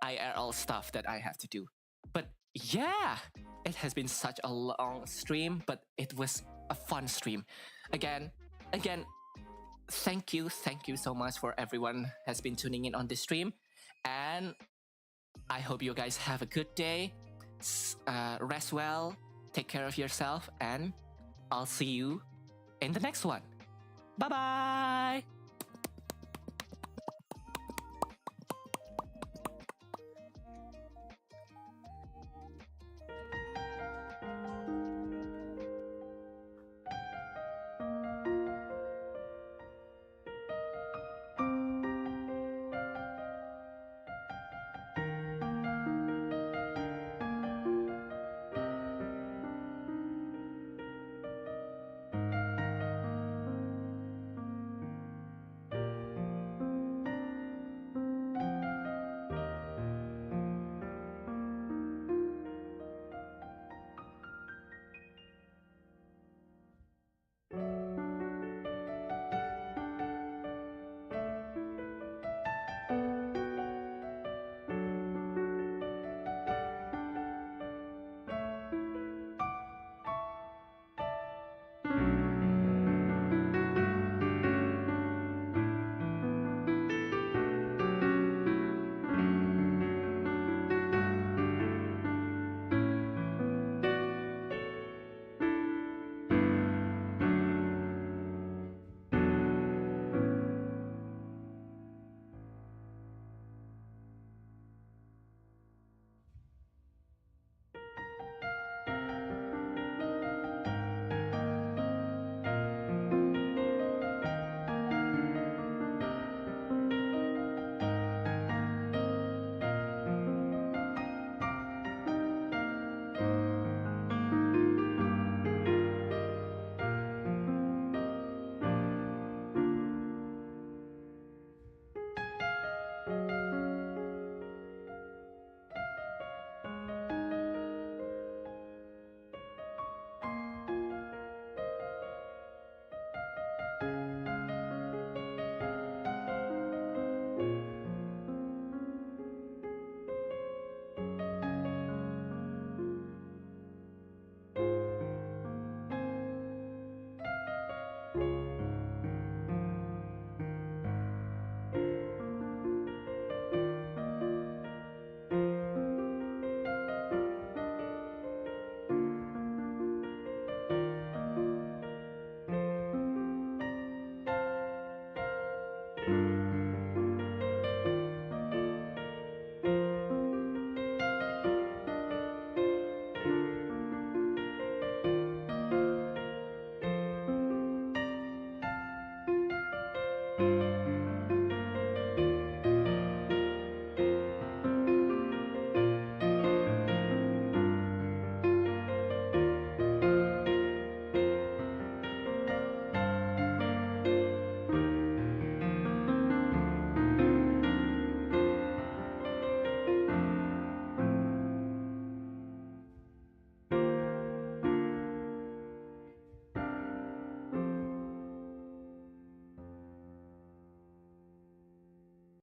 Speaker 1: IRL stuff that I have to do. But yeah, it has been such a long stream, but it was a fun stream. Again, thank you so much for everyone has been tuning in on this stream, and I hope you guys have a good day. Rest well, take care of yourself, and I'll see you in the next one. Bye bye.